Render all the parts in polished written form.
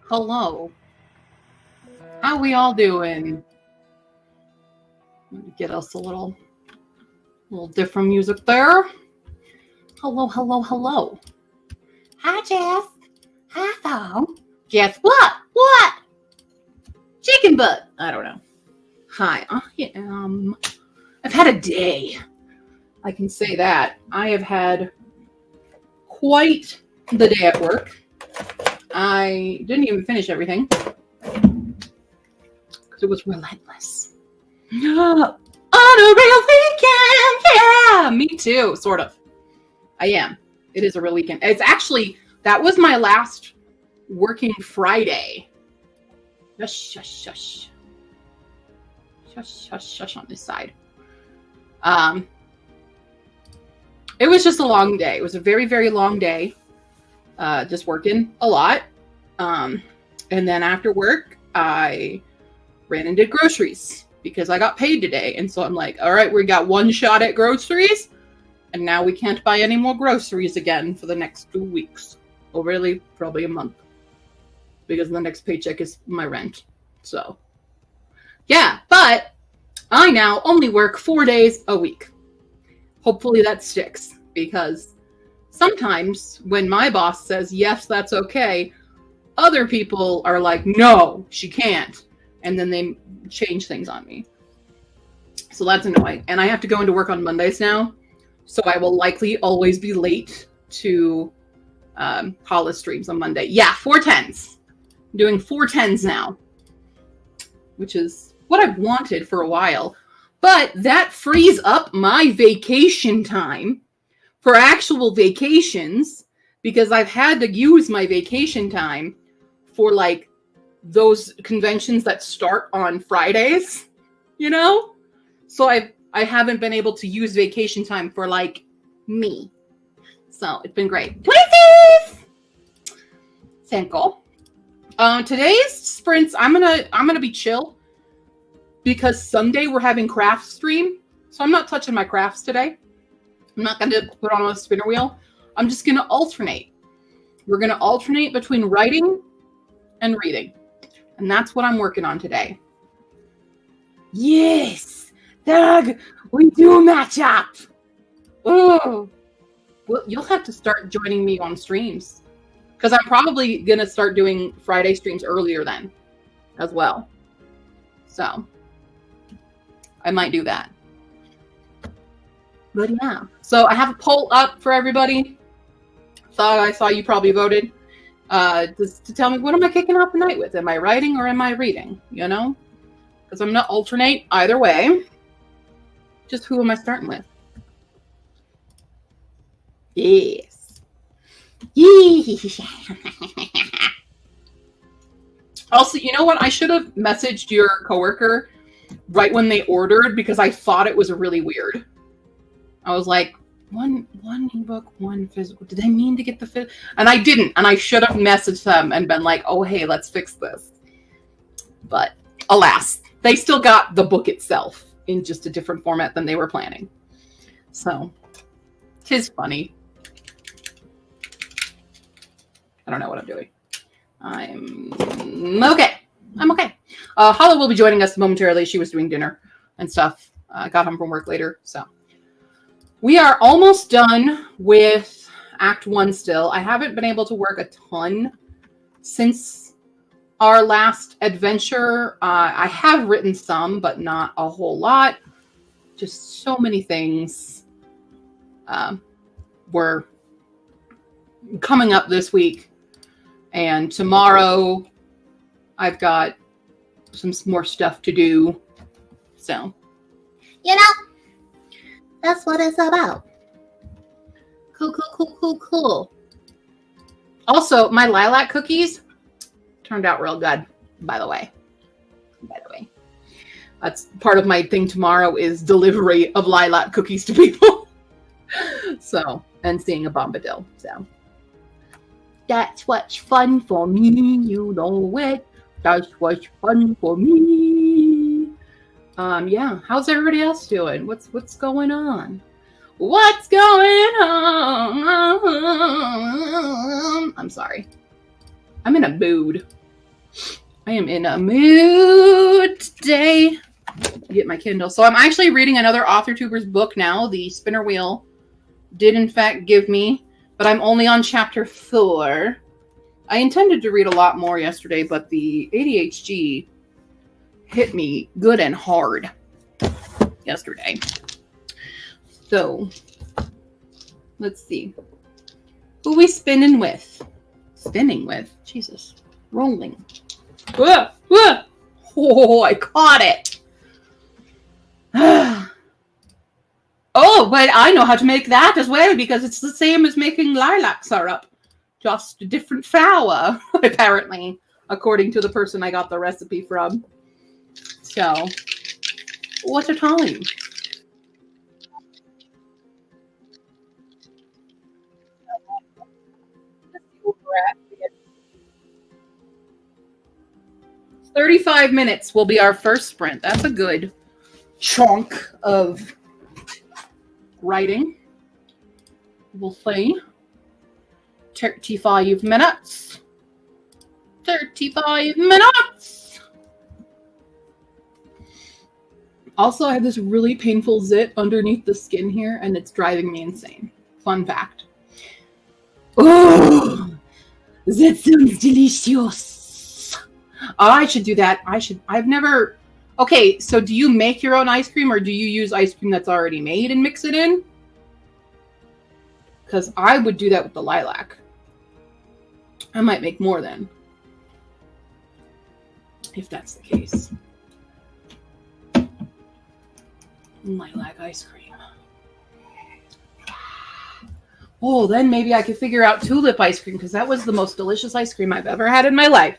Hello. How we all doing? Let me get us a little different music there. Hello, hello, hello. Hi, Jess. Hi, phone. Guess what? What? Chicken butt. I don't know. Hi, I've had a day. I can say that. I have had quite the day at work. I didn't even finish everything because it was relentless. On a real weekend, yeah. Me too, sort of. I am. It is a real weekend. It's actually, that was my last working Friday. Shush, shush, shush. Shush, shush, shush on this side. It was just a long day. It was a very, very long day. Just working a lot. And then after work, I ran and did groceries because I got paid today. And so I'm like, all right, we got one shot at groceries. And now we can't buy any more groceries again for the next 2 weeks. Or really, probably a month. Because the next paycheck is my rent. So, yeah. But I now only work 4 days a week. Hopefully that sticks. Because sometimes when my boss says, yes, that's okay, other people are like, no, she can't. And then they change things on me. So that's annoying. And I have to go into work on Mondays now. So I will likely always be late to Hollis streams on Monday. Yeah, 410s. I'm doing 410s now. Which is what I've wanted for a while. But that frees up my vacation time for actual vacations, because I've had to use my vacation time for like those conventions that start on Fridays, you know? So I haven't been able to use vacation time for like me. So it's been great. Places! Thankful. Today's sprints, I'm gonna be chill because Sunday we're having craft stream. So I'm not touching my crafts today. I'm not going to put on a spinner wheel. I'm just going to alternate. We're going to alternate between writing and reading. And that's what I'm working on today. Yes! Doug, we do match up! Oh! Well, you'll have to start joining me on streams. Because I'm probably going to start doing Friday streams earlier then as well. So, I might do that. But yeah. So I have a poll up for everybody. Thought I saw you probably voted. Just to tell me, what am I kicking off the night with? Am I writing or am I reading? You know? Because I'm going to alternate either way. Just who am I starting with? Yes. Also, you know what? I should have messaged your coworker right when they ordered because I thought it was really weird. I was like, one ebook, one physical. Did they mean to get the physical? And I didn't. And I should have messaged them and been like, oh, hey, let's fix this. But alas, they still got the book itself in just a different format than they were planning. So, 'tis funny. I don't know what I'm doing. I'm okay. I'm okay. Holly will be joining us momentarily. She was doing dinner and stuff. Got home from work later, so. We are almost done with Act 1 still. I haven't been able to work a ton since our last adventure. I have written some, but not a whole lot. Just so many things were coming up this week. And tomorrow, I've got some more stuff to do. So, you know. That's what it's about. Cool. Also, my lilac cookies turned out real good, by the way. That's part of my thing tomorrow is delivery of lilac cookies to people. So, and seeing a bombadil. So, that's what's fun for me, you know it. That's what's fun for me. Yeah. How's everybody else doing? What's going on? What's going on? I'm sorry. I'm in a mood. I am in a mood today. Get my Kindle. So I'm actually reading another AuthorTuber's book now. The Spinner Wheel did in fact give me, but I'm only on chapter 4. I intended to read a lot more yesterday, but the ADHD hit me good and hard yesterday. So let's see. Who we spinning with? Spinning with? Jesus. Rolling. Oh, I caught it. Oh, but I know how to make that as well because it's the same as making lilac syrup. Just a different flour, apparently, according to the person I got the recipe from. So, what a time. At 35 minutes will be our first sprint. That's a good chunk of writing. We'll see. 35 minutes. 35 minutes. Also, I have this really painful zit underneath the skin here, and it's driving me insane. Fun fact. Oh, that sounds delicious. I should do that. I've never. Okay, so do you make your own ice cream or do you use ice cream that's already made and mix it in? Because I would do that with the lilac. I might make more then. If that's the case. Lilac ice cream. Oh, then maybe I could figure out tulip ice cream because that was the most delicious ice cream I've ever had in my life.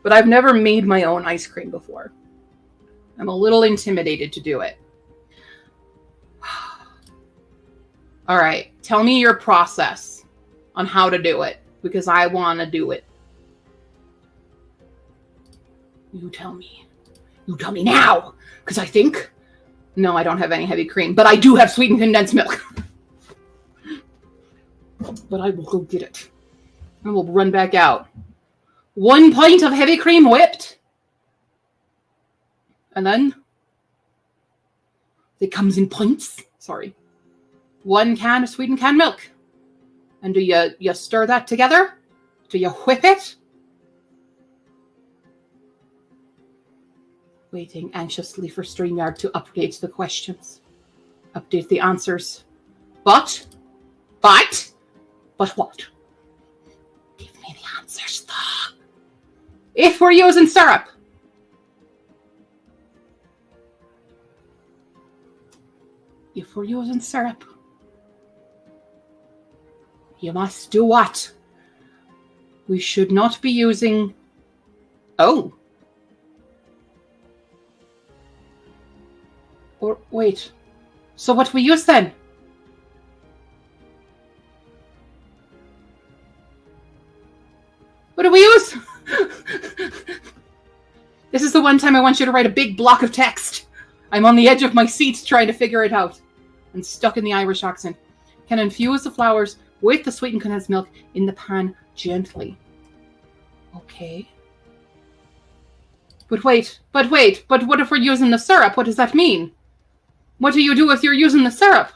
But I've never made my own ice cream before. I'm a little intimidated to do it. All right, tell me your process on how to do it because I want to do it. You tell me. You tell me now because I think... No, I don't have any heavy cream, but I do have sweetened condensed milk. But I will go get it. I will run back out. 1 pint of heavy cream whipped. And then it comes in pints. Sorry. 1 can of sweetened canned milk. And do you stir that together? Do you whip it? Waiting anxiously for StreamYard to update the questions. Update the answers. But what? Give me the answers, though. If we're using syrup. If we're using syrup. You must do what? We should not be using... Oh. Or, wait. So what do we use then? What do we use? This is the one time I want you to write a big block of text. I'm on the edge of my seat trying to figure it out. I'm stuck in the Irish accent. Can infuse the flowers with the sweetened condensed milk in the pan gently. Okay. But wait. But what if we're using the syrup? What does that mean? What do you do if you're using the syrup?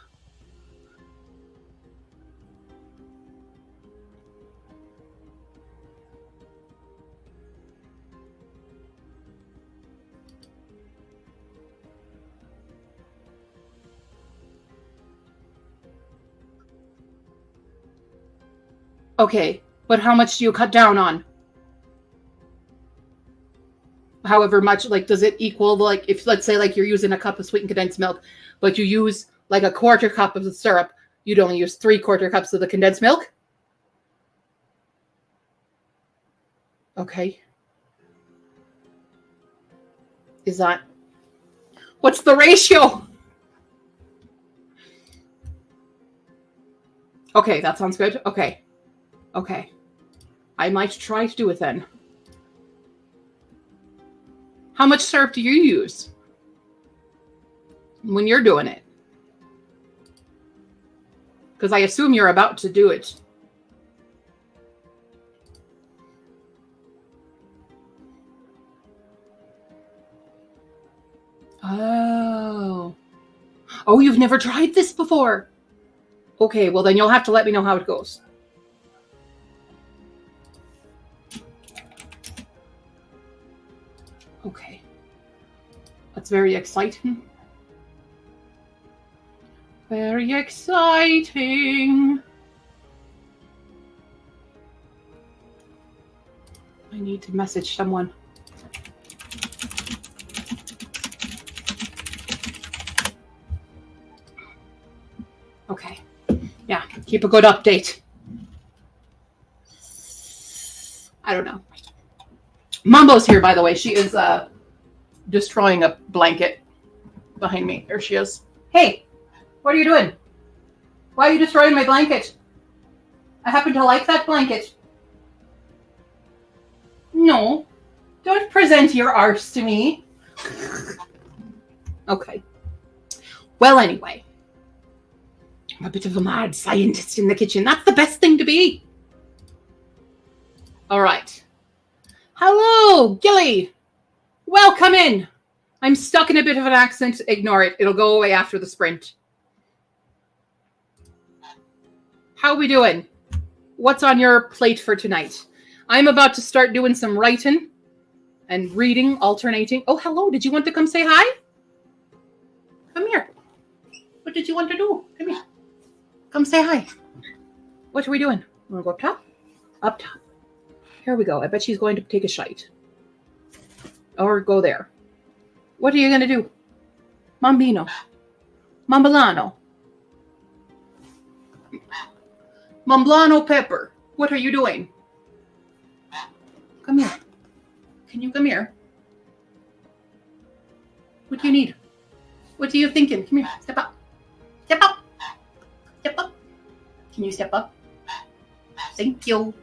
Okay, but how much do you cut down on? However much, like, does it equal, like, if, let's say, like, you're using a cup of sweetened condensed milk, but you use, like, a 1/4 cup of the syrup, you'd only use 3/4 cups of the condensed milk? Okay. Is that... What's the ratio? Okay, that sounds good. Okay. I might try to do it then. How much syrup do you use when you're doing it? Because I assume you're about to do it. Oh, you've never tried this before? Okay, well then you'll have to let me know how it goes. Okay. That's very exciting. Very exciting. I need to message someone. Okay. Yeah, keep a good update. I don't know. Mambo's here, by the way. She is destroying a blanket behind me. There she is. Hey, what are you doing? Why are you destroying my blanket? I happen to like that blanket. No, don't present your arse to me. Okay. Well, anyway. I'm a bit of a mad scientist in the kitchen. That's the best thing to be. All right. Hello, Gilly. Welcome in. I'm stuck in a bit of an accent. Ignore it. It'll go away after the sprint. How are we doing? What's on your plate for tonight? I'm about to start doing some writing and reading, alternating. Oh, hello. Did you want to come say hi? Come here. What did you want to do? Come here. Come say hi. What are we doing? Want to go up top? Up top. Here we go. I bet she's going to take a shite. Or go there. What are you going to do? Mambino. Mambolano. Mamblano pepper. What are you doing? Come here. Can you come here? What do you need? What are you thinking? Come here. Step up. Step up. Step up. Can you step up? Thank you.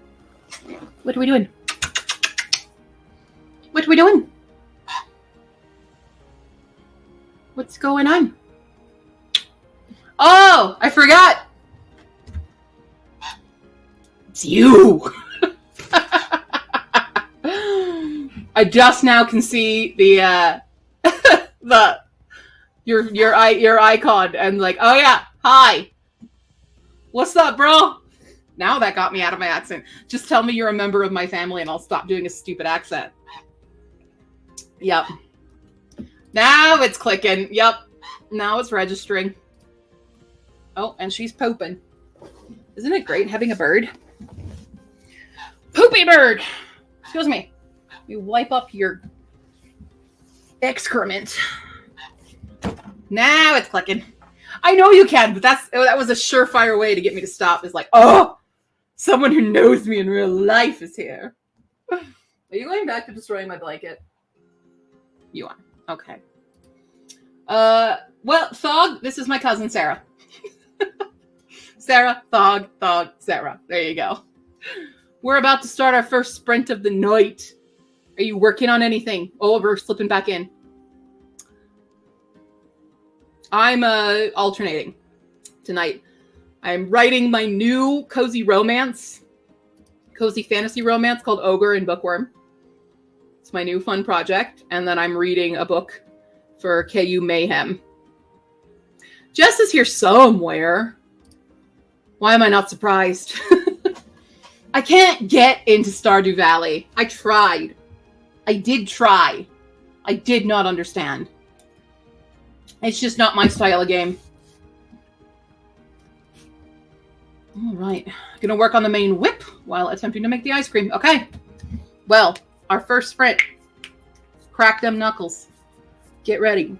What are we doing? What are we doing? What's going on? Oh, I forgot. It's you. I just now can see the your icon and like, oh yeah, hi. What's up, bro? Now that got me out of my accent. Just tell me you're a member of my family and I'll stop doing a stupid accent. Yep. Now it's clicking. Yep. Now it's registering. Oh, and she's pooping. Isn't it great having a bird? Poopy bird! Excuse me. You wipe up your excrement. Now it's clicking. I know you can, but that was a surefire way to get me to stop. It's like, oh, someone who knows me in real life is here. Are you going back to destroying my blanket? You are. Okay. Well, Thog, this is my cousin Sarah. Sarah, Thog, Sarah. There you go. We're about to start our first sprint of the night. Are you working on anything? Oh, we're slipping back in. I'm alternating tonight. I'm writing my new cozy fantasy romance called Ogre and Bookworm. It's my new fun project. And then I'm reading a book for KU Mayhem. Jess is here somewhere. Why am I not surprised? I can't get into Stardew Valley. I tried. I did try. I did not understand. It's just not my style of game. All right. Gonna work on the main whip while attempting to make the ice cream. Okay. Well, our first sprint. Crack them knuckles. Get ready.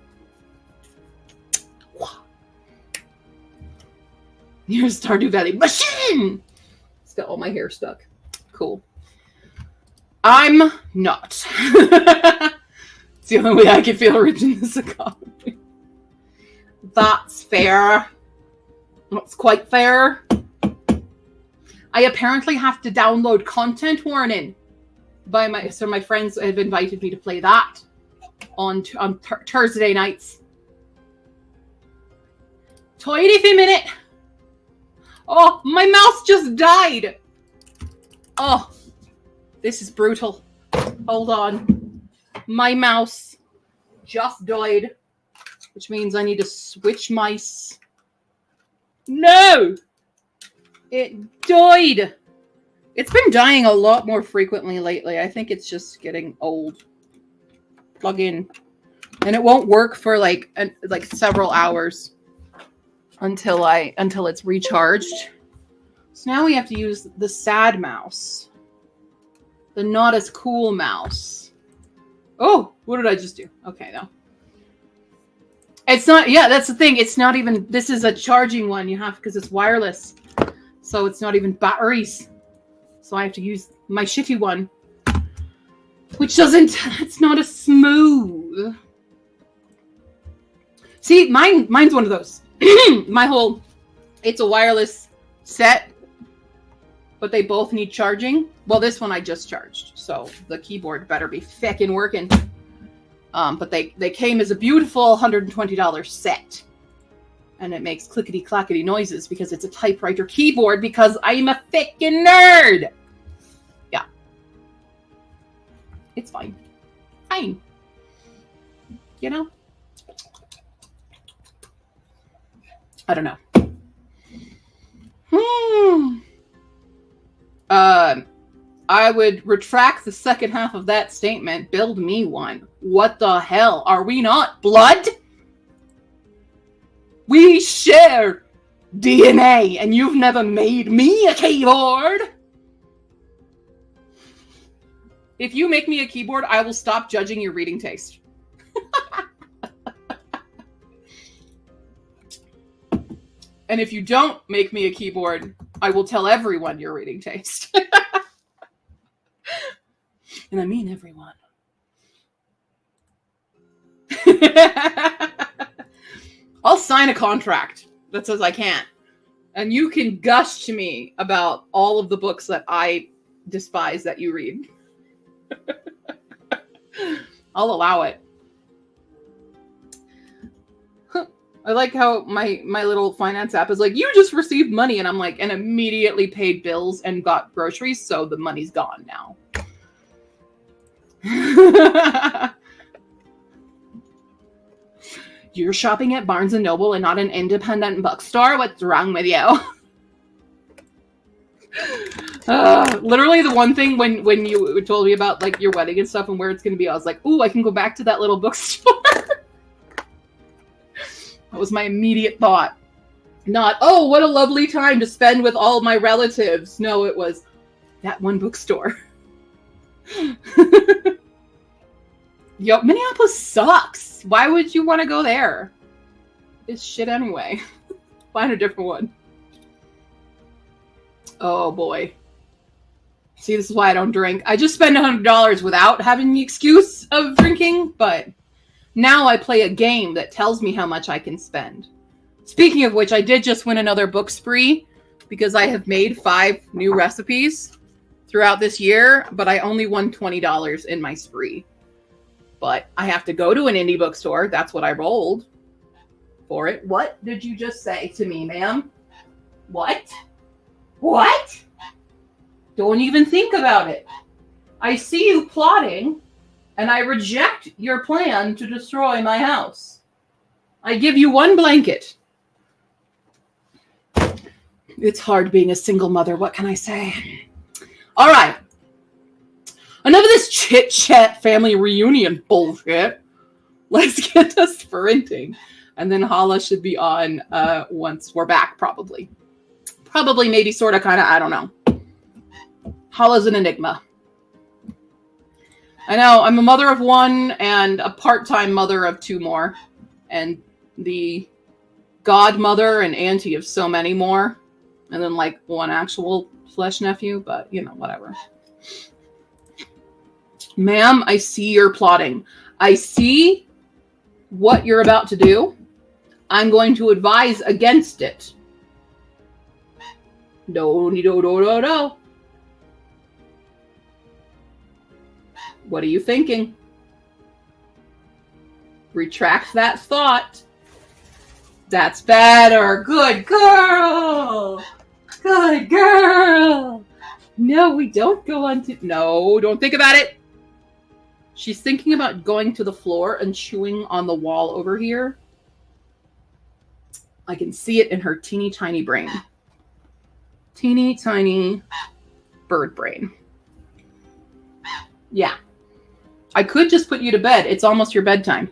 Here's Stardew Valley. Machine! It's got all my hair stuck. Cool. I'm not. It's the only way I can feel rich in this economy. That's fair. That's quite fair. I apparently have to download Content Warning so my friends have invited me to play that on Thursday nights. Toity for a minute. Oh, my mouse just died. Oh, this is brutal. Hold on. My mouse just died. which means I need to switch mice. No! It died! It's been dying a lot more frequently lately. I think it's just getting old. Plug in. And it won't work for like several hours until it's recharged. So now we have to use the sad mouse. The not as cool mouse. Oh, what did I just do? Okay, no. It's not, yeah, that's the thing. It's not even, this is a charging one you have, because it's wireless. So it's not even batteries. So I have to use my shitty one. Which doesn't, it's not as smooth. See, mine's one of those. My whole, it's a wireless set, but they both need charging. Well, this one I just charged, so the keyboard better be feckin' working. But they came as a beautiful $120 set. And it makes clickety-clackety noises because it's a typewriter keyboard because I'm a feckin' nerd! Yeah. It's fine. Fine. You know? I don't know. I would retract the second half of that statement. Build me one. What the hell? Are we not blood? We share DNA, and you've never made me a keyboard. If you make me a keyboard, I will stop judging your reading taste. And if you don't make me a keyboard, I will tell everyone your reading taste. And I mean everyone. I'll sign a contract that says I can't. And you can gush to me about all of the books that I despise that you read. I'll allow it. I like how my little finance app is like, you just received money. And I'm like, and immediately paid bills and got groceries. So the money's gone now. You're shopping at Barnes & Noble and not an independent bookstore? What's wrong with you? Literally the one thing when you told me about like your wedding and stuff and where it's going to be, I was like, ooh, I can go back to that little bookstore. That was my immediate thought. Not, oh, what a lovely time to spend with all my relatives. No, it was that one bookstore. Yo, Minneapolis sucks. Why would you want to go there? It's shit anyway. Find a different one. Oh boy. See, this is why I don't drink. I just spend $100 without having the excuse of drinking, but now I play a game that tells me how much I can spend. Speaking of which, I did just win another book spree because I have made 5 new recipes throughout this year, but I only won $20 in my spree. But I have to go to an indie bookstore. That's what I rolled for it. What did you just say to me, ma'am? What? What? Don't even think about it. I see you plotting, and I reject your plan to destroy my house. I give you one blanket. It's hard being a single mother. What can I say? All right. Enough of this chit-chat family reunion bullshit. Let's get to sprinting. And then Hala should be on once we're back, probably. Probably, maybe, sort of, kind of, I don't know. Hala's an enigma. I know, I'm a mother of 1 and a part-time mother of 2 more. And the godmother and auntie of so many more. And then, like, 1 actual flesh nephew, but, you know, whatever. Ma'am, I see you're plotting. I see what you're about to do. I'm going to advise against it. No. What are you thinking? Retract that thought. That's better. Good girl. Good girl. No, we don't go on to... No, don't think about it. She's thinking about going to the floor and chewing on the wall over here I can see it in her teeny tiny brain. Teeny tiny bird brain. Yeah. I could just put you to bed. It's almost your bedtime.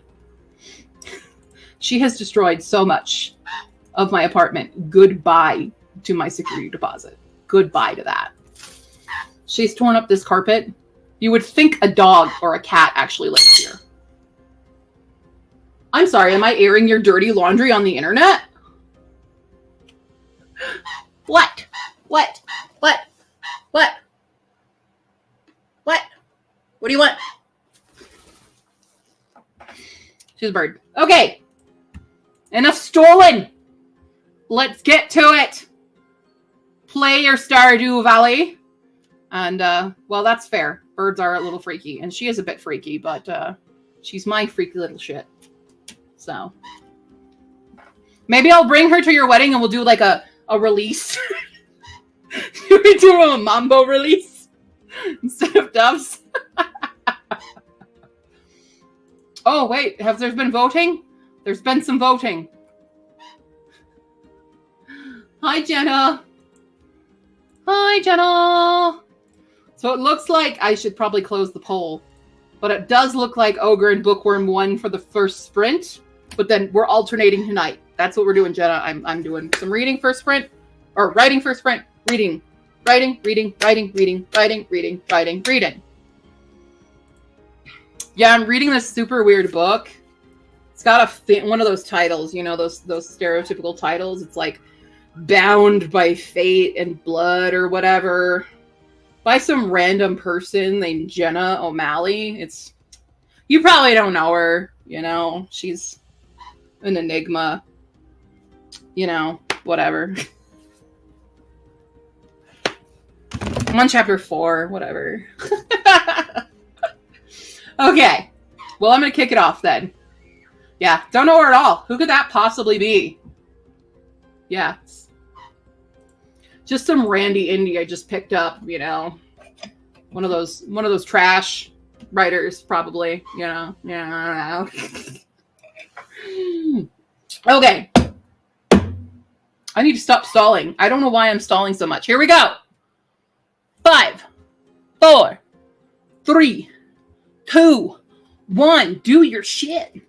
She has destroyed so much of my apartment. Goodbye to my security deposit. Goodbye to that. She's torn up this carpet. You would think a dog or a cat actually lives here. I'm sorry, am I airing your dirty laundry on the internet? What? What? What? What? What? What do you want? She's a bird. Okay. Enough stolen. Let's get to it. Play your Stardew Valley. And, well, that's fair. Birds are a little freaky. And she is a bit freaky, but she's my freaky little shit. So. Maybe I'll bring her to your wedding and we'll do like a release. We do a mambo release instead of doves. Oh, wait. Have there been voting? There's been some voting. Hi, Jenna. Hi, Jenna. So it looks like I should probably close the poll. But it does look like Ogre and Bookworm won for the first sprint. But then we're alternating tonight. That's what we're doing, Jenna. I'm doing some reading first sprint. Or writing first sprint. Reading. Writing, reading, writing, reading, writing, reading, writing, reading. Yeah, I'm reading this super weird book. It's got one of those titles, you know, those stereotypical titles. It's like Bound by Fate and Blood or whatever. By some random person named Jenna O'Malley. You probably don't know her, you know. She's an enigma. You know, whatever. I'm on chapter 4, whatever. Okay. Well, I'm going to kick it off then. Yeah, don't know her at all. Who could that possibly be? Yeah. Just some randy indie I just picked up, you know. One of those trash writers, probably, you know. Yeah, I don't know. Okay. I need to stop stalling. I don't know why I'm stalling so much. Here we go. 5, 4, 3, 2, 1. Do your shit.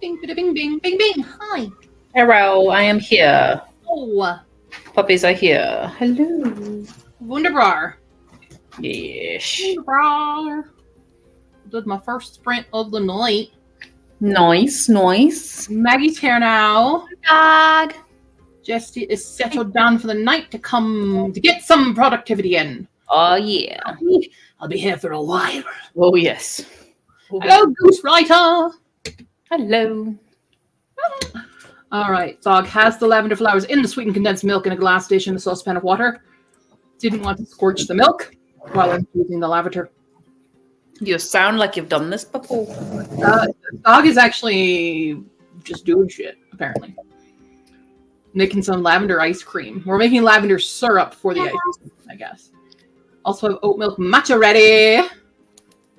Bing, bada, bing, bing, bing, bing. Hi. Hello, I am here. Oh, Puppies are here. Hello. wunderbar. Yes. Wunderbar. Did my first sprint of the night. Nice, nice. Maggie's here now. Dog. Jessie is settled down for the night to get some productivity in. Oh, yeah. I'll be here for a while. Oh, yes. Hello, Goose Writer. Hello. All right. Dog has the lavender flowers in the sweetened condensed milk in a glass dish in a saucepan of water. Didn't want to scorch the milk while infusing the lavender. You sound like you've done this before. Dog is actually just doing shit, apparently. Making some lavender ice cream. We're making lavender syrup for the ice cream, I guess. Also have oat milk matcha ready.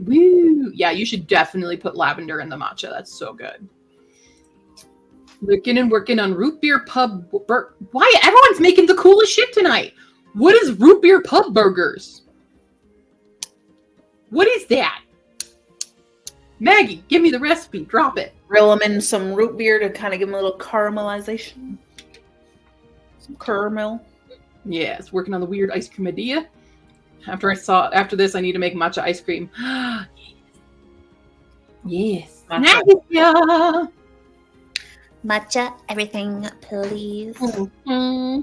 Woo! Yeah, you should definitely put lavender in the matcha. That's so good. Looking and working on root beer pub. Why everyone's making the coolest shit tonight? What is root beer pub burgers? What is that? Maggie, give me the recipe. Drop it. Grill them in some root beer to kind of give them a little caramelization. Some caramel. Yes, working on the weird ice cream idea. After this, I need to make matcha ice cream. Yes. Matcha. Matcha, everything, please. Mm-hmm.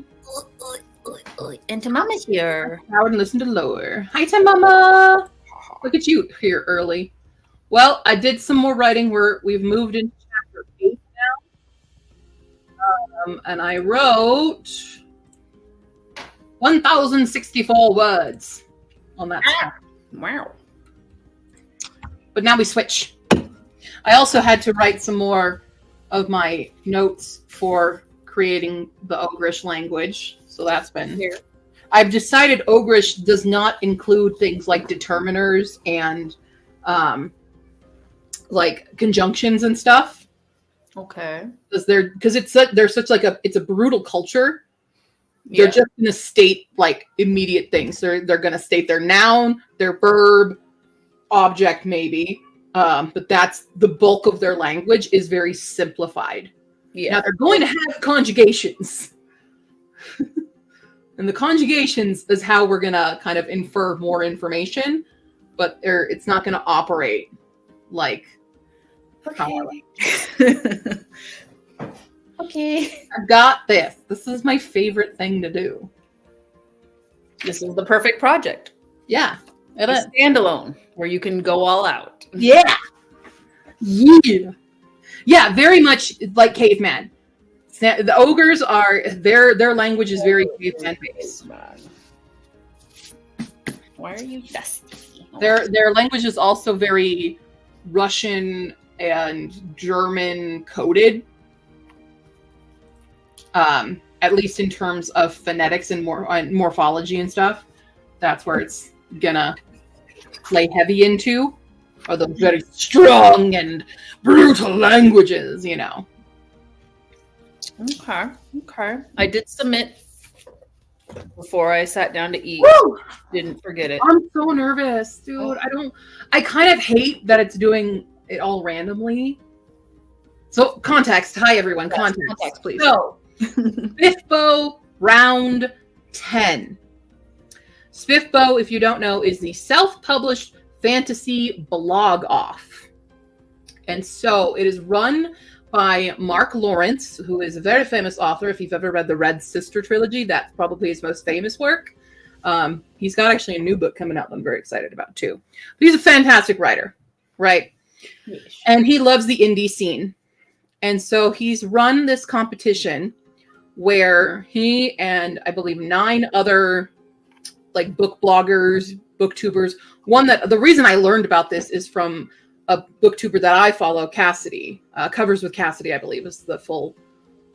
And to Mama's here. I would listen to lower. Hi, to Mama. Look at you here early. Well, I did some more writing. We've moved into chapter 8 now. And I wrote 1,064 words on that chapter. Wow. But now we switch. I also had to write some more of my notes for creating the Ogrish language. So that's been here. I've decided Ogrish does not include things like determiners and like conjunctions and stuff. Okay. Because they're such like it's a brutal culture. Yeah. They're just gonna state like immediate things. They're gonna state their noun, their verb, object maybe. But that's the bulk of their language is very simplified. Yeah. Now they're going to have conjugations. And the conjugations is how we're going to kind of infer more information, but it's not going to operate like Okay. Okay. I've got this. This is my favorite thing to do. This is the perfect project. Yeah. It is standalone where you can go all out. Yeah. Yeah. Yeah, very much like caveman. The ogres are their language is very caveman based. Why are you dusty? Their language is also very Russian and German coded. At least in terms of phonetics and morphology and stuff. That's where it's gonna play heavy into. Are those very strong and brutal languages, you know. Okay. I did submit before I sat down to eat. Woo! Didn't forget it. I'm so nervous, dude. I kind of hate that it's doing it all randomly. So context. Hi everyone. Yes, context, please. So Spiffbo round 10. Spiffbo, if you don't know, is the self-published fantasy blog off. And so it is run by Mark Lawrence, who is a very famous author. If you've ever read the Red Sister trilogy, that's probably his most famous work. He's got actually a new book coming out that I'm very excited about too. But he's a fantastic writer, right? yes. And he loves the indie scene. And so he's run this competition where he and I believe 9 other like book bloggers, booktubers. The reason I learned about this is from a booktuber that I follow, Cassidy. Covers with Cassidy, I believe, is the full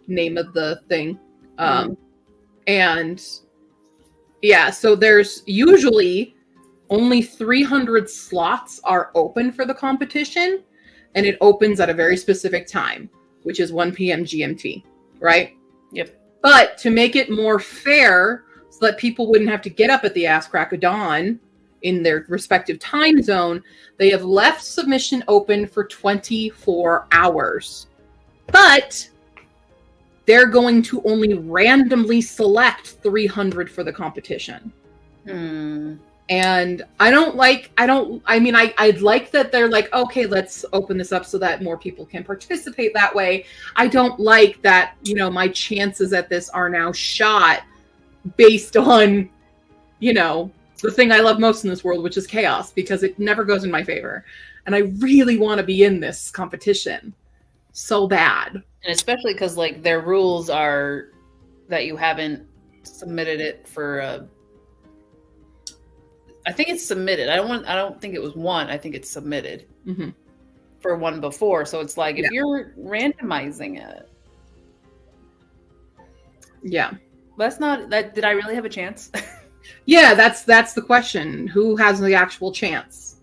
name of the thing. And yeah, so there's usually only 300 slots are open for the competition, and it opens at a very specific time, which is 1 p.m. GMT, right? Yep. But to make it more fair, so that people wouldn't have to get up at the ass crack of dawn in their respective time zone, they have left submission open for 24 hours. But they're going to only randomly select 300 for the competition. And I'd like that they're like, okay, let's open this up so that more people can participate that way. I don't like that, my chances at this are now shot based on, the thing I love most in this world, which is chaos, because it never goes in my favor. And I really want to be in this competition so bad. And especially because, like, their rules are that you haven't submitted it for I think it's submitted. I don't think it was one. I think it's submitted for one before. So it's like, if you're randomizing it. Yeah. That's not that. Did I really have a chance? Yeah, that's the question. Who has the actual chance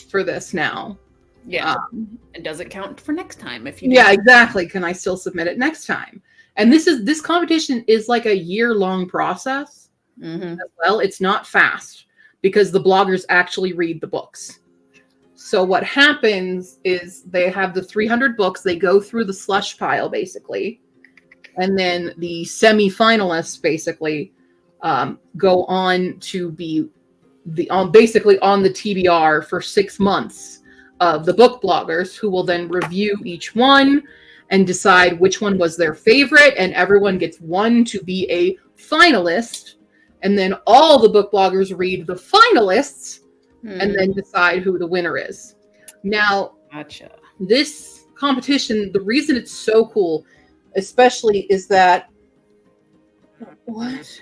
for this now? Yeah. And does it count for next time? If you exactly. Can I still submit it next time? And this competition is like a year-long process as well. It's not fast because the bloggers actually read the books. So what happens is they have the 300 books. They go through the slush pile basically, and then the semi-finalists basically go on to be basically on the TBR for 6 months of the book bloggers, who will then review each one and decide which one was their favorite, and everyone gets one to be a finalist, and then all the book bloggers read the finalists and then decide who the winner is. Now, gotcha. This competition, the reason it's so cool, especially, is that what?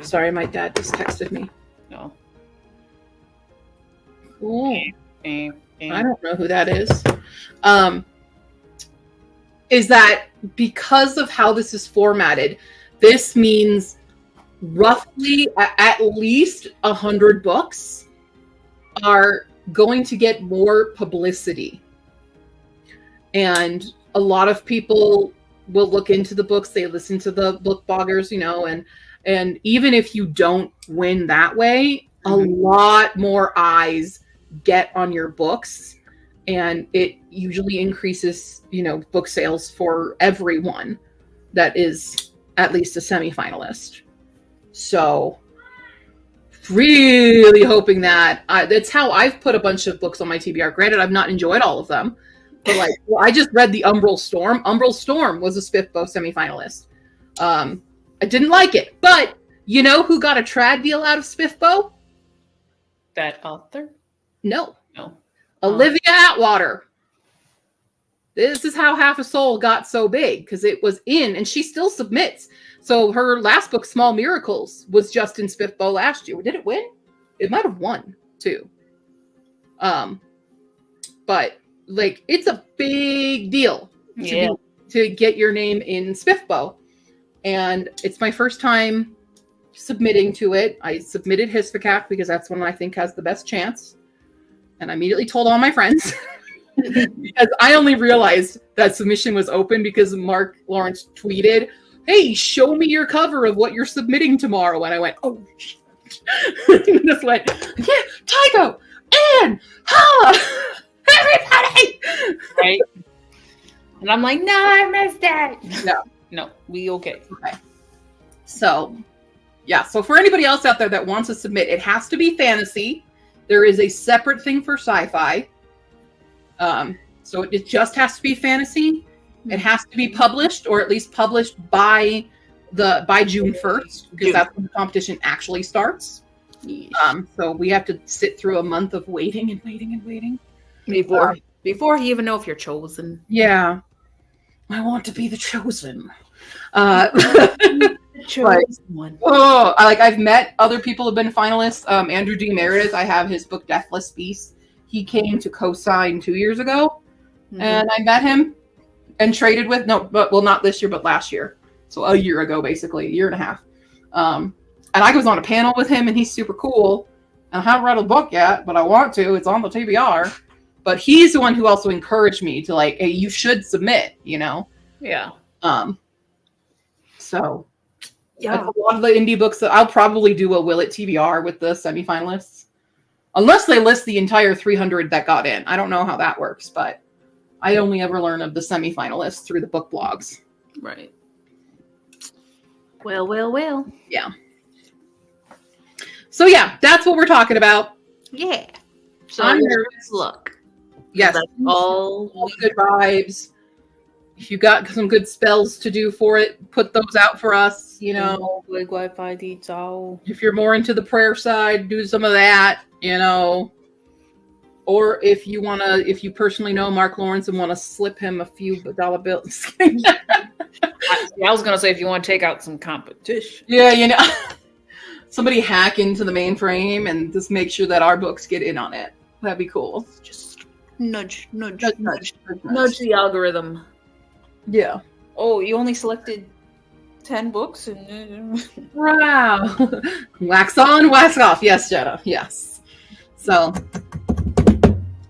Sorry, my dad just texted me. No. Cool. I don't know who that is. Is that because of how this is formatted, this means roughly at least 100 books are going to get more publicity. And a lot of people will look into the books, they listen to the book bloggers, and even if you don't win that way, a lot more eyes get on your books, and it usually increases, book sales for everyone that is at least a semi-finalist. So really hoping that that's how I've put a bunch of books on my TBR. Granted, I've not enjoyed all of them, but I just read the Umbral Storm. Umbral Storm was a SPIFBO semi-finalist. I didn't like it, but you know who got a trad deal out of SPIFBO? That author? No. Olivia Atwater. This is how Half a Soul got so big, because it was in, and she still submits. So her last book, Small Miracles, was just in SPIFBO last year. Did it win? It might have won too. But it's a big deal to get your name in SPIFBO. And it's my first time submitting to it. I submitted HISFACAC because that's one I think has the best chance. And I immediately told all my friends because I only realized that submission was open because Mark Lawrence tweeted, "Hey, show me your cover of what you're submitting tomorrow." And I went, "Oh, shit." And just went, "Yeah, Tycho, and everybody!" Right? And I'm like, "No, I missed it." No, we okay. So, yeah. So for anybody else out there that wants to submit, it has to be fantasy. There is a separate thing for sci-fi. So it just has to be fantasy. It has to be published, or at least published by June 1st, because that's when the competition actually starts. So we have to sit through a month of waiting and waiting and waiting before you even know if you're chosen. Yeah, I want to be the chosen. One. Oh, I've met other people who've been finalists. Andrew D. Meredith, I have his book Deathless Beast. He came to co-sign 2 years ago, and I met him and traded with not this year, but last year. So a year ago, basically, a year and a half. And I was on a panel with him, and he's super cool. I haven't read a book yet, but I want to. It's on the TBR. But he's the one who also encouraged me to hey, you should submit, Yeah. So yeah, a lot of the indie books that I'll probably do a Will It TBR with the semifinalists, unless they list the entire 300 that got in. I don't know how that works, but I only ever learn of the semifinalists through the book blogs. Right. Well. Yeah. So yeah, that's what we're talking about. Yeah. So I'm nervous. Look. Yes. That's all good vibes. If you got some good spells to do for it, put those out for us, you know. If you're more into the prayer side, do some of that, you know. Or if you personally know Mark Lawrence and want to slip him a few dollar bills. I was gonna say if you want to take out some competition. Yeah, you know. Somebody hack into the mainframe and just make sure that our books get in on it. That'd be cool. Just nudge the algorithm. Yeah. Oh, you only selected 10 books? Wow. Wax on, wax off. Yes, Jenna. Yes. So,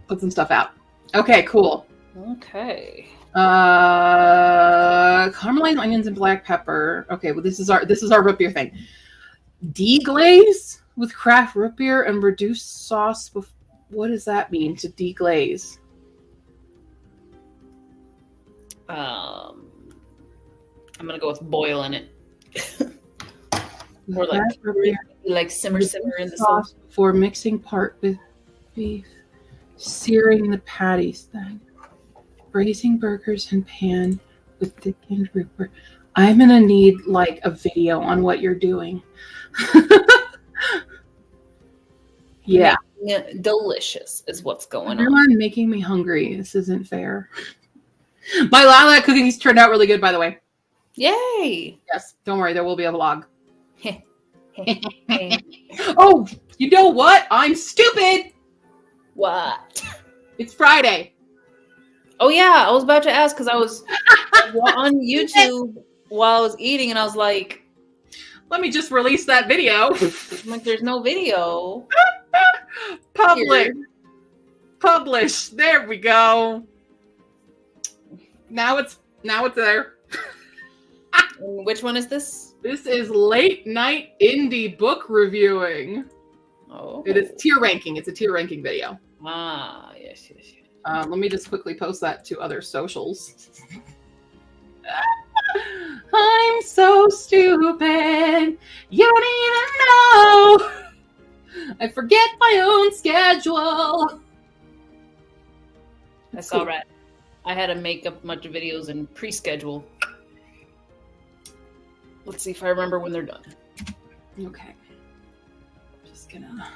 put some stuff out. Okay, cool. Okay. Caramelized onions and black pepper. Okay, well this is our root beer thing. Deglaze with craft root beer and reduced sauce. What does that mean to deglaze? I'm gonna go with boiling it. Or like simmer in the sauce before mixing part with beef, searing the patties, then braising burgers in pan with thickened root beer. I'm gonna need like a video on what you're doing. Yeah. Delicious is what's going on. Everyone making me hungry. This isn't fair. My lilac cookies turned out really good, by the way. Yay! Yes, don't worry, there will be a vlog. Oh, you know what? I'm stupid! What? It's Friday. Oh yeah, I was about to ask because I was on YouTube while I was eating and I was like, let me just release that video. I'm like, there's no video. Publish. There we go. Now it's there. Which one is this? This is late night indie book reviewing. Oh. It is tier ranking. It's a tier ranking video. Ah, yes. Let me just quickly post that to other socials. I'm so stupid. You don't even know. I forget my own schedule. That's cool. All right. I had to make up a bunch of videos and pre-schedule. Let's see if I remember when they're done. Okay. Just gonna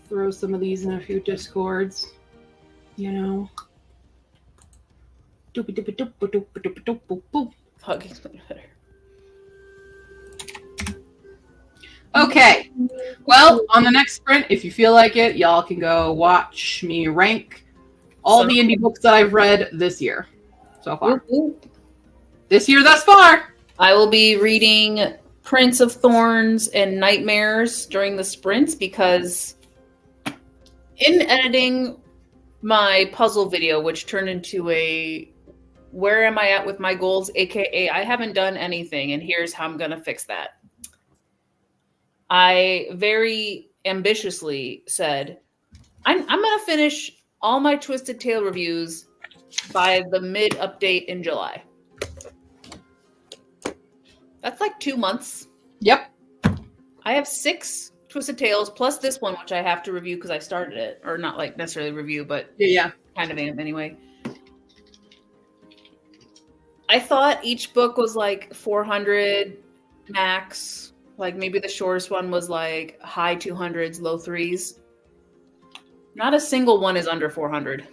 throw some of these in a few Discords. You know. Hugging's better. Okay. Well, on the next sprint, if you feel like it, y'all can go watch me rank all the indie books that I've read this year so far. This year thus far. I will be reading Prince of Thorns and Nightmares during the sprints because in editing my puzzle video, which turned into a where am I at with my goals, aka I haven't done anything and here's how I'm going to fix that. I very ambitiously said, I'm going to finish all my Twisted Tale reviews by the mid update in July. That's like 2 months. Yep. I have 6 Twisted Tales plus this one, which I have to review because I started it, or not like necessarily review, but yeah, kind of am anyway. I thought each book was like 400 max. Like maybe the shortest one was like high 200s, low 3s. Not a single one is under 400.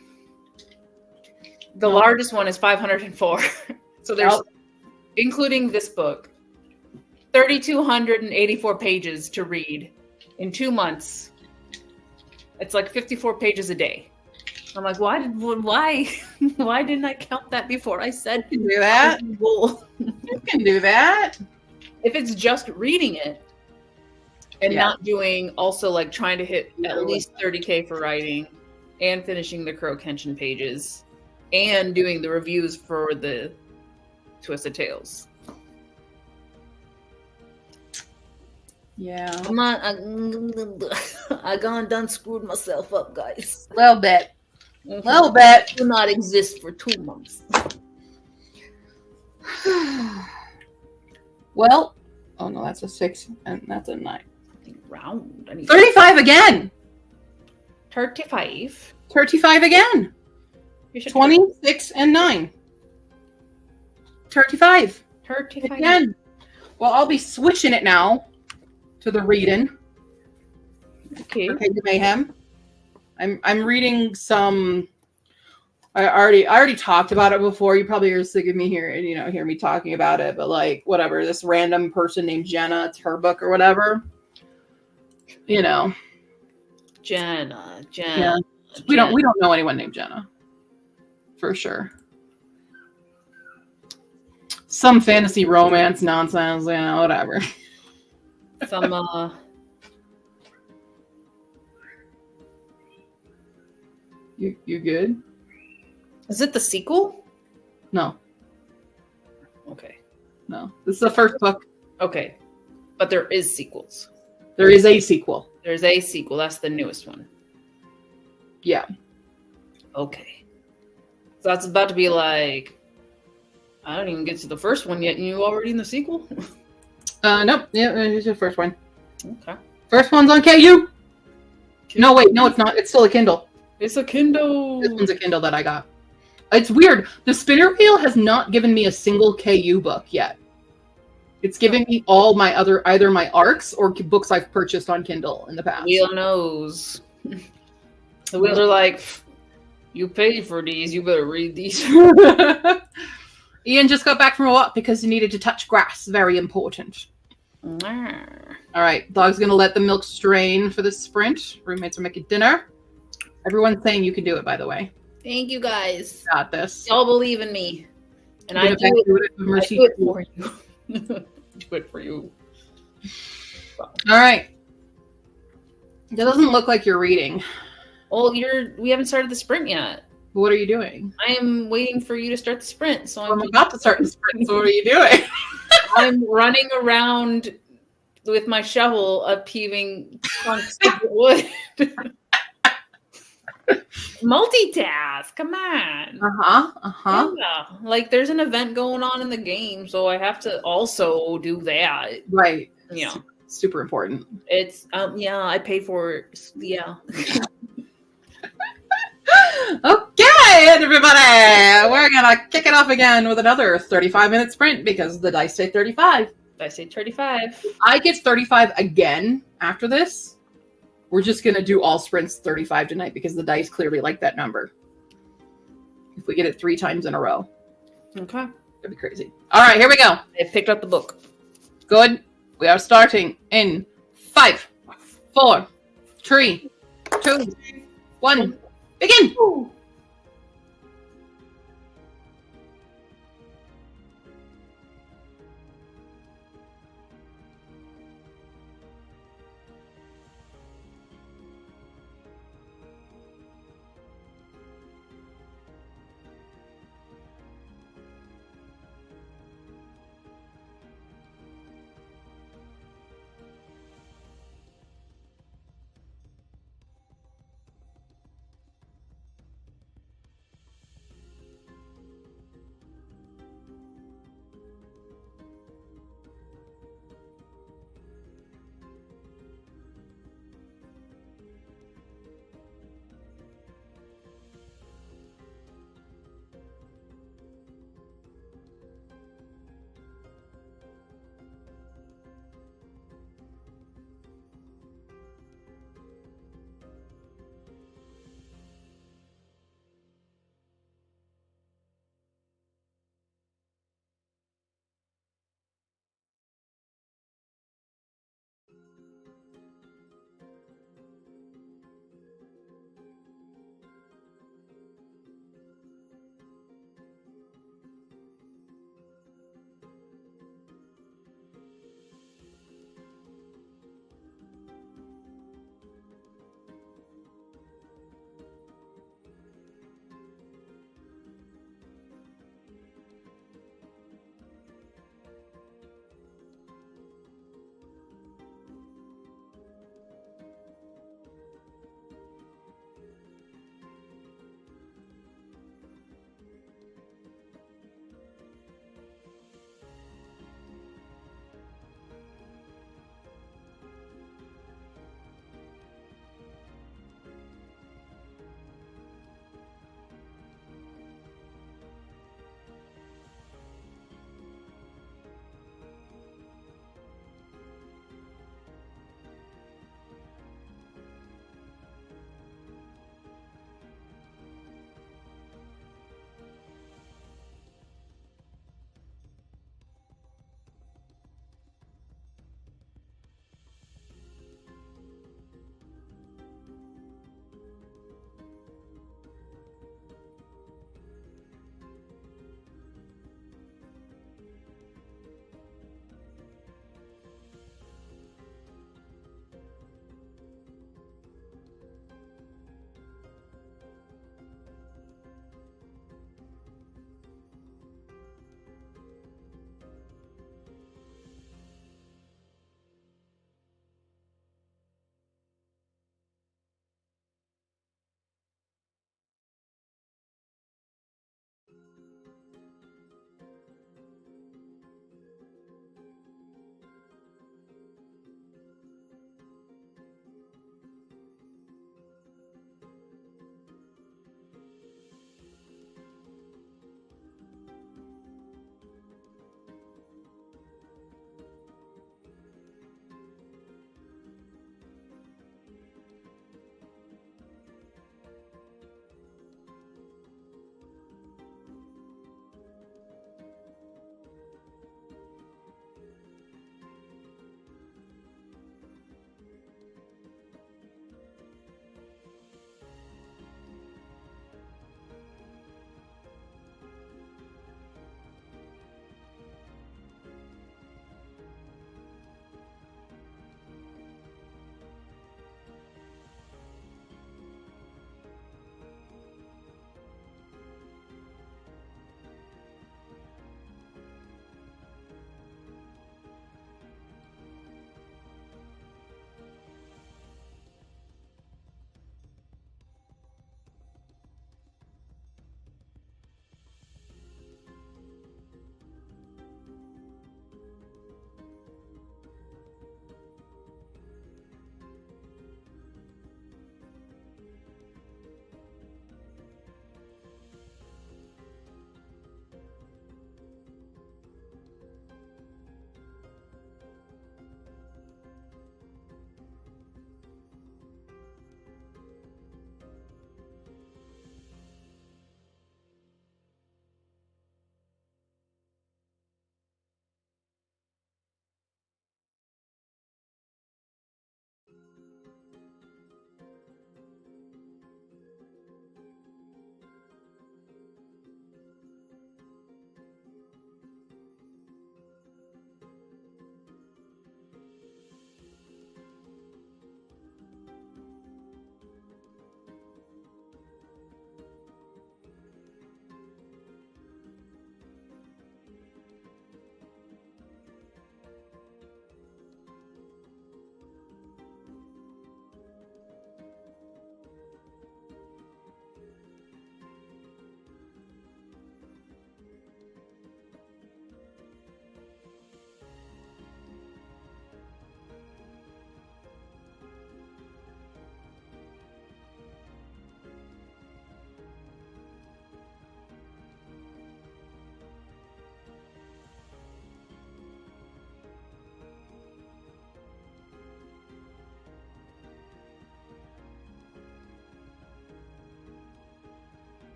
The largest one is 504. So there's, including this book, 3,284 pages to read in 2 months. It's like 54 pages a day. I'm like, why didn't I count that before I said you can do that? You can do that. If it's just reading it and not doing also like trying to hit at least 30K for writing and finishing the Crow Kenshin pages and doing the reviews for the Twisted Tales. Yeah. Come on, I gone done screwed myself up, guys. A little bit. A little bit. Do not exist for 2 months. Well, oh no, that's a 6 and that's a 9. Round. 35 again. 35. 35 again. 26 and 9. 35. 35 again. Well, I'll be switching it now to the reading. Okay. For Pig Mayhem. I'm reading some. I already talked about it before. You probably are sick of me hear me talking about it, but like whatever. This random person named Jenna, it's her book or whatever. Jenna. Yeah. We don't know anyone named Jenna. For sure. Some fantasy romance nonsense, whatever. Some You good? Is it the sequel? No. Okay. No. This is the first book. Okay. But there is sequels. There is a sequel. There's a sequel. That's the newest one. Yeah. Okay. So that's about to be like, I don't even get to the first one yet, and you already in the sequel? Nope. Yeah, it's the first one. Okay. First one's on KU. No, wait. No, it's not. It's still a Kindle. It's a Kindle. This one's a Kindle that I got. It's weird. The spinner wheel has not given me a single KU book yet. It's giving me all my either my ARCs or books I've purchased on Kindle in the past. Wheel knows. The wheels are like, you paid for these, you better read these. Ian just got back from a walk because he needed to touch grass. Very important. Nah. All right. Dog's going to let the milk strain for the sprint. Roommates are making dinner. Everyone's saying you can do it, by the way. Thank you guys. Got this. Y'all believe in me. And I do it for you. Do it for you. All right. That doesn't look like you're reading. Well, we haven't started the sprint yet. What are you doing? I am waiting for you to start the sprint. So I'm about to start the sprint. So what are you doing? I'm running around with my shovel upheaving chunks of wood. Multitask, come on. Yeah. Like there's an event going on in the game, so I have to also do that. Right. Yeah. Super important. It's I pay for it. Yeah. Okay, everybody. We're gonna kick it off again with another 35-minute sprint because the dice say 35. I say 35. I get 35 again after this. We're just going to do all sprints 35 tonight because the dice clearly like that number. If we get it 3 times in a row. Okay. That'd be crazy. All right, here we go. I picked up the book. Good. We are starting in 5, 4, 3, 2, 1. Begin. Ooh.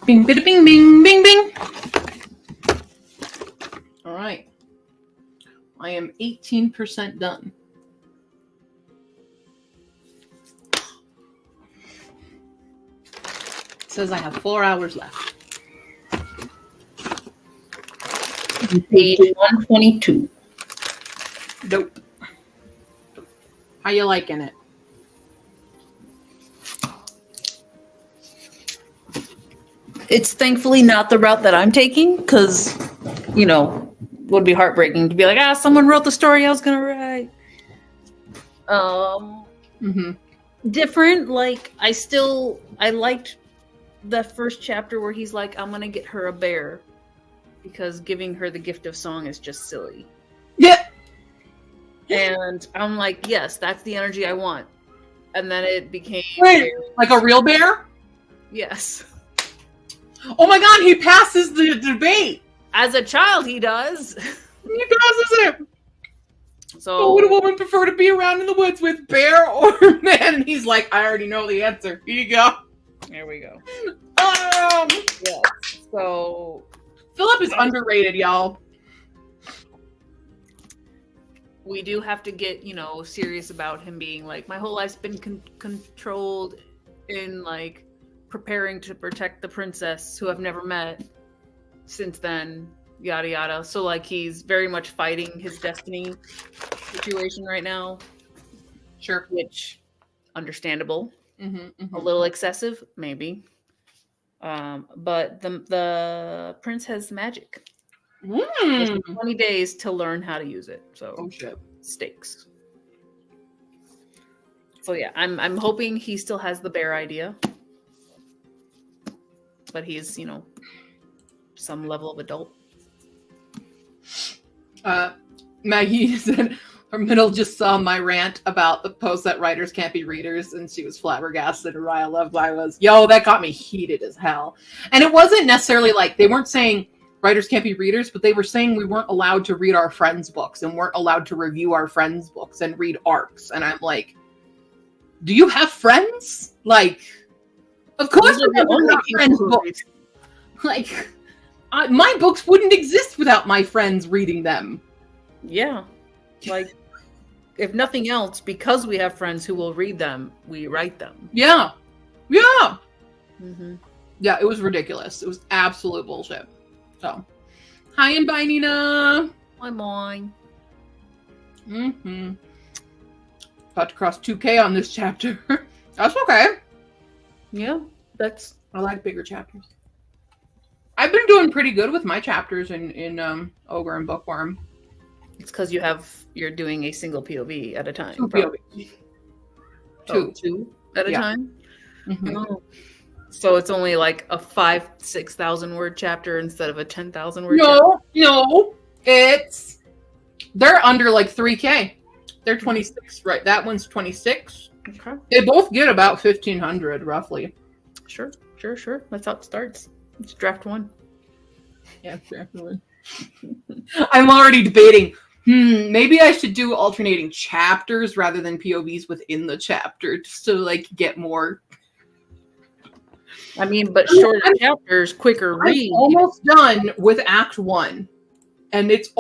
Bing, bida, bing, bing, bing, bing. All right. I am 18% done. It says I have 4 hours left. Page 122. Dope. How you liking it? It's thankfully not the route that I'm taking because, you know, would be heartbreaking to be like, someone wrote the story I was gonna write. Different. Like I liked the first chapter where he's like, I'm gonna get her a bear because giving her the gift of song is just silly. Yeah. And I'm like, yes, that's the energy I want. And then it became like a real bear? Yes. Oh my god, he passes the debate. As a child, he does. He passes it. So, would a woman prefer to be around in the woods with bear or man? And he's like, I already know the answer. Here you go. There we go. Yeah. So, Philip is underrated, y'all. We do have to get, serious about him being like, my whole life's been controlled in like preparing to protect the princess who I've never met. Since then, yada yada. So like he's very much fighting his destiny situation right now. Sure. Which, understandable. A little excessive, maybe. But the prince has magic. 20 days to learn how to use it. So shit. Stakes. So yeah, I'm hoping he still has the bear idea. But he's, some level of adult. Maggie said her middle just saw my rant about the post that writers can't be readers, and she was flabbergasted. Raya Love I was, that got me heated as hell. And it wasn't necessarily like they weren't saying writers can't be readers, but they were saying we weren't allowed to read our friends' books and weren't allowed to review our friends' books and read arcs. And I'm like, do you have friends? Like, of course we have friends' books. Like, my books wouldn't exist without my friends reading them. Yeah. Like, if nothing else, because we have friends who will read them, we write them. Yeah. Yeah. Mm-hmm. Yeah, it was ridiculous. It was absolute bullshit. So, hi and bye, Nina. Bye, mine. About to cross 2K on this chapter. That's okay. Yeah, I like bigger chapters. I've been doing pretty good with my chapters in Ogre and Bookworm. It's because you're doing a single POV at a time. 2 POVs. Two at a time? Mm-hmm. Oh. So it's only like a 5,000-6,000 word chapter instead of a 10,000 word chapter? No. They're under like 3K. They're 26, right? That one's 26. Okay. They both get about 1,500 roughly. Sure. That's how it starts. It's draft 1. Yeah, draft 1. I'm already debating. Maybe I should do alternating chapters rather than POVs within the chapter, just to like get more. I mean, but shorter chapters, quicker read. I'm almost done with Act 1, and it's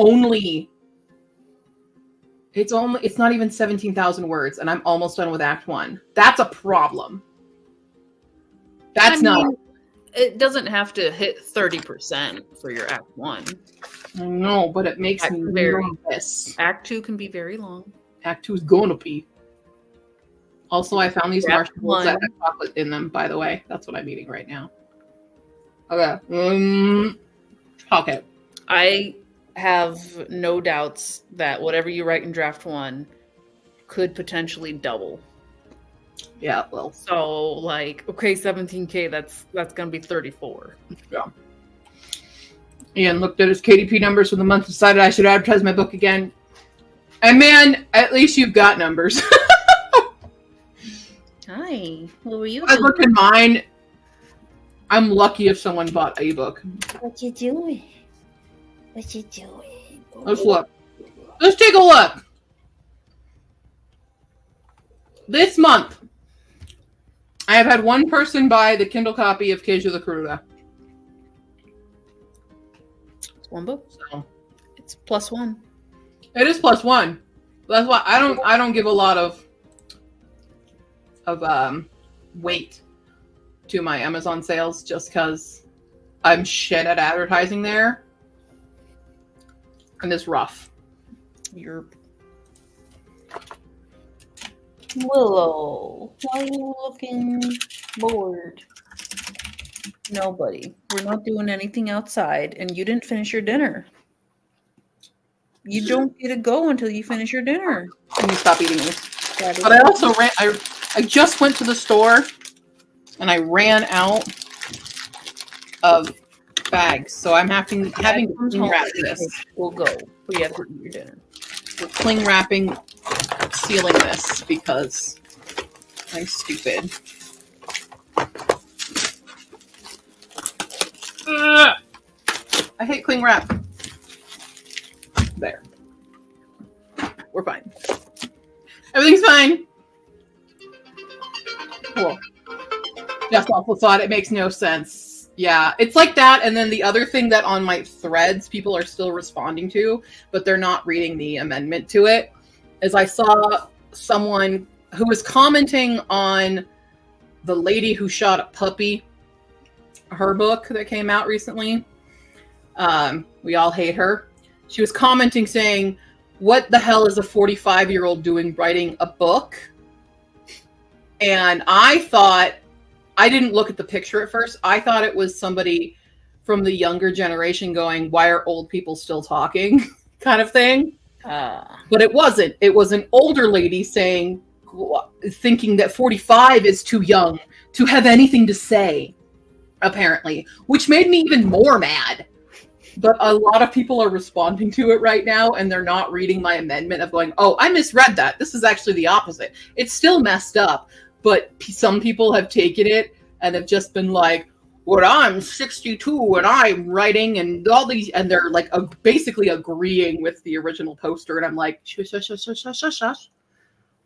not even 17,000 words, and I'm almost done with Act 1. That's a problem. It doesn't have to hit 30% for your Act 1. No, but it makes me nervous. Act 2 can be very long. Act 2 is gonna be. Also, I found these marshmallows that have chocolate in them, by the way. That's what I'm eating right now. Okay. Chocolate. I have no doubts that whatever you write in draft 1 could potentially double. Yeah, well. So, like, okay, 17K, that's going to be 34. Yeah. Ian looked at his KDP numbers for the month, decided I should advertise my book again. And man, at least you've got numbers. Hi. What were you doing? I look at mine. I'm lucky if someone bought a book. What you doing? Let's look. Let's take a look. This month, I have had one person buy the Kindle copy of Keiju the Kuruda. One book. So It's +1. it is +1. That's why I don't give a lot of weight to my Amazon sales, just because I'm shit at advertising there, and it's rough. You're Willow. Why are you looking bored? Nobody. We're not doing anything outside, and you didn't finish your dinner. You don't get to go until you finish your dinner. Can you stop eating this? But I also ran. I just went to the store, and I ran out of bags, so I'm having to cling wrap this. We'll go. We have to eat your dinner. We're cling wrapping, sealing this because I'm stupid. Ugh. I hate cling wrap. There. We're fine. Everything's fine. Cool. That's awful thought. It makes no sense. Yeah, it's like that. And then the other thing that on my threads people are still responding to, but they're not reading the amendment to it, is I saw someone who was commenting on the lady who shot a puppy, her book that came out recently. We all hate her. She was commenting saying, what the hell is a 45-year-old doing writing a book? And I thought, I didn't look at the picture at first. I thought it was somebody from the younger generation going, why are old people still talking? kind of thing. But it wasn't. It was an older lady saying, thinking that 45 is too young to have anything to say, apparently, which made me even more mad. But a lot of people are responding to it right now, and they're not reading my amendment of going, oh, I misread that. This is actually the opposite. It's still messed up, but some people have taken it and have just been like, well, I'm 62 and I'm writing and all these, and they're like basically agreeing with the original poster. And I'm like, shush, shush, shush, shush, shush, shush, shush,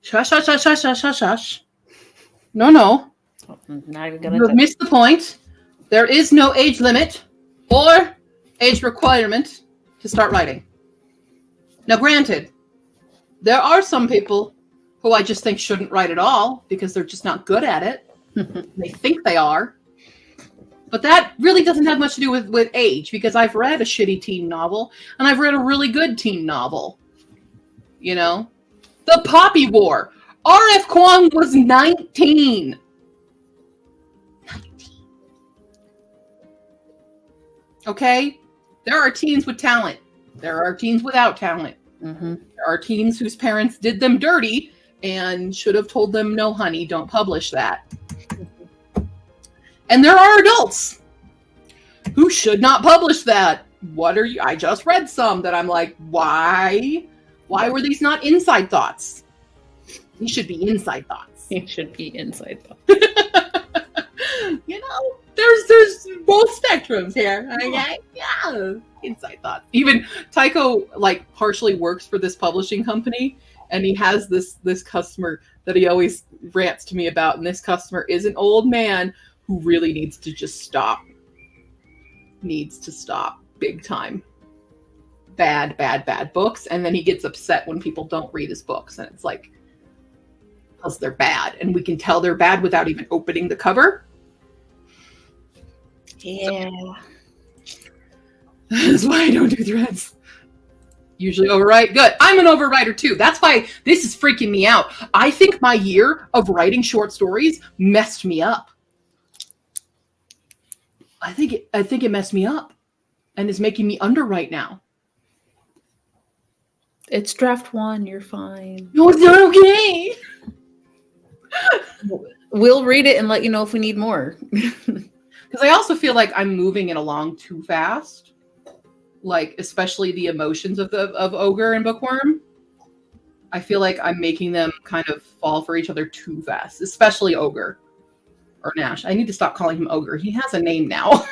shush, shush, shush, shush, shush, shush, shush. No. Not even gonna You've missed the point. There is no age limit or age requirement to start writing. Now, granted, there are some people who I just think shouldn't write at all because they're just not good at it. They think they are. But that really doesn't have much to do with age, because I've read a shitty teen novel and I've read a really good teen novel. You know? The Poppy War. R.F. Kuang was 19. Okay? There are teens with talent. There are teens without talent. Mm-hmm. There are teens whose parents did them dirty and should have told them, no, honey, don't publish that. And there are adults who should not publish that. What are you? I just read some that I'm like, why? Why were these not inside thoughts? These should be inside thoughts. It should be inside thoughts. You know, there's both spectrums here. Okay? Yeah, inside thoughts. Even Tycho like partially works for this publishing company, and he has this customer that he always rants to me about, and this customer is an old man who really needs to just stop. Needs to stop big time. Bad books, and then he gets upset when people don't read his books, and it's like, because they're bad, and we can tell they're bad without even opening the cover. Yeah. That's why I don't do threads. Usually overwrite. Good. I'm an overwriter too. That's why this is freaking me out. I think my year of writing short stories messed me up. I think it messed me up and is making me underwrite now. It's draft 1. You're fine. No, it's not okay. We'll read it and let you know if we need more. Because I also feel like I'm moving it along too fast. Like, especially the emotions of Ogre and Bookworm. I feel like I'm making them kind of fall for each other too fast. Especially Ogre. Or Nash. I need to stop calling him Ogre. He has a name now.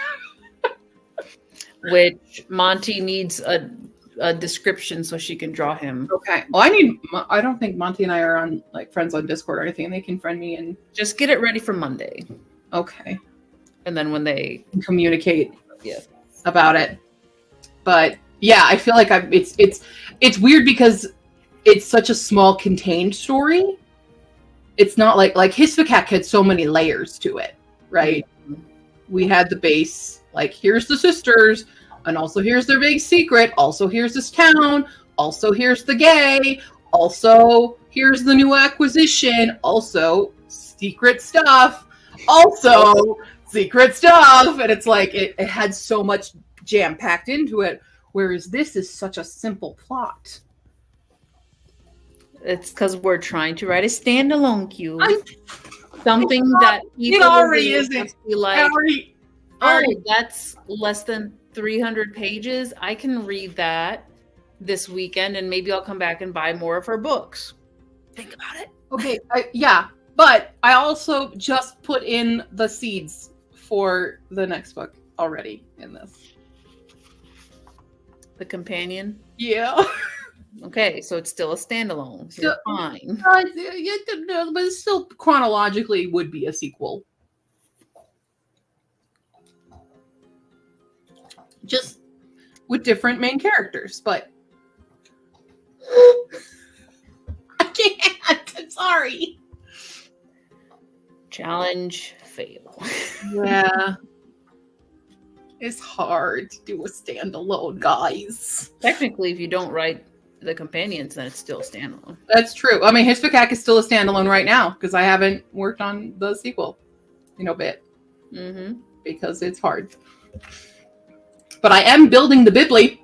Which Monty needs a description so she can draw him. Okay. Well, I don't think Monty and I are on like friends on Discord or anything. They can friend me and just get it ready for Monday. Okay. And then when they communicate yes. about it. But yeah, I feel like it's weird because it's such a small contained story. It's not like Hisvakak had so many layers to it, right? Mm-hmm. We had the base, like here's the sisters, and also here's their big secret, also here's this town, also here's the gay, also here's the new acquisition, also secret stuff, also secret stuff, and it's like it had so much jam packed into it, whereas this is such a simple plot. It's because we're trying to write a standalone Q. Something that it already isn't. Like, that's less than 300 pages. I can read that this weekend, and maybe I'll come back and buy more of her books. Think about it. Okay, yeah, but I also just put in the seeds for the next book already in this. The companion? Yeah. Okay, so it's still a standalone. So you're fine. But it still chronologically would be a sequel. Just with different main characters, but I can't. I'm sorry. Challenge fail. Yeah. It's hard to do a standalone, guys. Technically, if you don't write the companions, then it's still a standalone. That's true. I mean, Hisvakak is still a standalone right now because I haven't worked on the sequel in a bit. Mm-hmm. Because it's hard. But I am building the Bibli.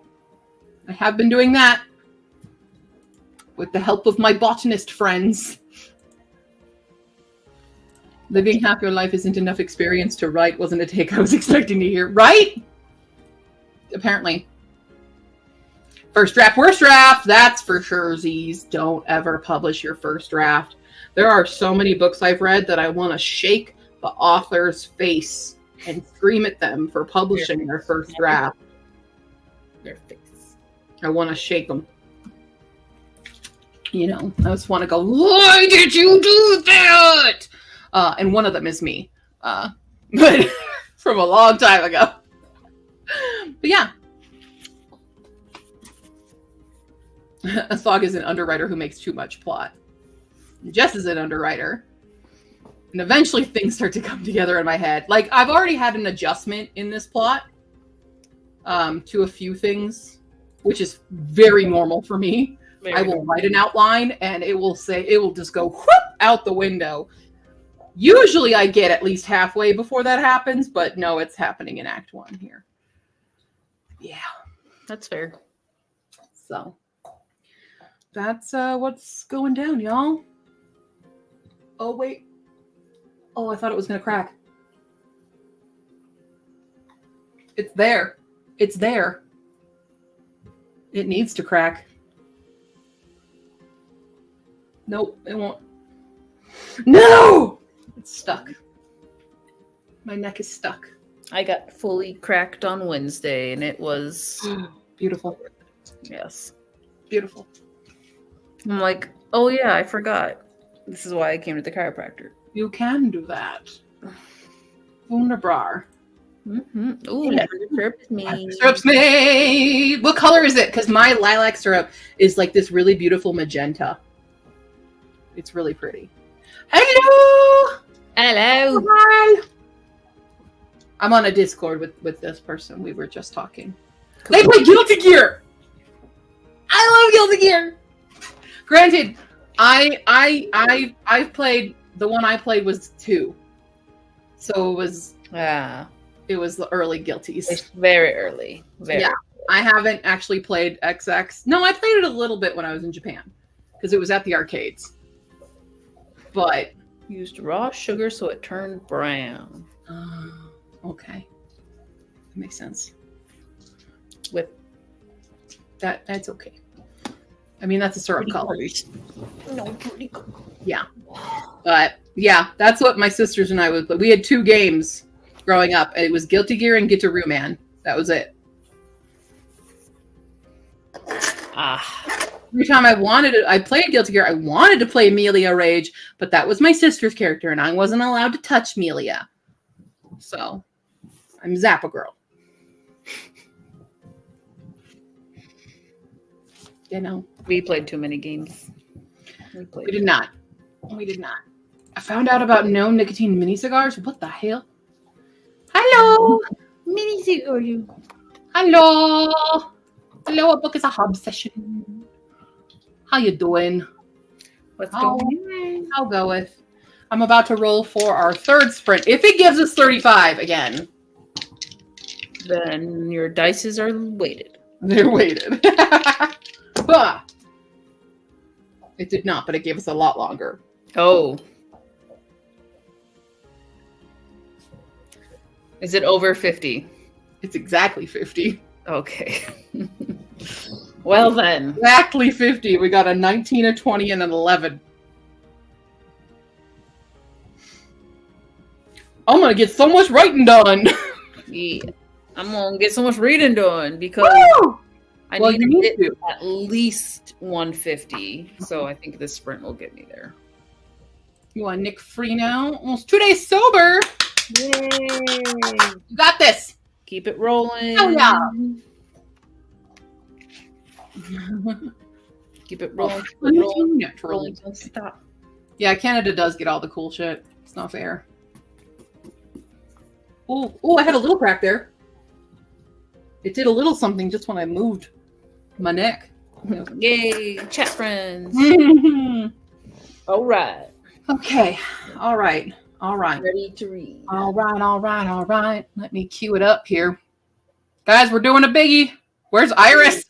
I have been doing that with the help of my botanist friends. Living half your life isn't enough experience to write wasn't a take I was expecting to hear. Right? Apparently. First draft, worst draft. That's for sure, Z's. Don't ever publish your first draft. There are so many books I've read that I want to shake the author's face and scream at them for publishing their first draft. Their face. I want to shake them. You know, I just want to go, why did you do that? And one of them is me. But from a long time ago. But yeah. Athog is an underwriter who makes too much plot. Jess is an underwriter. And eventually things start to come together in my head. Like, I've already had an adjustment in this plot to a few things, which is very normal for me. I will write an outline and it will just go whoop out the window. Usually I get at least halfway before that happens, but no, it's happening in Act 1 here. Yeah. That's fair. So that's what's going down, y'all. Oh, wait. Oh, I thought it was going to crack. It's there. It's there. It needs to crack. Nope, it won't. No! It's stuck. My neck is stuck. I got fully cracked on Wednesday, and it was... Beautiful. Yes. Beautiful. I'm like, oh yeah, I forgot. This is why I came to the chiropractor. You can do that. Wunderbar. Mm-hmm. Ooh, syrup me. Syrup's me. What color is it? Because my lilac syrup is like this really beautiful magenta. It's really pretty. Hello. Hello. Hi. I'm on a Discord with this person. We were just talking. Cool. They play Guilty Gear. I love Guilty Gear. Granted, I've played, the one I played was 2. So it was the early Guilties. It's very early. Very early. I haven't actually played XX. No, I played it a little bit when I was in Japan because it was at the arcades. But used raw sugar so it turned brown. Okay. That makes sense. With that's okay. I mean, that's a syrup color. No, pretty cool. Yeah. But yeah, that's what my sisters and I would play. We had 2 games growing up. It was Guilty Gear and Gitaru Man. That was it. Every time I played Guilty Gear, I wanted to play Melia Rage, but that was my sister's character, and I wasn't allowed to touch Melia. So, I'm Zappa Girl. You know, We played too many games. we did not. We did not. I found out about no nicotine mini cigars. What the hell? Hello. Mini cigar. Hello. Hello, a book is a hub session. How you doing? What's Oh. going on? I'll go with. I'm about to roll for our third sprint. If it gives us 35 again, Then your dices are weighted. they're weighted. Bah. It did not, but it gave us a lot longer. Oh. Is it over 50? It's exactly 50. Okay. Well then. Exactly 50. We got a 19, a 20, and an 11. I'm going to get so much writing done. Yeah. I'm gonna get so much reading done because Woo! I Well, need you to need hit to. at least 150. So I think this sprint will get me there. You want Nick free now? Almost 2 days sober. Yay! You got this. Keep it rolling. Oh, yeah. Keep it rolling. Keep it Rolling. rolling. Naturally. Rolling. Don't stop. Yeah, Canada does get all the cool shit. It's not fair. Oh, I had a little crack there. It did a little something just when I moved my neck. Yay! Chat friends. Okay. All right. All right. All right. Ready to read. All right. All right. All right. Let me cue it up here. Guys, we're doing a biggie. Where's Iris?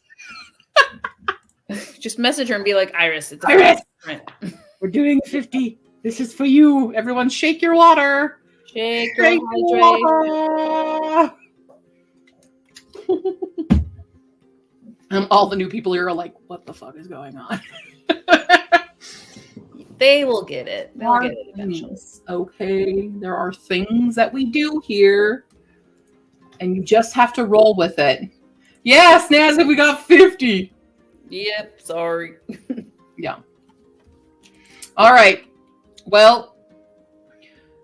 Just message her and be like, Iris, it's a Iris! sprint. We're doing 50. This is for you. Everyone shake your water. Shake your Shake hydrate. water. All the new people here are like, what the fuck is going on? They will get it. They'll get it eventually. Okay, there are things that we do here, and you just have to roll with it. Yes, Nazzy, we got 50. Yep, sorry. Yeah. All right. Well,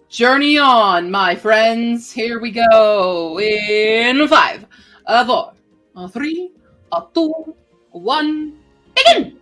journey on, my friends. Here we go. In 5, 4, 3, 2, 1, begin!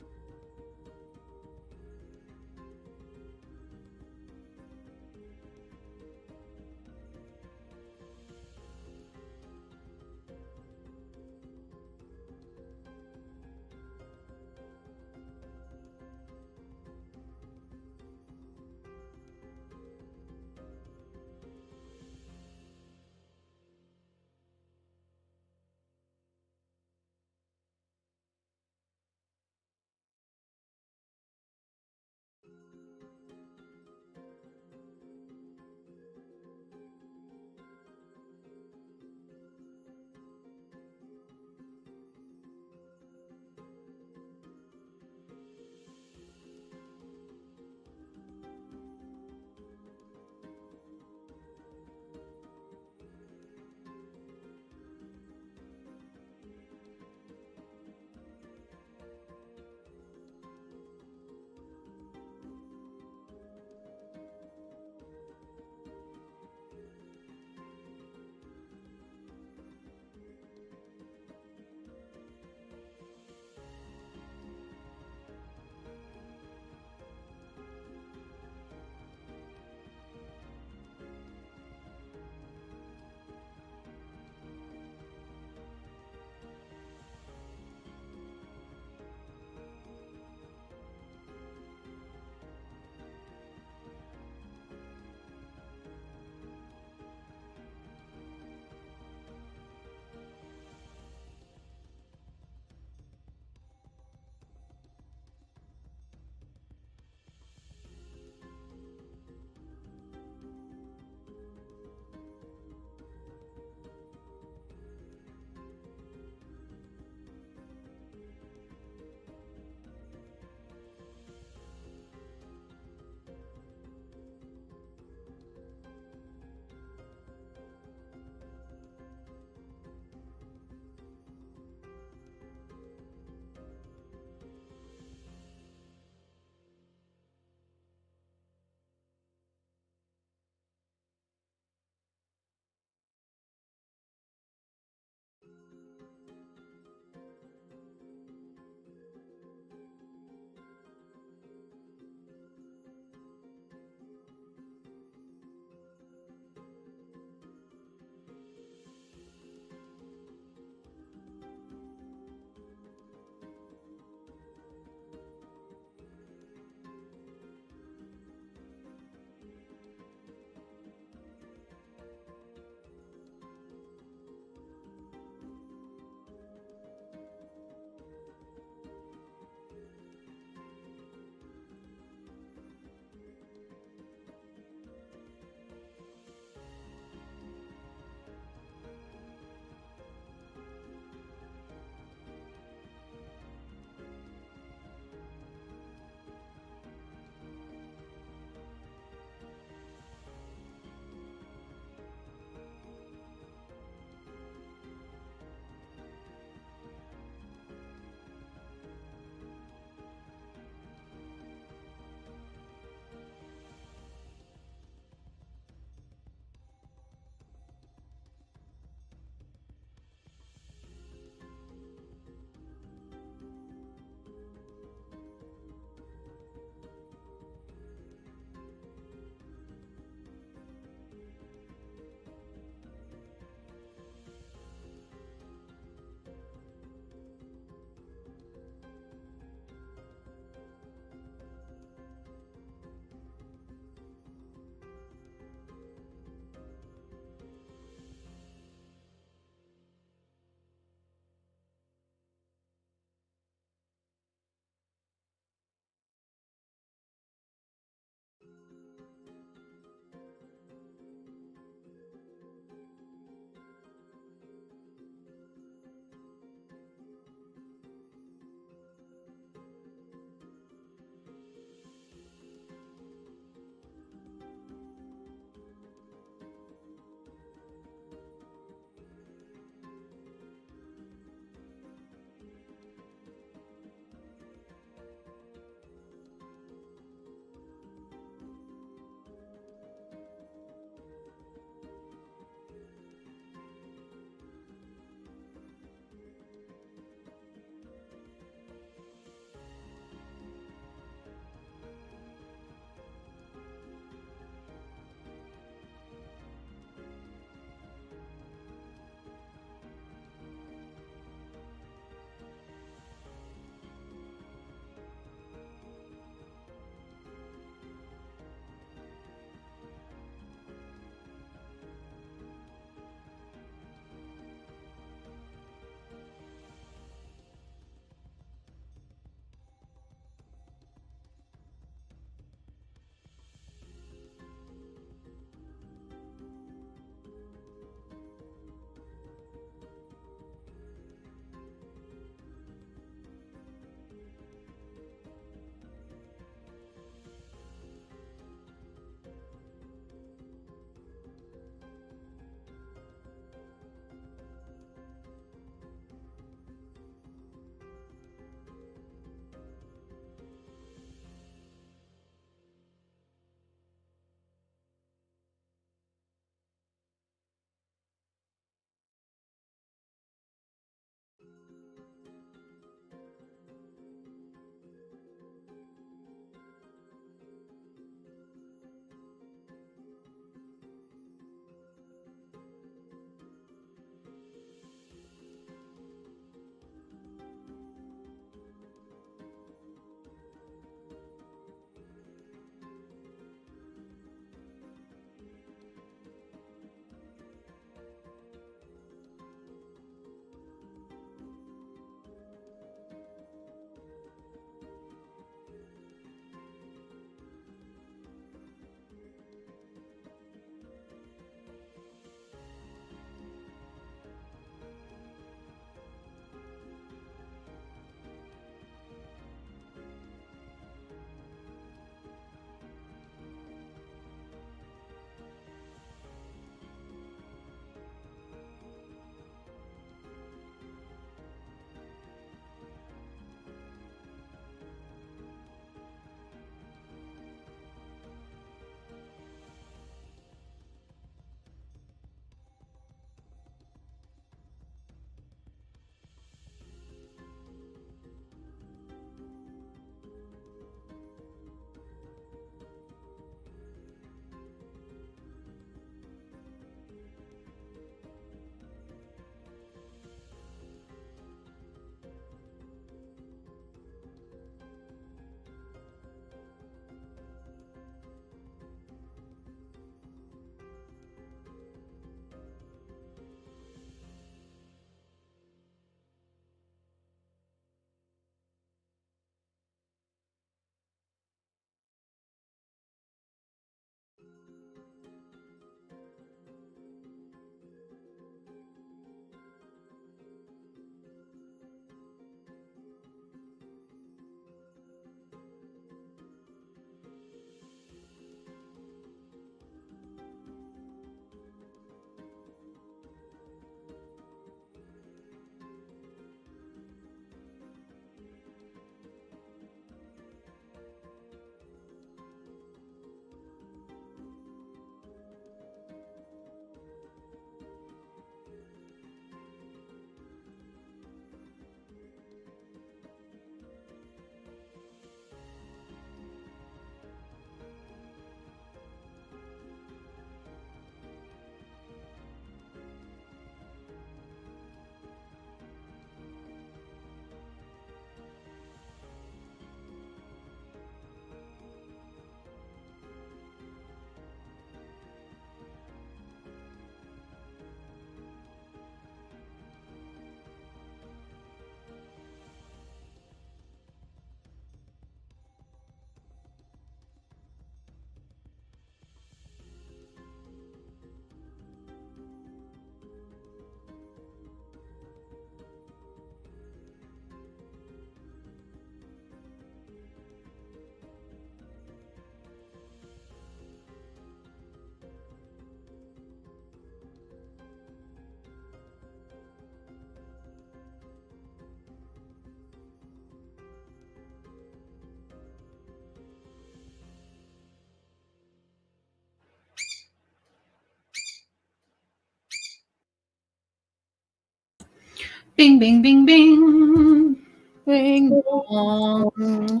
Bing, bing, bing, bing. Bing bong.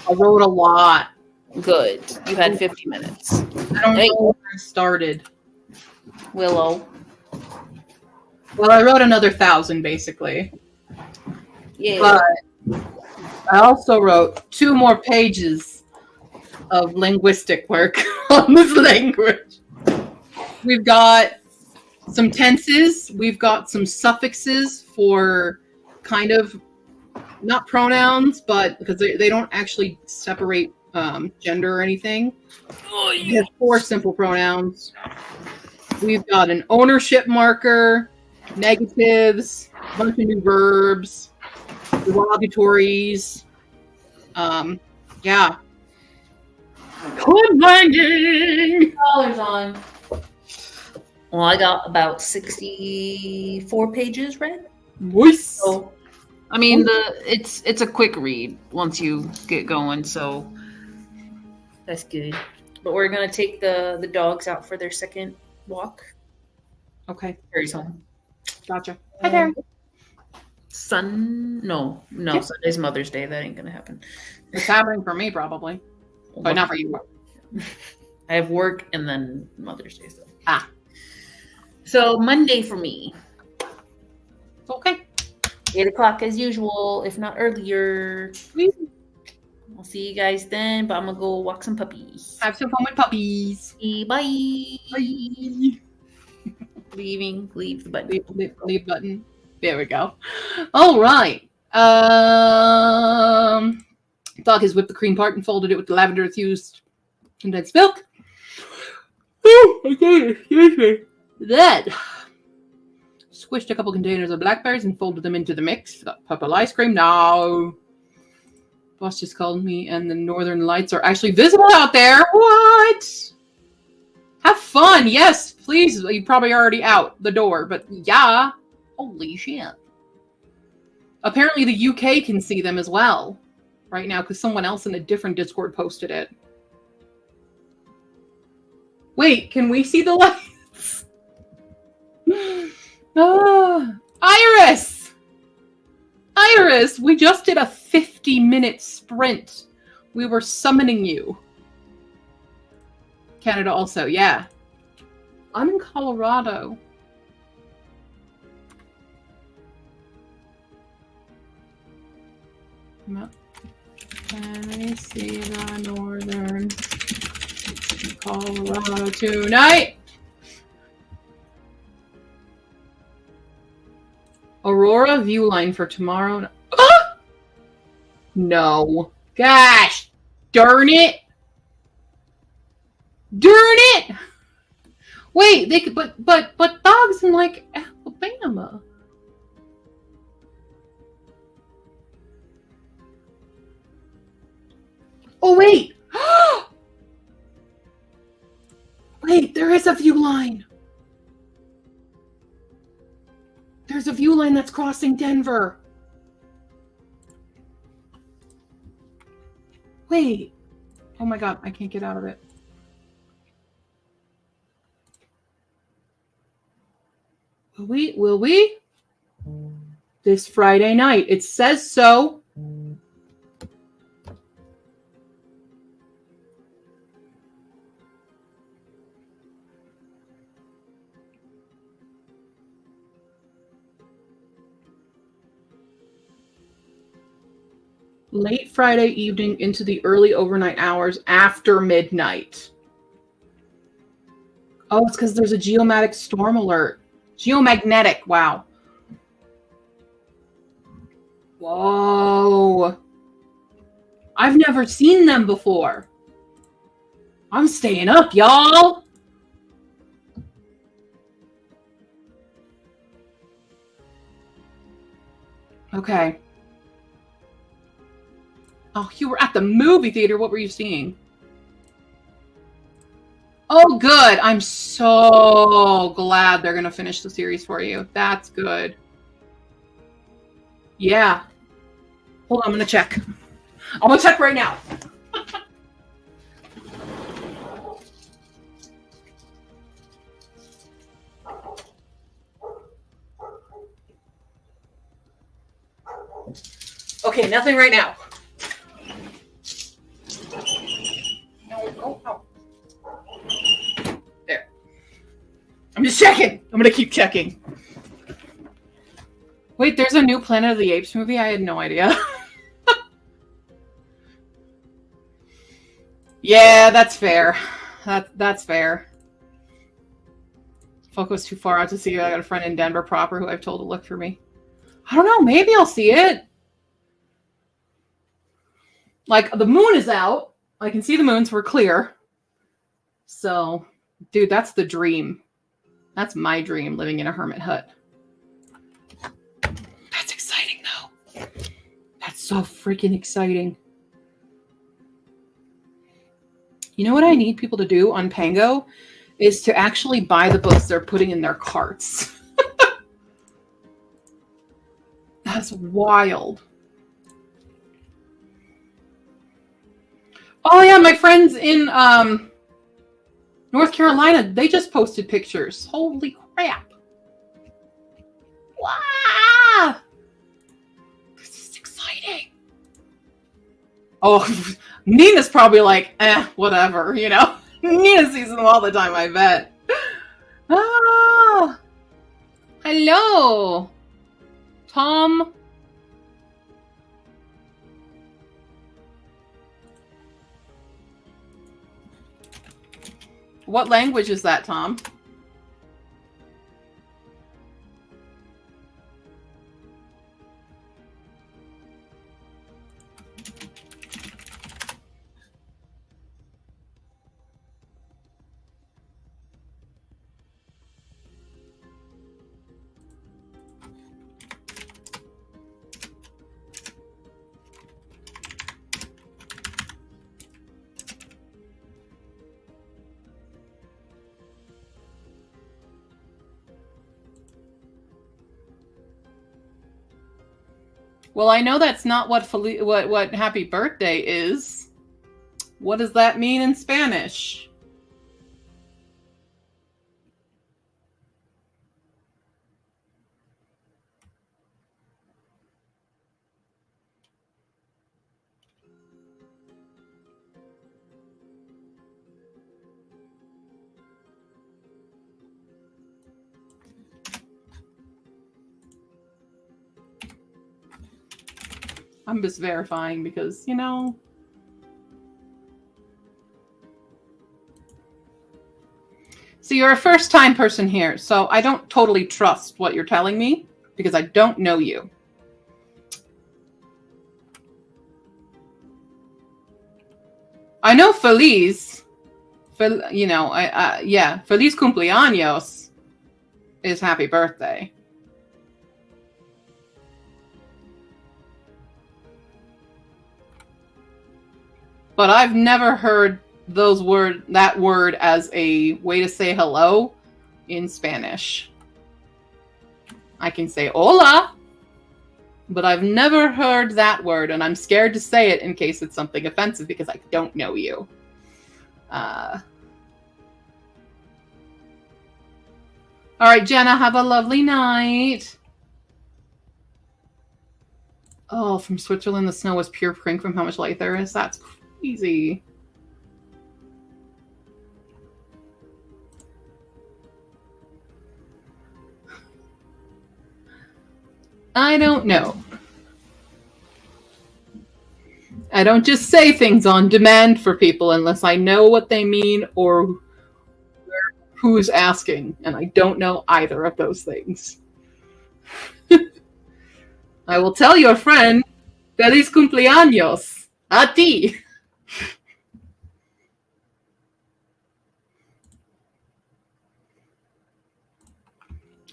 I wrote a lot. Good. You had 50 minutes. I don't Hey. know where I started. Willow. Well, I wrote another 1,000 basically. Yeah. But I also wrote 2 more pages of linguistic work on this language. We've got some tenses. We've got some suffixes for kind of not pronouns, but because they don't actually separate gender or anything. We have 4 simple pronouns. We've got an ownership marker, negatives, a bunch of new verbs, derogatories. Yeah. Good finding. $2 on. Well, I got about 64 pages read. Nice. So, I mean, it's a quick read once you get going, so that's good. But we're gonna take the dogs out for their second walk. Okay. Harry's home. Gotcha. Hi there. No, Yeah. Sunday's Mother's Day. That ain't gonna happen. It's happening for me probably, but not for you. I have work and then Mother's Day stuff. Ah. So Monday for me. Okay. 8 o'clock as usual, if not earlier. I'll see you guys then, but I'm gonna go walk some puppies. Have some fun with puppies. Bye. Bye. Leave the button. Leave button. There we go. All right. Dog has whipped the cream part and folded it with the lavender infused condensed milk. Oh, okay. Excuse me. Then squished a couple containers of blackberries and folded them into the mix. Got purple ice cream now. Boss just called me, and the northern lights are actually visible out there. What? Have fun. Yes, please. You're probably already out the door, but yeah. Holy shit. Apparently the UK can see them as well right now because someone else in a different Discord posted it. Wait, can we see the lights? Iris! Iris, we just did a 50-minute sprint. We were summoning you. Canada also, yeah. I'm in Colorado. Can I see the northern Colorado tonight? Aurora view line for tomorrow. Ah! No. Gosh. Darn it. Darn it. Wait, they could, but dogs in like Alabama. Oh, wait. Wait, there is a view line. There's a view line that's crossing Denver. Wait. Oh my God, I can't get out of it. Will we? This Friday night. It says so. Late Friday evening into the early overnight hours after midnight. Oh, it's because there's a geomagnetic storm alert. Geomagnetic, wow. Whoa. I've never seen them before. I'm staying up, y'all. Okay. Oh, you were at the movie theater. What were you seeing? Oh, good. I'm so glad they're going to finish the series for you. That's good. Yeah. Hold on, I'm going to check. I'm going to check right now. Okay, nothing right now. No. There. I'm just checking. I'm gonna keep checking. Wait, there's a new Planet of the Apes movie? I had no idea. Yeah, that's fair. That's fair. Focus too far out to see. I got a friend in Denver proper who I've told to look for me. I don't know. Maybe I'll see it. Like, the moon is out. I can see the moons. We're clear. So, dude, that's the dream. That's my dream, living in a hermit hut. That's exciting, though. That's so freaking exciting. You know what I need people to do on Pango? Is to actually buy the books they're putting in their carts. That's wild. Oh yeah, my friends in North Carolina, they just posted pictures. Holy crap. Wow! This is exciting. Oh, Nina's probably like, whatever, you know? Nina sees them all the time, I bet. Ah, hello, Tom. What language is that, Tom? Well, I know that's not what happy birthday is. What does that mean in Spanish? I'm just verifying because, you know. So you're a first-time person here, so I don't totally trust what you're telling me because I don't know you. I know Feliz. You know, yeah, Feliz cumpleaños is happy birthday. But I've never heard that word as a way to say hello in Spanish. I can say hola, but I've never heard that word, and I'm scared to say it in case it's something offensive because I don't know you. All right, Jenna, have a lovely night. Oh, from Switzerland, the snow was pure pink from how much light there is. That's easy. I don't know. I don't just say things on demand for people unless I know what they mean or who's asking, and I don't know either of those things. I will tell your friend, Feliz cumpleaños, a ti.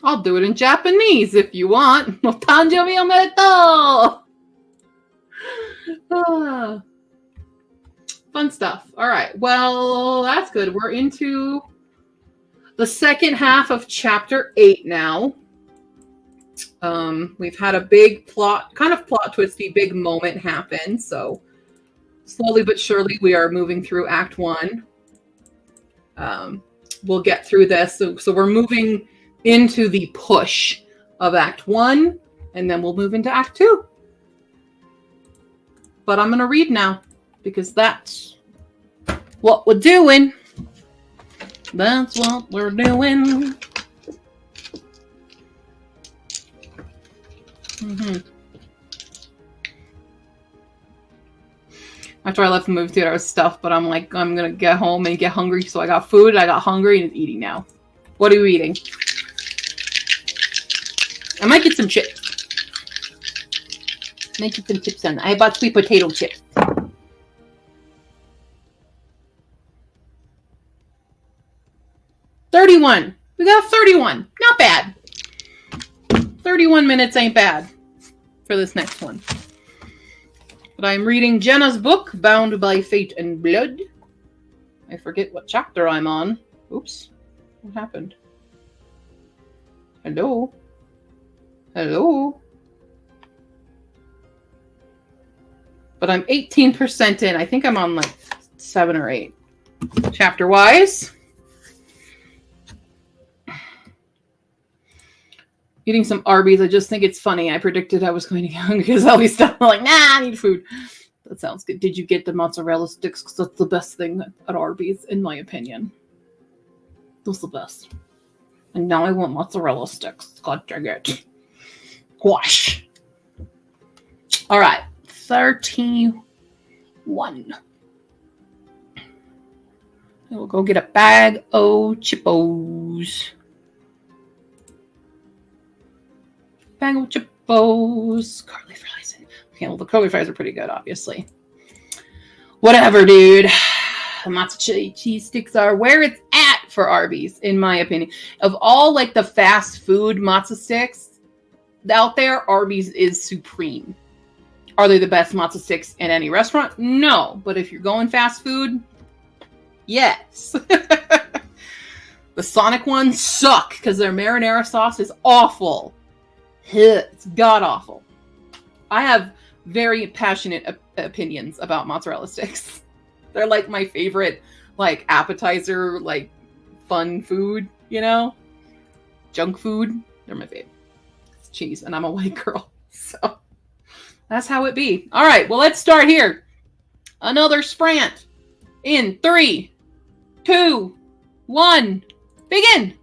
I'll do it in Japanese if you want. No tanjobi omedetou! Fun stuff. All right. Well, that's good. We're into the second half of chapter 8 now. We've had a big plot twisty, big moment happen. So slowly but surely, we are moving through Act 1. We'll get through this. So we're moving into the push of Act 1, and then we'll move into Act 2. but I'm going to read now because that's what we're doing. That's what we're doing. After I left the movie theater, I was stuffed, but I'm like, I'm going to get home and get hungry. So I got food, I got hungry, and eating now. What are you eating? I might get some chips. Make some chips on. I bought sweet potato chips. $31. We got 31. Not bad. 31 minutes ain't bad for this next one. But I'm reading Jenna's book, Bound by Fate and Blood. I forget what chapter I'm on. Oops. What happened? Hello? Hello? But I'm 18% in. I think I'm on like 7 or 8. Chapter-wise. Eating some Arby's. I just think it's funny. I predicted I was going to get hungry because all these stuff. I'm like, nah, I need food. That sounds good. Did you get the mozzarella sticks? Because that's the best thing at Arby's, in my opinion. Those the best. And now I want mozzarella sticks. God dang it. Gosh. All right. 31. We'll go get a bag of Chippos. Bag of Chippos. Curly fries. Okay, well, the curly fries are pretty good, obviously. Whatever, dude. The mozzarella cheese sticks are where it's at for Arby's, in my opinion. Of all, like, the fast food matzo sticks out there, Arby's is supreme. Are they the best matzo sticks in any restaurant? No. But if you're going fast food, yes. The Sonic ones suck because their marinara sauce is awful. It's god-awful. I have very passionate opinions about mozzarella sticks. They're like my favorite, like, appetizer, like, fun food, you know? Junk food. They're my favorite. It's cheese, and I'm a white girl, so that's how it be. All right, well, let's start here. Another sprint. In 3, 2, 1, begin!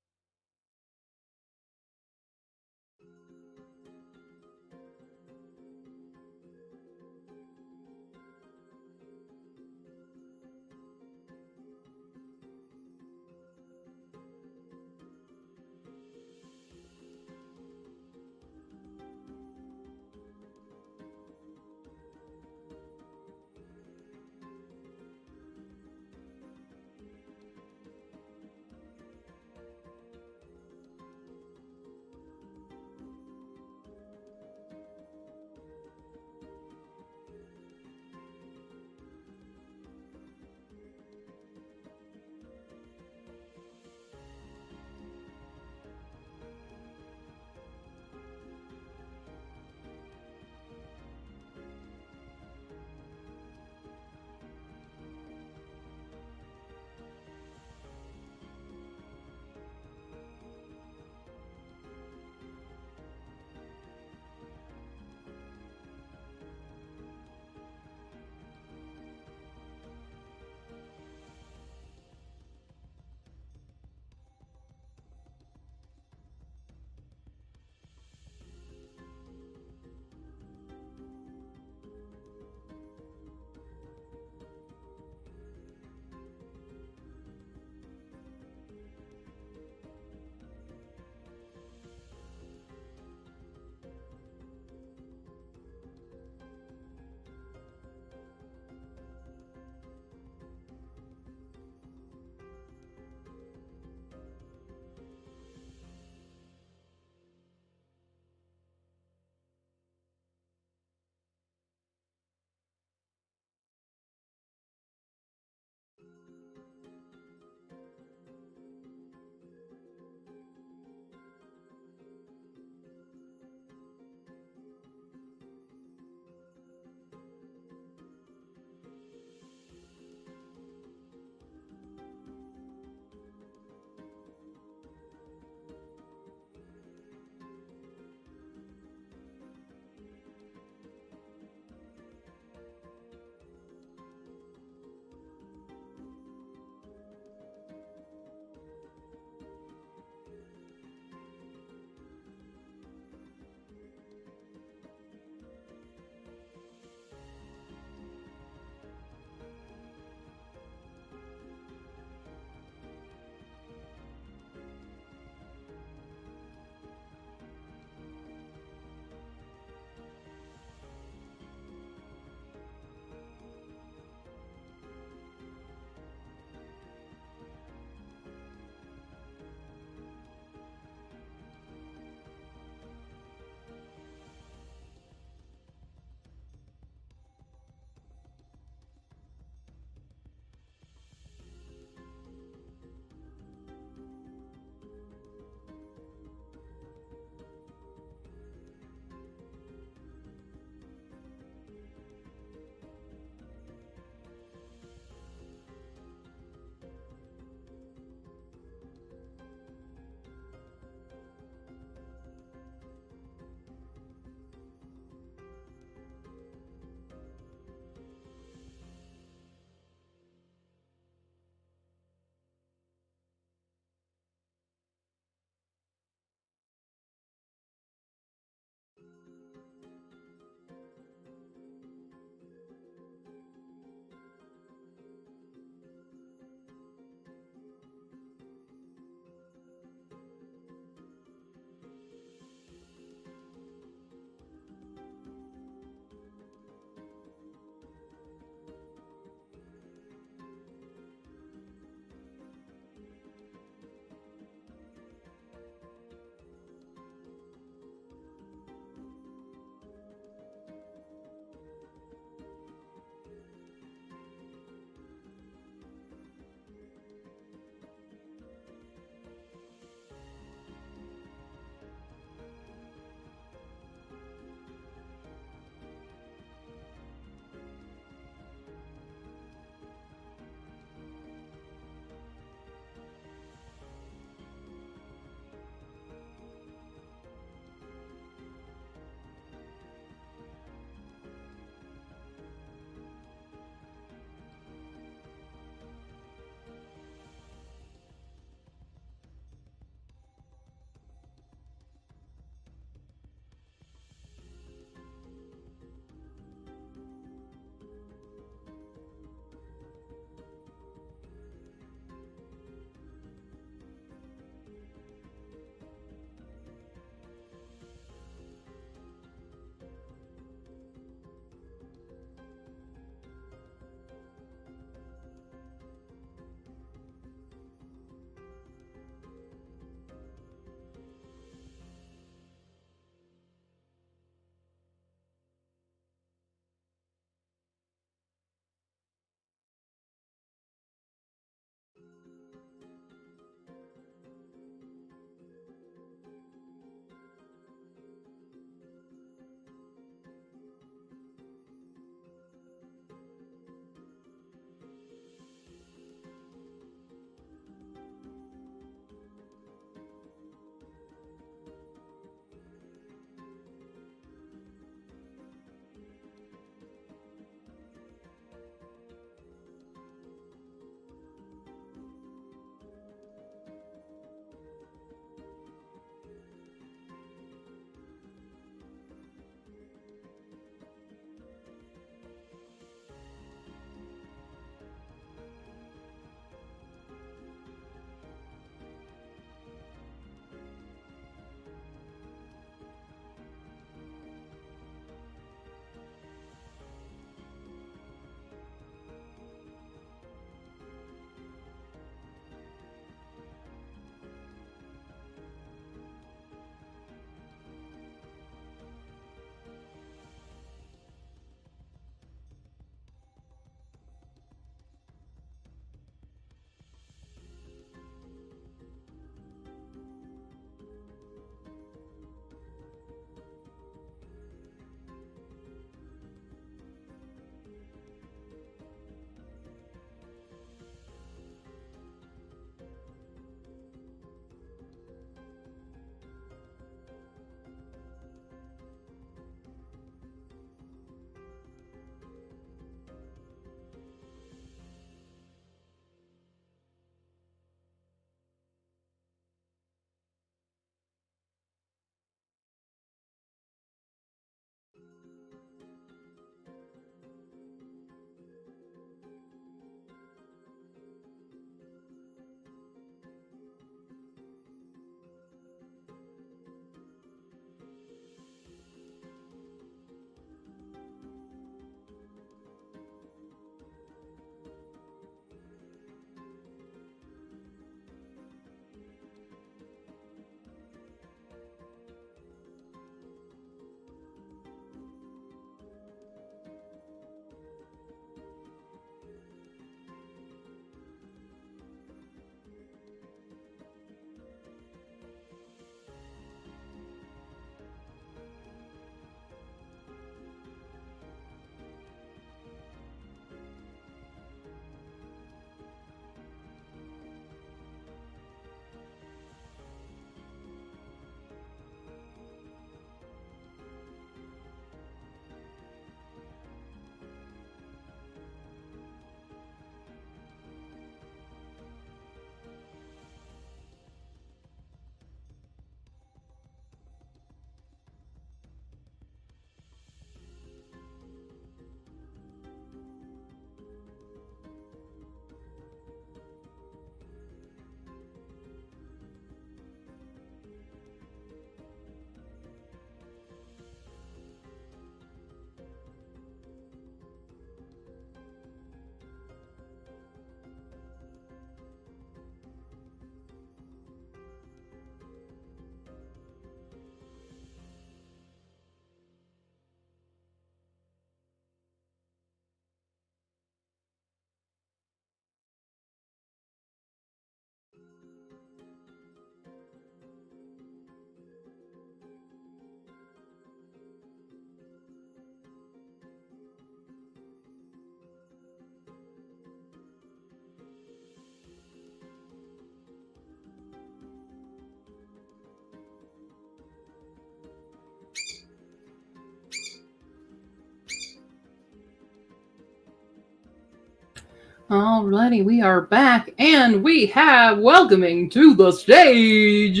Alrighty, we are back, and we have welcoming to the stage,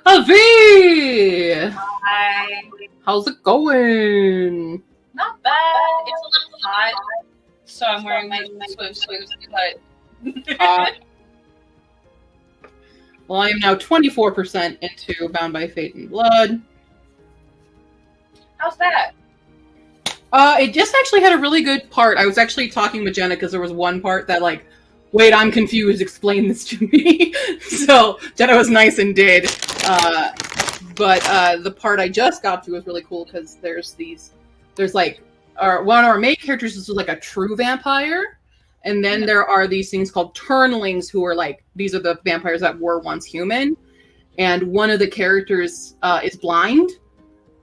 Avi! Hi. How's it going? Not bad. It's a little hot, so I'm wearing my swimsuit, but Well, I am now 24% into Bound by Fate and Blood. how's that? It just actually had a really good part. I was actually talking with Jenna because there was one part that, like, wait, I'm confused, explain this to me. So Jenna was nice and did. But the part I just got to was really cool because there's like, one of our main characters is like a true vampire. And then there are these things called turnlings who are like, these are the vampires that were once human. And one of the characters is blind.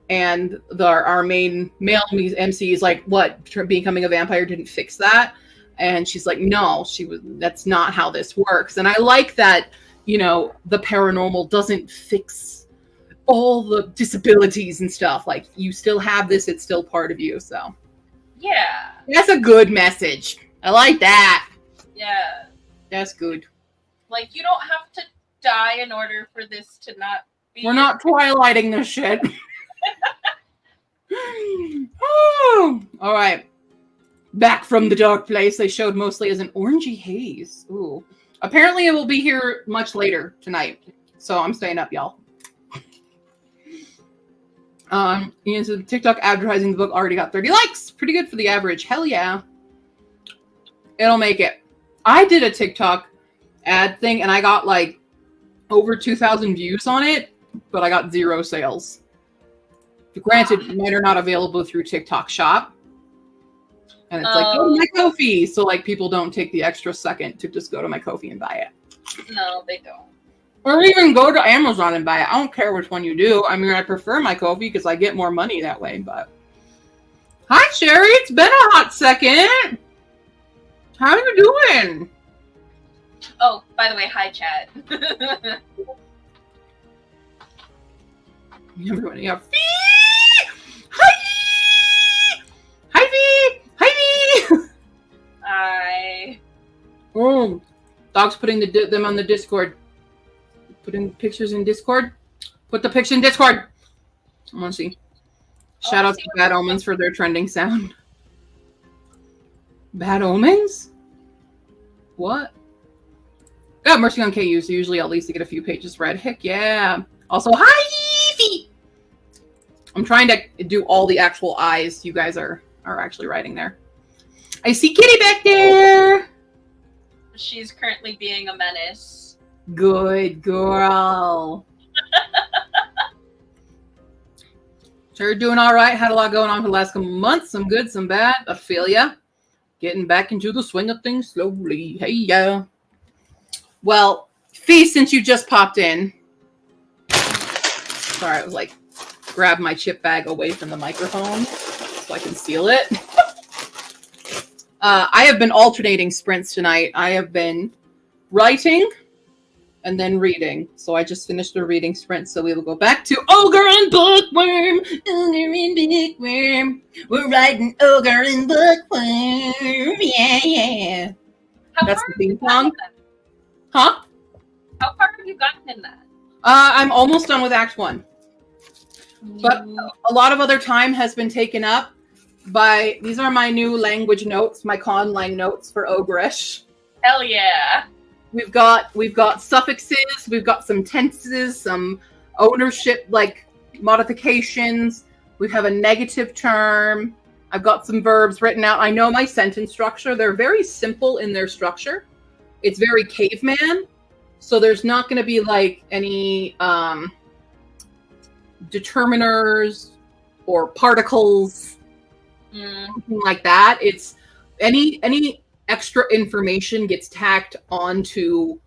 And our main male MC is like, what, becoming a vampire didn't fix that? And she's like, no, that's not how this works. And I like that, you know, the paranormal doesn't fix all the disabilities and stuff. Like, you still have this, it's still part of you. So Yeah. that's a good message. I like that. Yeah. That's good. Like, you don't have to die in order for this to not be. We're not twilighting this shit. Oh, all right. Back from the dark place they showed mostly as an orangey haze. Ooh. Apparently it will be here much later tonight. So I'm staying up, y'all. Ian said TikTok advertising the book already got 30 likes. Pretty good for the average. Hell yeah. It'll make it. I did a TikTok ad thing and I got like over 2,000 views on it, but I got 0 sales. Granted, mine are not available through TikTok Shop. And it's like, go to my Ko-fi. So like people don't take the extra second to just go to my Ko-fi and buy it. No, they don't. Or even go to Amazon and buy it. I don't care which one you do. I mean, I prefer my Ko-fi because I get more money that way, but... Hi, Sherry. It's been a hot second. How are you doing? Oh, by the way, hi, chat. Everyone, yeah. Hi! Hi, Hi! Hi. Oh, Dog's putting them on the Discord. Putting pictures in Discord. Put the picture in Discord. I want to see. Shout out to Bad Omens for their trending sound. Bad Omens? What? Got Mercy on KU, so usually at least to get a few pages read. Heck yeah. Also, hi, Evie! I'm trying to do all the actual eyes you guys are actually writing there. I see Kitty back there! She's currently being a menace. Good girl. Sure, doing all right. Had a lot going on for the last couple months. Some good, some bad. I feel ya. Getting back into the swing of things slowly. Hey, yeah. Well, Fee, since you just popped in. Sorry, I was like, grab my chip bag away from the microphone so I can seal it. I have been alternating sprints tonight. I have been writing and then reading. So I just finished a reading sprint. So we will go back to Ogre and Bookworm. Ogre and Bookworm. We're writing Ogre and Bookworm. Yeah. That's the theme song. Huh? How far have you gotten in that? I'm almost done with Act 1. But a lot of other time has been taken up by, these are my new language notes, my conlang notes for Ogreish. Hell yeah. We've got suffixes, we've got some tenses, some ownership like modifications. We have a negative term. I've got some verbs written out. I know my sentence structure. They're very simple in their structure. It's very caveman. So there's not going to be like any determiners or particles, something like that. It's any extra information gets tacked onto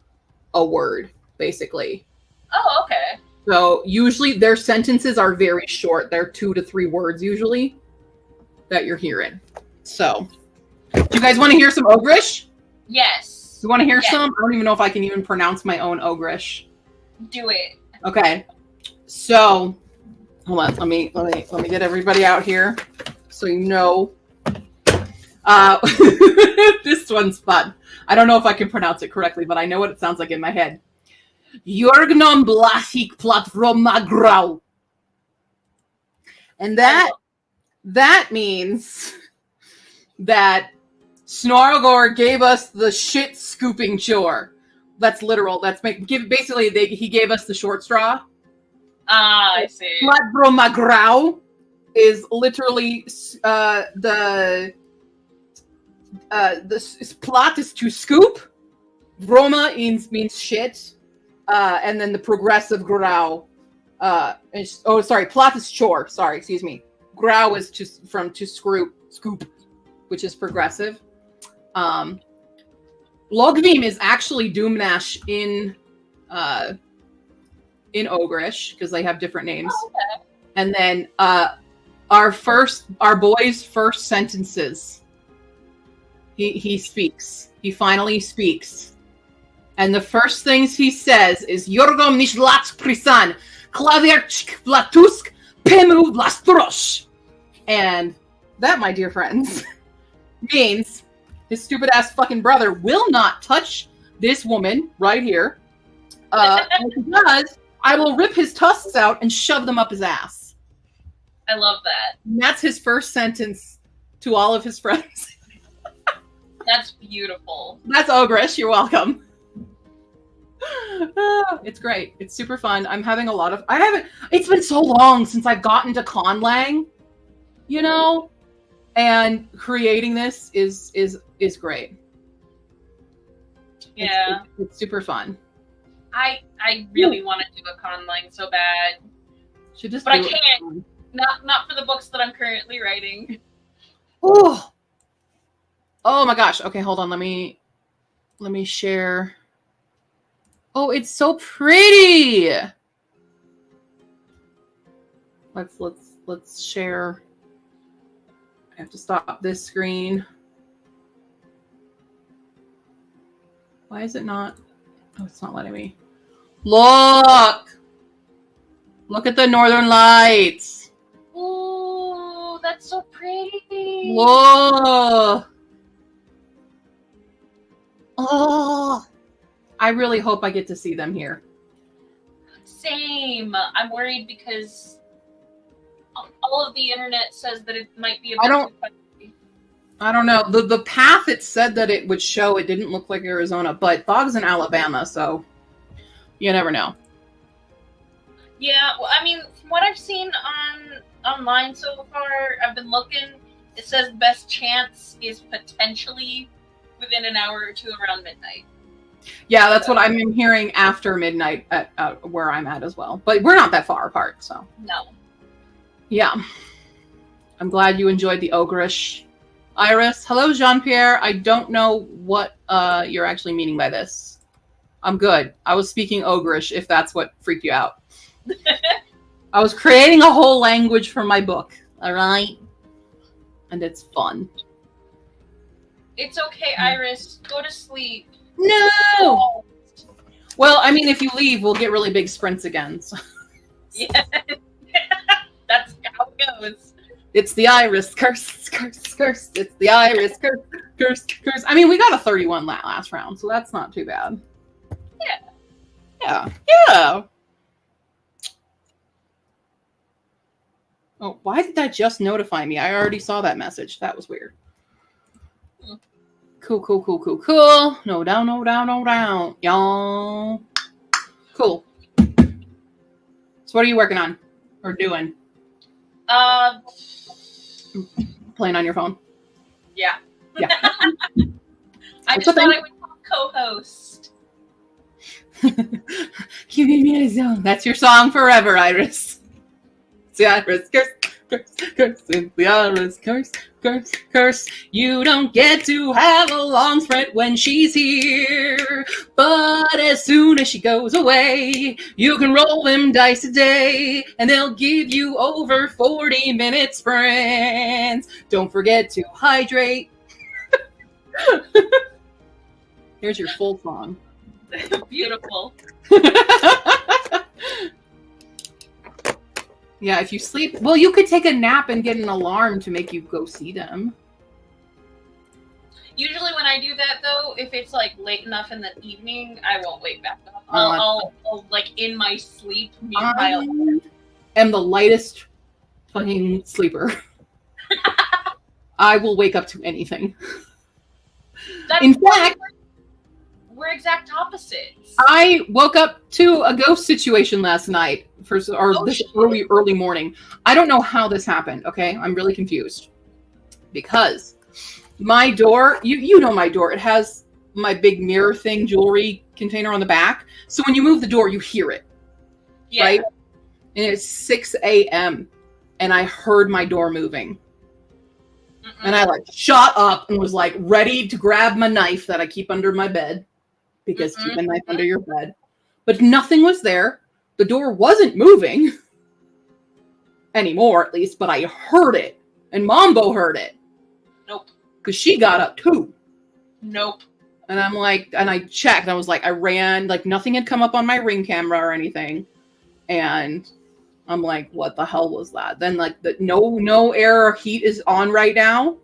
a word, basically. Oh, okay. So usually their sentences are very short. They're 2 to 3 words usually that you're hearing. So, do you guys want to hear some Ogreish? Yes. You want to hear some? I don't even know if I can even pronounce my own Ogreish. Do it. Okay. So, hold on. Let me get everybody out here so you know This one's fun. I don't know if I can pronounce it correctly, but I know what it sounds like in my head. Jorgnon Blasik Platformagrau. And that means that Snorgor gave us the shit scooping chore. That's literal. Basically he gave us the short straw. I see. Platformagrau is literally the plot is to scoop. Vroma means shit. And then the progressive grau. Plot is chore. Sorry, excuse me. Grau is to scoop, which is progressive. Logvim is actually Doomnash in Ogrish because they have different names. Oh, okay. And then our boy's first sentences. He speaks. He finally speaks. And the first things he says is Yorgom Nishlats Prisan, Klaverchk Vlatusk, Pemu Vlastrosh. And that, my dear friends, means his stupid ass fucking brother will not touch this woman right here. And if he does, I will rip his tusks out and shove them up his ass. I love that. And that's his first sentence to all of his friends. That's beautiful. That's Ogrish. You're welcome. It's great. It's super fun. I'm having a lot of... It's been so long since I've gotten to Conlang, you know? And creating this is great. Yeah. It's super fun. I really want to do a conlang so bad. But I can't. Not for the books that I'm currently writing. Oh my gosh. Okay, hold on. Let me share. Oh, it's so pretty. Let's share. I have to stop this screen. Why is it not? Oh, it's not letting me. Look at the northern lights. Ooh, that's so pretty. Whoa. Oh, I really hope I get to see them here. Same. I'm worried because all of the internet says that it might be a bit too funny. I don't know. The path it said that it would show, it didn't look like Arizona, but Bog's in Alabama, so you never know. Yeah, well, I mean, from what I've seen online so far, I've been looking. It says best chance is potentially within an hour or two around midnight. Yeah, that's what I'm hearing after midnight at where I'm at as well. But we're not that far apart, so. No. Yeah. I'm glad you enjoyed the Ogrish. Iris, hello, Jean-Pierre. I don't know what you're actually meaning by this. I'm good. I was speaking Ogrish, if that's what freaked you out. I was creating a whole language for my book, all right? And it's fun. It's okay, Iris. Go to sleep. No! Well, I mean, if you leave, we'll get really big sprints again. So. Yeah. That's how it goes. It's the Iris curse. It's the Iris curse. I mean, we got a 31 last round, so that's not too bad. Yeah. Oh, why did that just notify me? I already saw that message. That was weird. Cool. No down. Y'all. Cool. So what are you working on? Or doing? Playing on your phone? Yeah. Yeah. I just thought I would co-host. You made me a zone. That's your song forever, Iris. It's the Iris curse. It's the Iris curse. You don't get to have a long sprint when she's here. But as soon as she goes away, you can roll them dice a day, and they'll give you over 40-minute sprints. Don't forget to hydrate. Here's your full song. Beautiful. Yeah, if you sleep... Well, you could take a nap and get an alarm to make you go see them. I do that though, if it's like late enough in the evening, I won't wake back up. I'll like in my sleep mute my alarm. I am the lightest fucking sleeper. I will wake up to anything. In fact, we're exact opposites. I woke up to a ghost situation last night, this early morning. I don't know how this happened. Okay, I'm really confused because my door, you know my door, it has my big mirror thing, jewelry container on the back. So when you move the door, you hear it, right? And it's 6 a.m. and I heard my door moving. And I like shot up and was like ready to grab my knife that I keep under my bed, because keep a knife under your bed. But nothing was there. The door wasn't moving anymore, at least, but I heard it. And Mambo heard it. Nope. Because she got up too. Nope. And I'm like, and I checked. I was like, I ran, like nothing had come up on my Ring camera or anything. And I'm like, what the hell was that? Then like no air or heat is on right now.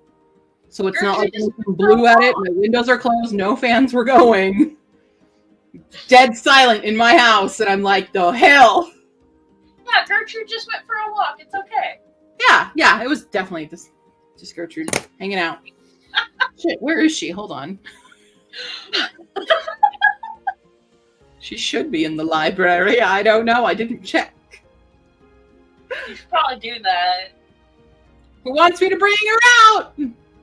So it's not like anything blew at it. My windows are closed. No fans were going. Dead silent in my house. And I'm like, the hell? Yeah, Gertrude just went for a walk. It's okay. Yeah. It was definitely just Gertrude hanging out. Shit, where is she? Hold on. She should be in the library. I don't know. I didn't check. You should probably do that. Who wants me to bring her out?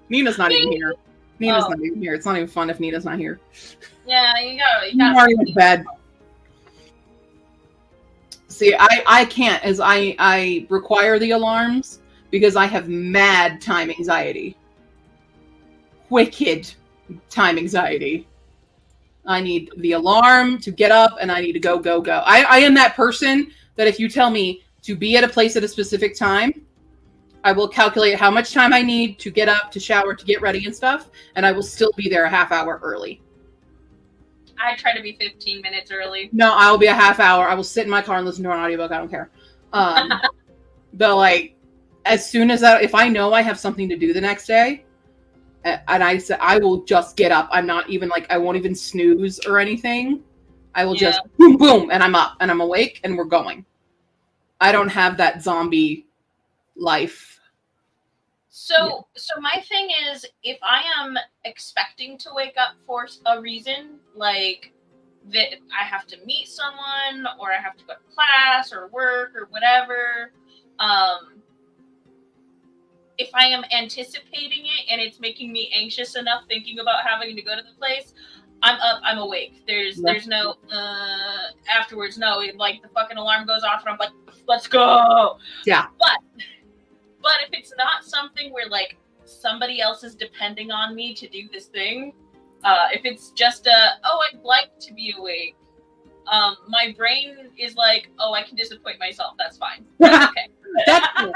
Nina's not even here. Nina's not even here. It's not even fun if Nina's not here. Yeah, you gotta. I'm already in bed. See, I can't, as I require the alarms because I have mad time anxiety. Wicked time anxiety. I need the alarm to get up and I need to go. I am that person that if you tell me to be at a place at a specific time, I will calculate how much time I need to get up, to shower, to get ready and stuff, and I will still be there a half hour early. I try to be 15 minutes early. No, I'll be a half hour. I will sit in my car and listen to an audiobook. I don't care. But like, as soon as if I know I have something to do the next day, and I said I will just get up. I'm not even like, I won't even snooze or anything. I will just boom, boom, and I'm up and I'm awake and we're going. I don't have that zombie life. So my thing is, if I am expecting to wake up for a reason, like that I have to meet someone or I have to go to class or work or whatever, if I am anticipating it and it's making me anxious enough thinking about having to go to the place, I'm up, I'm awake. There's no afterwards. No, like the fucking alarm goes off and I'm like, let's go. Yeah. But if it's not something where like somebody else is depending on me to do this thing, if it's just I'd like to be awake, my brain is like, I can disappoint myself. That's fine. That's okay. That's cool.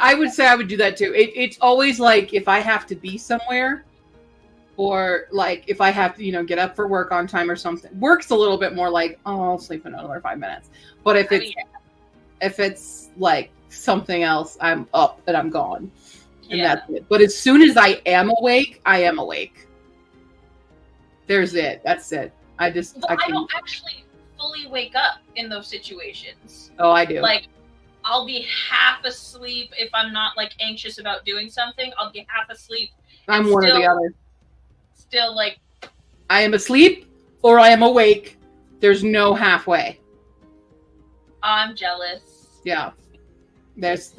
I would say I would do that too. It's always like if I have to be somewhere, or like if I have to, get up for work on time or something. Work's a little bit more like, I'll sleep another 5 minutes. But if it's like something else, I'm up and I'm gone. And that's it. But as soon as I am awake, I am awake. There's it. That's it. I don't actually fully wake up in those situations. Oh, I do. Like, I'll be half asleep if I'm not like anxious about doing something. I'll be half asleep. I'm one or the other. Still like, I am asleep or I am awake. There's no halfway. I'm jealous. Yeah. There's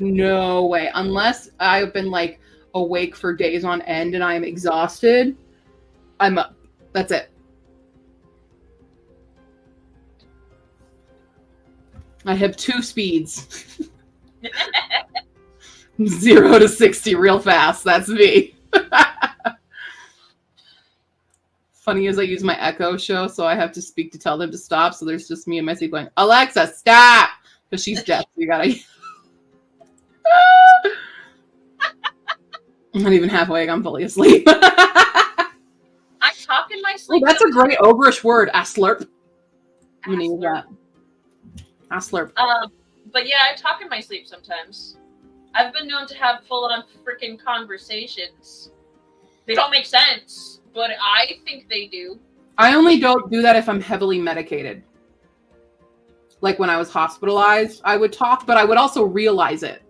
no way. Unless I've been like awake for days on end and I'm exhausted, I'm up. That's it. I have 2 speeds. 0 to 60 real fast. That's me. Funny is I use my Echo Show, so I have to speak to tell them to stop. So there's just me and my sleep going, Alexa, stop! Because she's deaf. So you gotta... I'm not even half awake. I'm fully asleep. I talk in my sleep. Oh, that's a great ogreish word. Aslurp. You need that. Aslurp. But yeah, I talk in my sleep sometimes. I've been known to have full-on freaking conversations. They don't make sense, but I think they do. I only don't do that if I'm heavily medicated. Like when I was hospitalized, I would talk, but I would also realize it.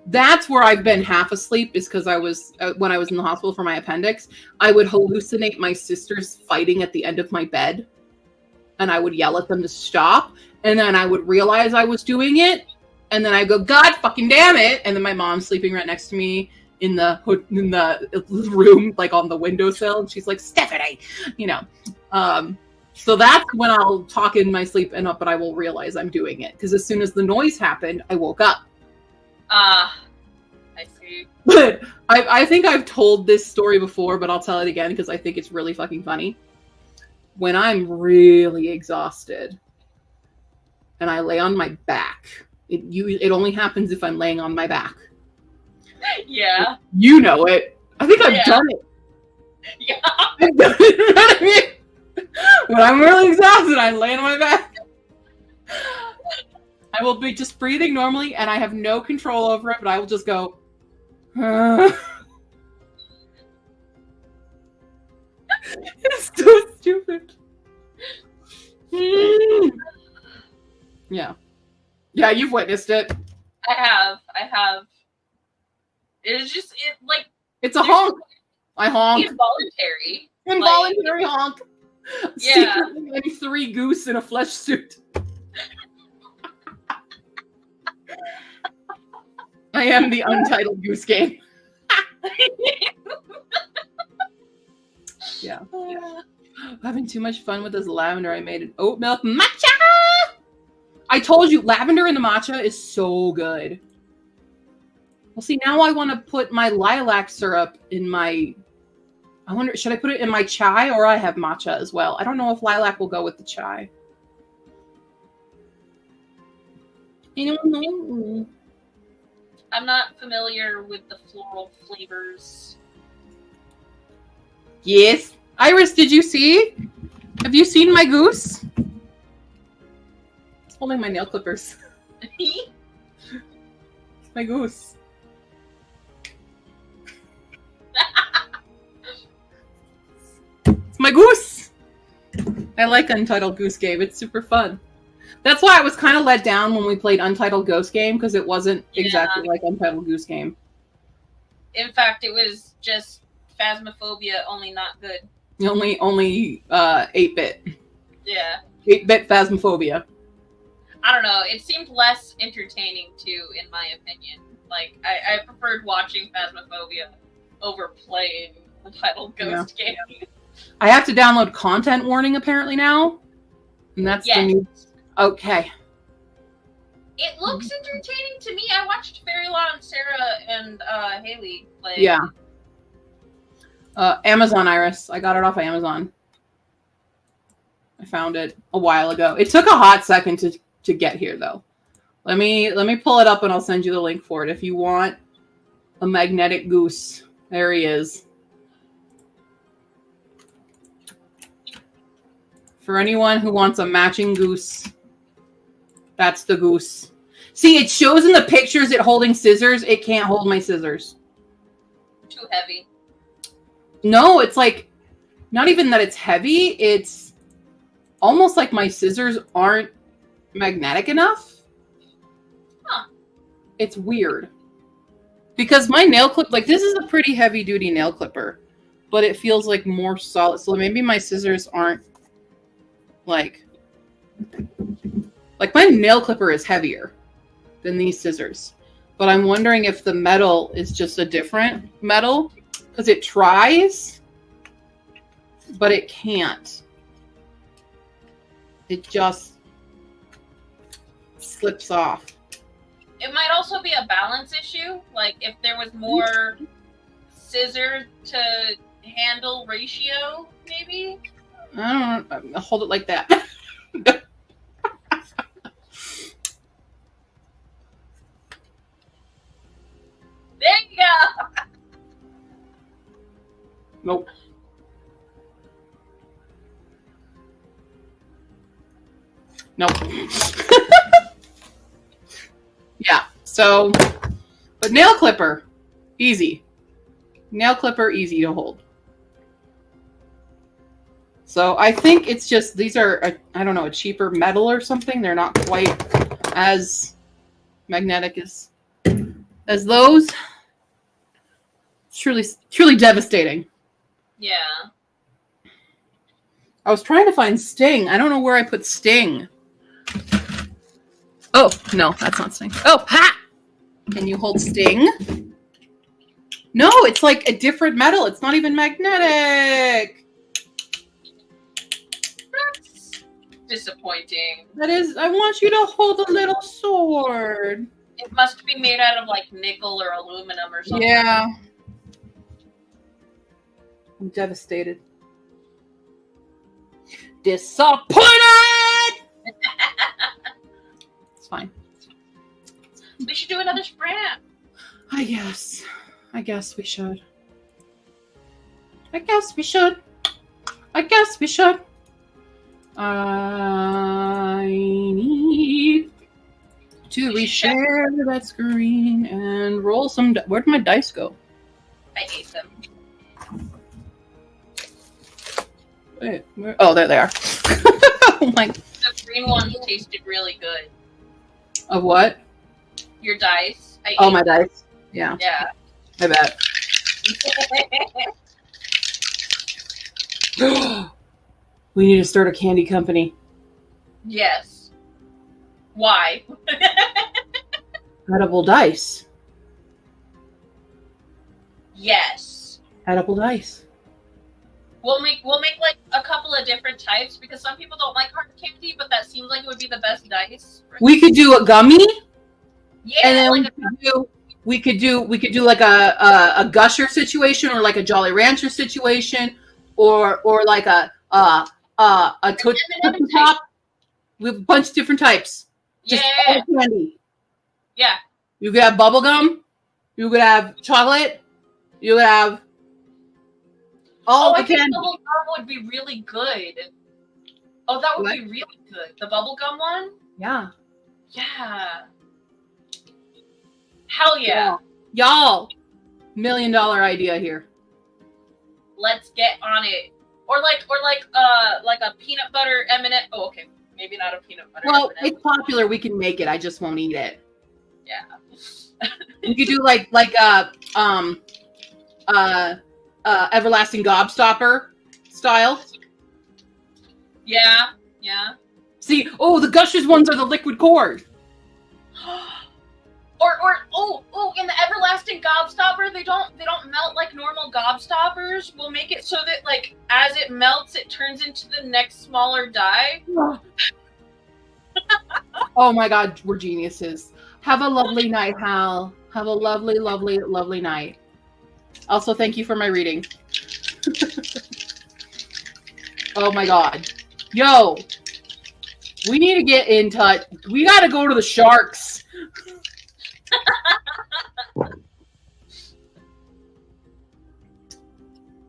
That's where I've been half asleep, is because I was, when I was in the hospital for my appendix, I would hallucinate my sisters fighting at the end of my bed. And I would yell at them to stop. And then I would realize I was doing it. And then I go, God fucking damn it. And then my mom's sleeping right next to me in the room, like on the windowsill. And she's like, Stephanie, you know. So that's when I'll talk in my sleep, but I will realize I'm doing it. Because as soon as the noise happened, I woke up. I see. But I think I've told this story before, but I'll tell it again because I think it's really fucking funny. When I'm really exhausted and I lay on my back, it only happens if I'm laying on my back. Yeah. You know it. I think I've done it. Yeah. I've done it. You know what I mean? When I'm really exhausted, I lay on my back. I will be just breathing normally, and I have no control over it, but I will just go, It's so stupid. Yeah. Yeah, you've witnessed it. I have. It's just, It's a honk. I honk. Involuntary. Involuntary honk. Yeah. Secretly, I'm 3 goose in a flesh suit. I am the Untitled Goose Game. Yeah. Having too much fun with this lavender. I made an oat milk matcha. I told you, lavender in the matcha is so good. Well, see, now I want to put my lilac syrup in my... I wonder, should I put it in my chai, or I have matcha as well? I don't know if lilac will go with the chai. I don't know. I'm not familiar with the floral flavors. Yes. Iris, did you see? Have you seen my goose? It's holding my nail clippers. My goose. It's my goose. I like Untitled Goose Game. It's super fun. That's why I was kind of let down when we played Untitled Ghost Game, because it wasn't exactly like Untitled Goose Game. In fact, it was just Phasmophobia, only not good. Only 8-bit. Yeah. 8-bit Phasmophobia. I don't know. It seemed less entertaining, too, in my opinion. Like, I preferred watching Phasmophobia over playing Untitled Ghost Game. I have to download Content Warning, apparently, now. And that's the new... Okay. It looks entertaining to me. I watched Fairy Law and Sarah and Haley play. Yeah. Amazon, Iris. I got it off of Amazon. I found it a while ago. It took a hot second to get here, though. Let me pull it up and I'll send you the link for it if you want a magnetic goose. There he is. For anyone who wants a matching goose, that's the goose. See, it shows in the pictures it holding scissors. It can't hold my scissors. Too heavy. No, it's like, not even that it's heavy. It's almost like my scissors aren't magnetic enough. Huh. It's weird. Because my nail clip, like this is a pretty heavy duty nail clipper, but it feels like more solid. So maybe my scissors aren't like my nail clipper is heavier than these scissors. But I'm wondering if the metal is just a different metal. Because it tries, but it can't. It just slips off. It might also be a balance issue. Like if there was more scissor to handle ratio, maybe? I don't know. I'll hold it like that. There you go. Nope. Nope. Yeah. So, but nail clipper, easy. Nail clipper, easy to hold. So I think it's just, these are, I don't know, a cheaper metal or something. They're not quite as magnetic as those. It's truly devastating. Yeah. I was trying to find Sting. I don't know where I put Sting. Oh, no, that's not Sting. Oh, ha! Can you hold Sting? No, it's like a different metal. It's not even magnetic. That's disappointing. That is, I want you to hold a little sword. It must be made out of like nickel or aluminum or something. Yeah. I'm devastated. Disappointed! It's fine. We should do another sprint. I guess we should. I guess we should. I need to reshare that screen and roll some. Where'd my dice go? I ate them. Wait, oh, there they are. Oh my. The green ones tasted really good. Of what? Your dice. I Oh, ate my them. dice. Yeah, Yeah. I bet. We need to start a candy company. Yes. Why? Edible dice. Yes. Edible dice. We'll make like a couple of different types because some people don't like hard candy, but that seems like it would be the best dice. We could do a gummy, Yeah, and then like we could do like a Gusher situation, or like a Jolly Rancher situation, or like a Tootsie Pop. We have a bunch of different types. Just yeah, all candy. yeah. You could have bubble gum. You could have chocolate. You could have all I the think candy. bubble gum would be really good. Oh, that would What? be really good. The bubble gum one? Yeah. Yeah. Hell yeah. Y'all, $1 million idea here. Let's get on it. Or like a peanut butter M&M. Oh, okay. Maybe not a peanut butter Well, M&M. it's popular. We can make it. I just won't eat it. Yeah. We could do like everlasting gobstopper style. Yeah. Yeah. See, the Gushers ones are the liquid cord. Or in the everlasting gobstopper, they don't melt like normal gobstoppers. We'll make it so that like as it melts, it turns into the next smaller die. Oh my God, we're geniuses. Have a lovely night, Hal. Have a lovely, lovely, lovely night. Also, thank you for my reading. Oh my God. Yo, we need to get in touch. We got to go to the Sharks.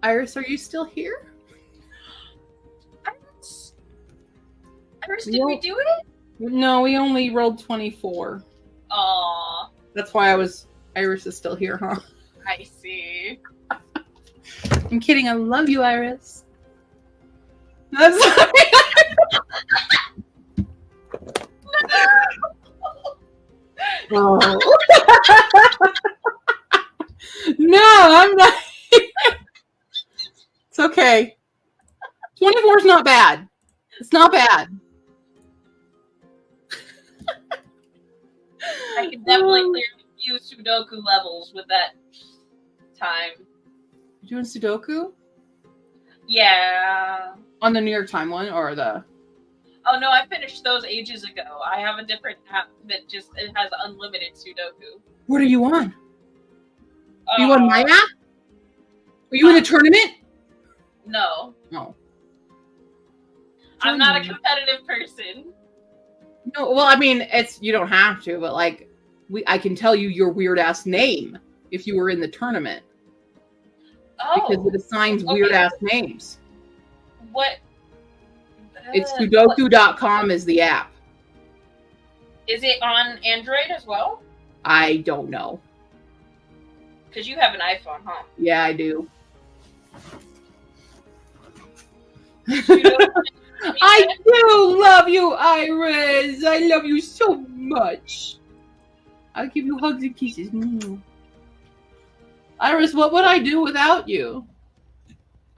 Iris, are you still here? Iris, did we do it? No, we only rolled 24. Aw, That's why Iris is still here, huh? I see. I'm kidding. I love you, Iris. That's oh. No, I'm not. It's okay. 24 is not bad. It's not bad. I can definitely clear a few Sudoku levels with that time. You doing Sudoku? Yeah. On the New York Time one or the... Oh no, I finished those ages ago. I have a different app that it has unlimited Sudoku. What are you on? Are you on my app? Are you in a tournament? No. No. I'm not a competitive person. No, well, I mean, you don't have to, but like, I can tell you your weird ass name if you were in the tournament. Oh. Because it assigns weird ass names. What? It's Sudoku.com is the app. Is it on Android as well? I don't know. Because you have an iPhone, huh? Yeah, I do. You know, I do love you, Iris. I love you so much. I'll give you hugs and kisses. Iris, what would I do without you?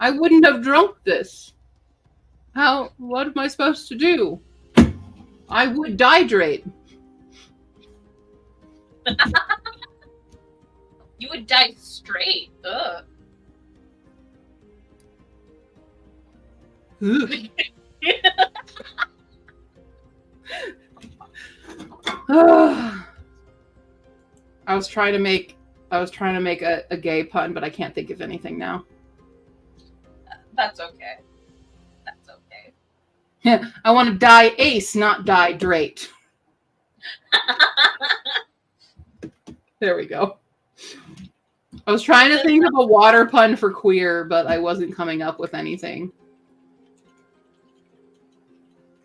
I wouldn't have drunk this. What am I supposed to do? I would dehydrate. You would die straight. Ugh. Ugh. I was trying to make a gay pun, but I can't think of anything now. That's okay. That's okay. I want to die ace, not dehydrate. There we go. I was trying to think of a water pun for queer, but I wasn't coming up with anything.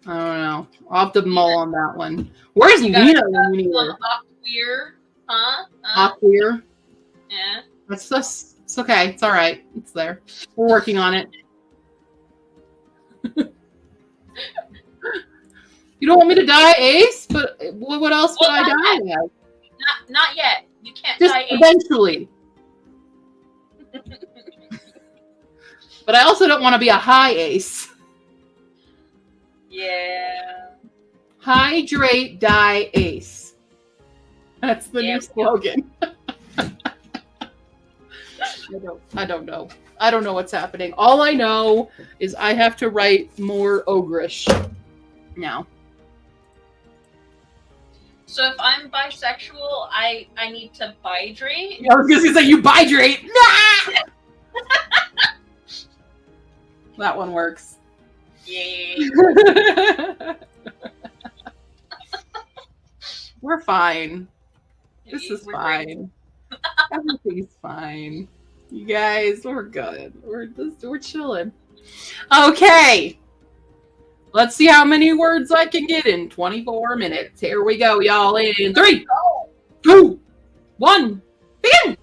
I don't know. I'll have to mull on that one. Where's Lena when we need her? Queer, huh? Queer. Yeah. It's okay. It's all right. It's there. We're working on it. You don't want me to die ace, but what else would I die as? Not yet. You can't Just die ace. eventually. But I also don't want to be a high ace. Yeah. Hydrate, die ace. That's the new slogan. I don't know. I don't know what's happening. All I know is I have to write more ogreish now. So if I'm bisexual, I need to hydrate. I was going to say you hydrate. That one works. Yay. We're fine. This is We're fine. Everything's fine. You guys, we're good. We're chilling. Okay. Let's see how many words I can get in 24 minutes. Here we go, y'all. In 3, 2, 1, begin!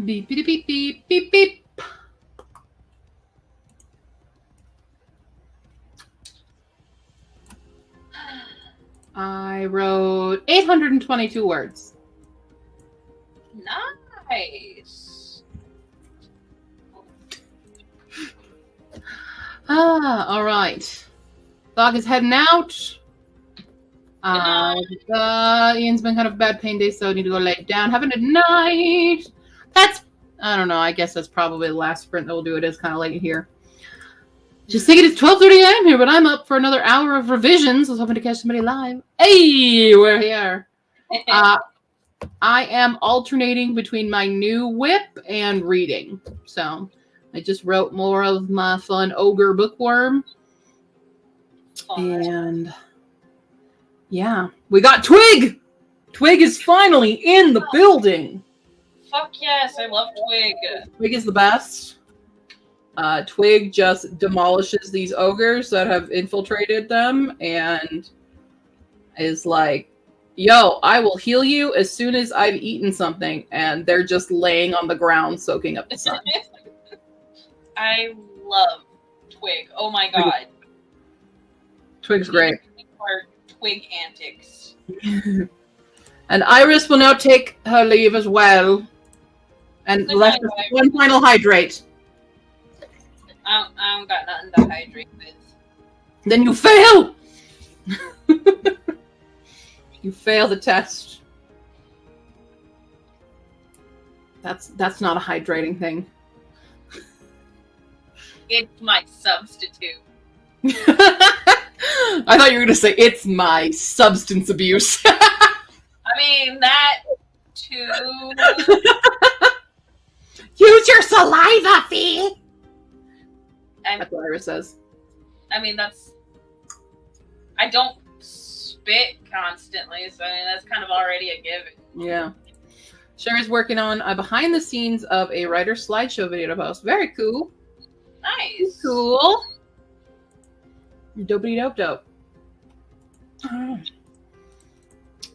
Beep, beep, beep, beep, beep, beep. I wrote 822 words. Nice. All right. Dog is heading out. Ian's been kind of a bad pain day, so I need to go lay down. Have a good night. I don't know. I guess that's probably the last sprint that we'll do. It is kind of late here. Just thinking it's 12:30 a.m. here, but I'm up for another hour of revisions. I was hoping to catch somebody live. Hey, we're here. I am alternating between my new whip and reading. So I just wrote more of my fun ogre bookworm. And yeah, we got Twig! Twig is finally in the building. Fuck yes, I love Twig. Twig is the best. Twig just demolishes these ogres that have infiltrated them and is like, yo, I will heal you as soon as I've eaten something. And they're just laying on the ground soaking up the sun. I love Twig. Oh my god. Twig's great. Our Twig antics. And Iris will now take her leave as well. And Good left night, us one final hydrate. I don't got nothing to hydrate with. Then you fail! You fail the test. That's not a hydrating thing. It's my substitute. I thought you were going to say, it's my substance abuse. I mean, that too. Use your saliva, Fee! That's what Iris says. I mean, I don't spit constantly, so I mean, that's kind of already a given. Yeah. Sherry's working on a behind the scenes of a writer slideshow video to post. Very cool. Nice. Cool. Dopey dope dope.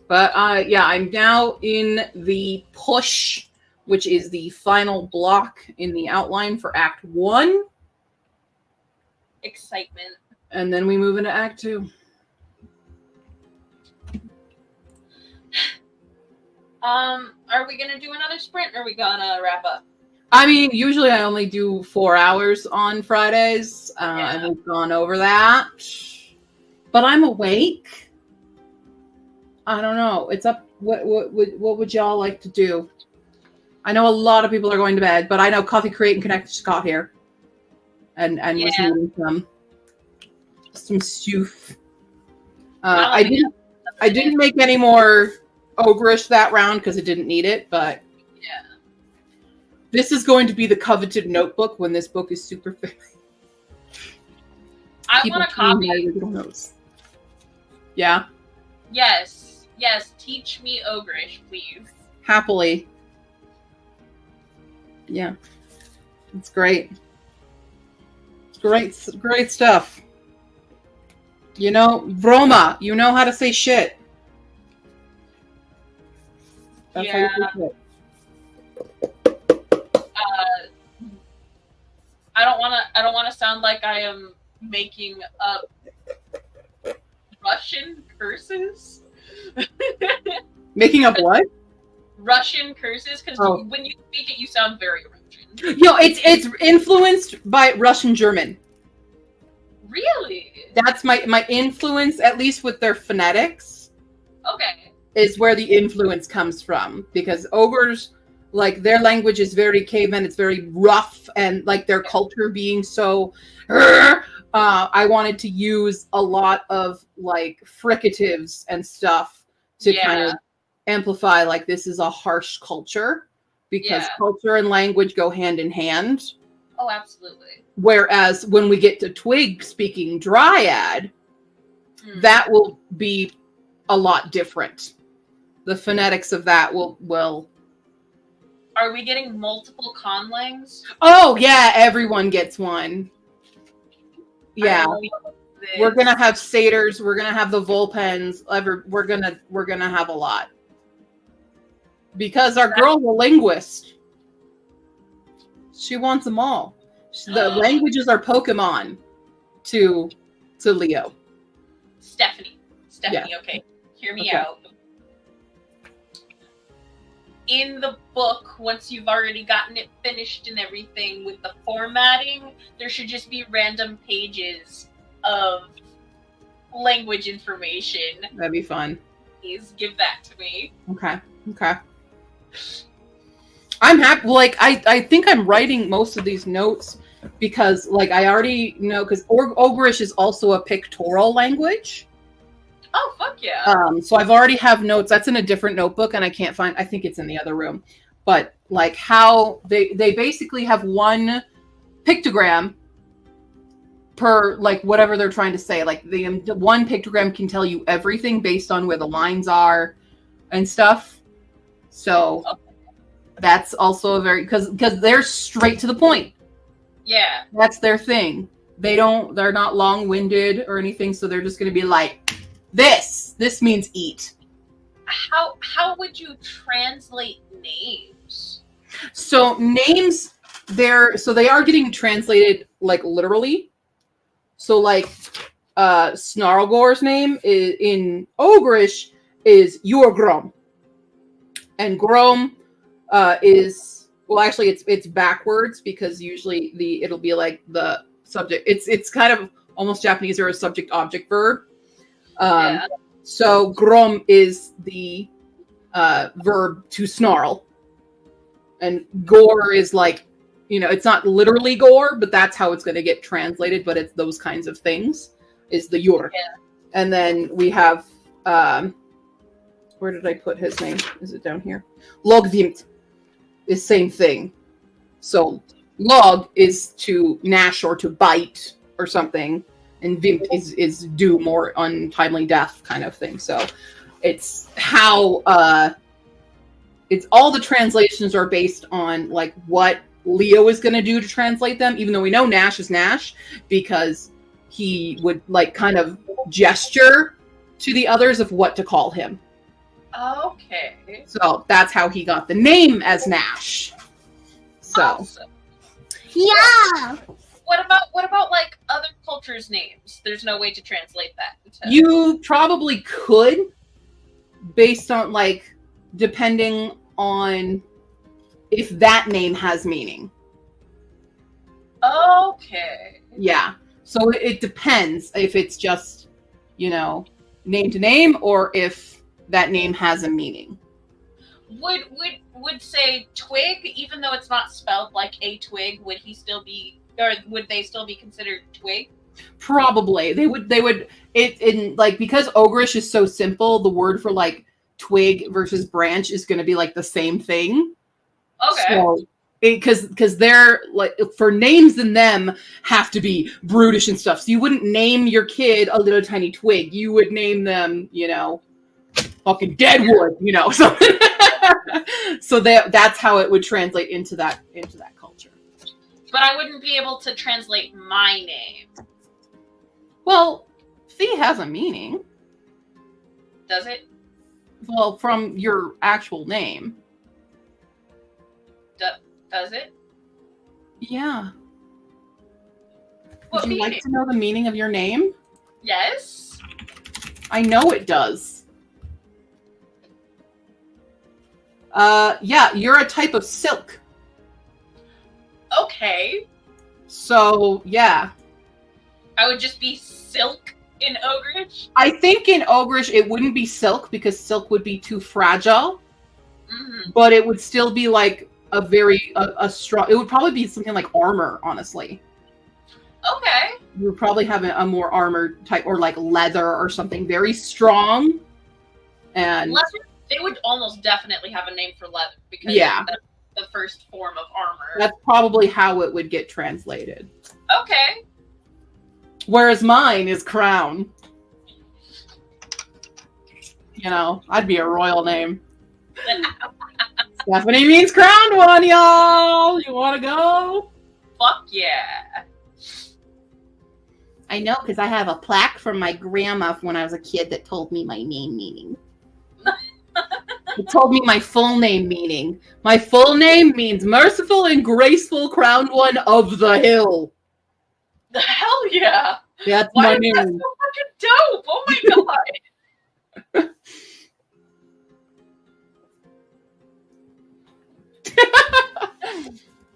But yeah, I'm now in the push, which is the final block in the outline for Act 1. Excitement. And then we move into Act 2. Are we gonna do another sprint or are we gonna wrap up? I mean, usually I only do 4 hours on Fridays, and we've gone over that. But I'm awake. I don't know. It's up. What would y'all like to do? I know a lot of people are going to bed, but I know Coffee Create and Connect just got here, and was eating some soup. I didn't make any more ogreish that round because it didn't need it, but. Yeah. This is going to be the coveted notebook when this book is super famous. I want a copy. Little notes. Yeah. Yes. Teach me ogreish, please. Happily. Yeah. It's great. It's great stuff. You know, Vroma, you know how to say shit. That's how you say it. I don't want to sound like I am making up Russian curses. Making up what? Russian curses, because when you speak it, you sound very Russian. Yo, it's influenced by Russian German. Really? That's my influence, at least with their phonetics. Okay. Is where the influence comes from, because ogres, like, their language is very caveman. It's very rough, and like their culture being so, I wanted to use a lot of like fricatives and stuff to kind of amplify, like, this is a harsh culture, because culture and language go hand in hand. Oh, absolutely. Whereas when we get to Twig speaking Dryad, that will be a lot different. The phonetics of that will. Are we getting multiple conlangs? Oh yeah, everyone gets one. Yeah, we're gonna have satyrs. We're gonna have the Vulpens. We're gonna have a lot, because our girl's a linguist. She wants them all. The languages are Pokemon to Leo. Stephanie, Yeah. okay. Hear me Okay. out. In the book, once you've already gotten it finished and everything with the formatting, there should just be random pages of language information. That'd be fun. Please give that to me. Okay. I'm happy. Like, I think I'm writing most of these notes because, like, I already know, because Ogrish is also a pictorial language. Oh, fuck yeah. So I've already have notes. That's in a different notebook, and I can't find. I think it's in the other room. But like how they basically have one pictogram per like whatever they're trying to say. Like the one pictogram can tell you everything based on where the lines are and stuff. So that's also a very because they're straight to the point. Yeah. That's their thing. They're not long-winded or anything, so they're just going to be like, this means eat. How would you translate names? So names, they are getting translated like literally. So like Snarlgore's name in Ogrish is Yorgrom. And Grom is, well, actually it's backwards because usually it'll be like the subject. It's kind of almost Japanese or a subject object verb. Yeah. So Grom is the verb to snarl. And gore is like, it's not literally gore, but that's how it's going to get translated. But it's those kinds of things is the yor. Yeah. And then we have, where did I put his name? Is it down here? Logvimt is same thing. So log is to gnash or to bite or something. And Vimp is do more untimely death kind of thing. So it's how it's all the translations are based on like what Leo is going to do to translate them, even though we know Nash is Nash because he would like kind of gesture to the others of what to call him. Okay. So that's how he got the name as Nash. So Awesome. Yeah. What about like other cultures' names? There's no way to translate that. you probably could, based on like depending on if that name has meaning. Okay. Yeah. So it depends if it's just, name to name or if that name has a meaning. Would say twig, even though it's not spelled like a twig, would he still be, or would they still be considered twig? Probably. They would in like, because Ogrish is so simple, the word for like twig versus branch is going to be like the same thing. Okay. So, because they're like, for names in them have to be brutish and stuff. So you wouldn't name your kid a little tiny twig. You would name them, fucking Deadwood, So, so that's how it would translate into that culture. But I wouldn't be able to translate my name. Well, Fee has a meaning. Does it? Well, from your actual name. Does it? Yeah. What Would you meaning? like to know the meaning of your name? Yes. I know it does. Yeah, you're a type of silk. Okay. So, yeah. I would just be silk in Ogrish. I think in Ogrish it wouldn't be silk because silk would be too fragile, Mm-hmm. but it would still be like a strong, it would probably be something like armor, honestly. Okay. You would probably have a more armored type or like leather or something very strong. And Leather, they would almost definitely have a name for leather because Yeah. that's the first form of armor. that's probably how it would get translated. Okay. Whereas mine is crown. I'd be a royal name. Stephanie means crowned one, y'all. You want to go? Fuck yeah. I know, because I have a plaque from my grandma when I was a kid that told me my name meaning. It told me my full name meaning. My full name means merciful and graceful crowned one of the hill. The hell yeah! That's Why my is that so name. fucking dope? Oh my god!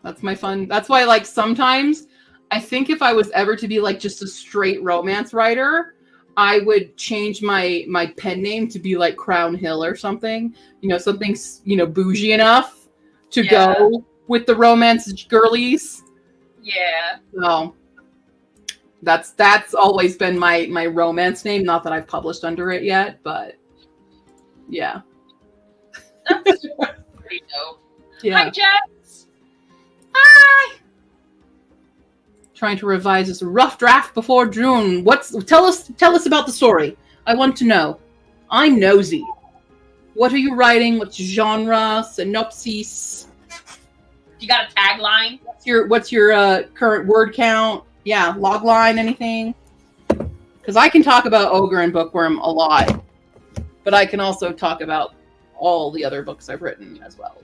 That's my fun. That's why, like, sometimes I think if I was ever to be like just a straight romance writer, I would change my pen name to be like Crown Hill or something. You know, something bougie enough to go with the romance girlies. Yeah. So that's always been my romance name. Not that I've published under it yet, but yeah. That's pretty dope. Yeah. Hi, Jess. Hi. Trying to revise this rough draft before June. Tell us about the story. I want to know. I'm nosy. What are you writing? What's genre? Synopsis? You got a tagline? What's your current word count? Yeah, log line, anything? Because I can talk about Ogre and Bookworm a lot, but I can also talk about all the other books I've written as well.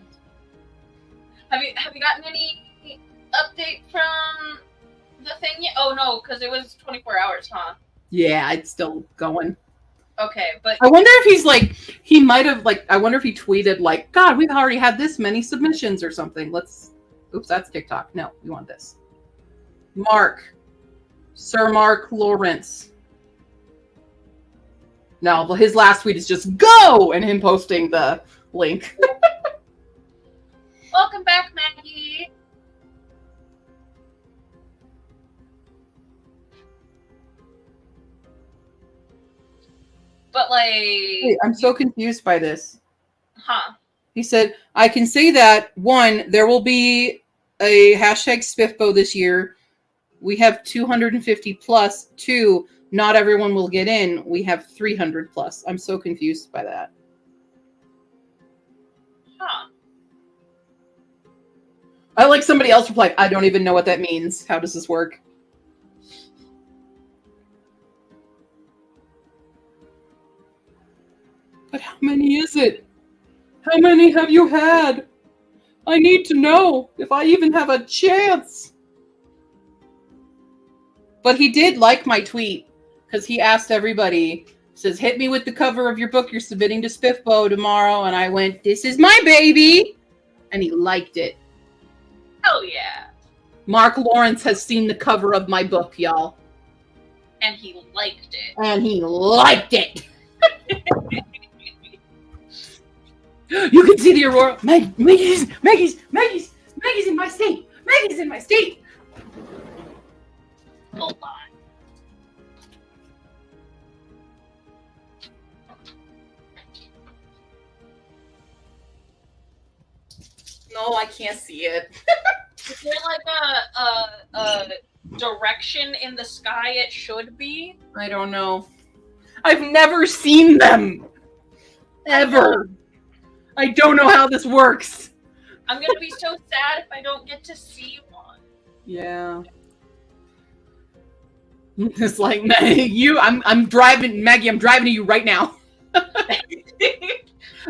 Have you gotten any update from the thing yet? Oh no, because it was 24 hours, huh? Yeah, it's still going. Okay, but I wonder if he's like, he might have like, I wonder if he tweeted like, God, we've already had this many submissions or something. Oops, that's TikTok. No, we want this. Sir Mark Lawrence. No, his last tweet is just go and him posting the link. welcome back, Maggie. But like, Wait, I'm so confused by this. huh? He said, I can say that, 1, there will be a hashtag Spiffbo this year. We have 250 plus. 2, not everyone will get in. We have 300 plus. I'm so confused by that. Huh? I like somebody else replied, I don't even know what that means. How does this work? But how many is it? How many have you had? I need to know if I even have a chance. But he did like my tweet because he asked everybody, says, hit me with the cover of your book you're submitting to Spiffbo tomorrow. And I went, this is my baby. And he liked it. Hell yeah! Mark Lawrence has seen the cover of my book, y'all. And he liked it. And he liked it. You can see the aurora. Maggie's in my state. Maggie's in my state. Hold on. No, I can't see it. Is there like a direction in the sky it should be? I don't know. I've never seen them. Ever. I don't know how this works. I'm gonna be so sad if I don't get to see one. Yeah. It's like I'm driving, Maggie, I'm driving to you right now.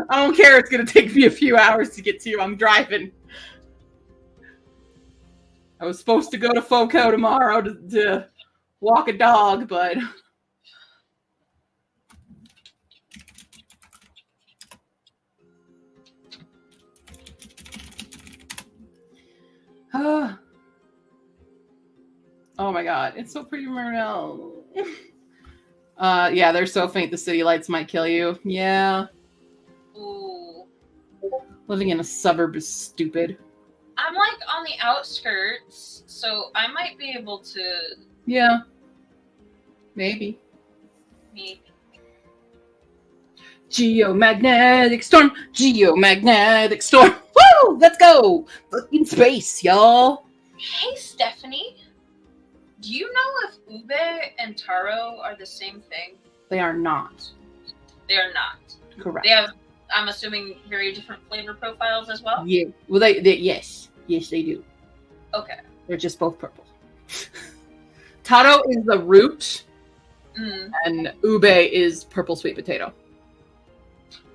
I don't care, it's gonna take me a few hours to get to you. I'm driving. I was supposed to go to FOCO tomorrow to walk a dog, but oh my god, it's so pretty, Murnell. Yeah, they're so faint the city lights might kill you. Yeah. Ooh. Living in a suburb is stupid. I'm like on the outskirts, so I might be able to Yeah. Maybe. maybe. Geomagnetic storm! Geomagnetic storm! Woo! Let's go! In space, y'all! Hey Stephanie. Do you know if Ube and Taro are the same thing? They are not. They are not. Correct. They have, I'm assuming, very different flavor profiles as well? Yeah. Well, they yes. Yes, they do. Okay. They're just both purple. Taro is the root, Mm. and ube is purple sweet potato.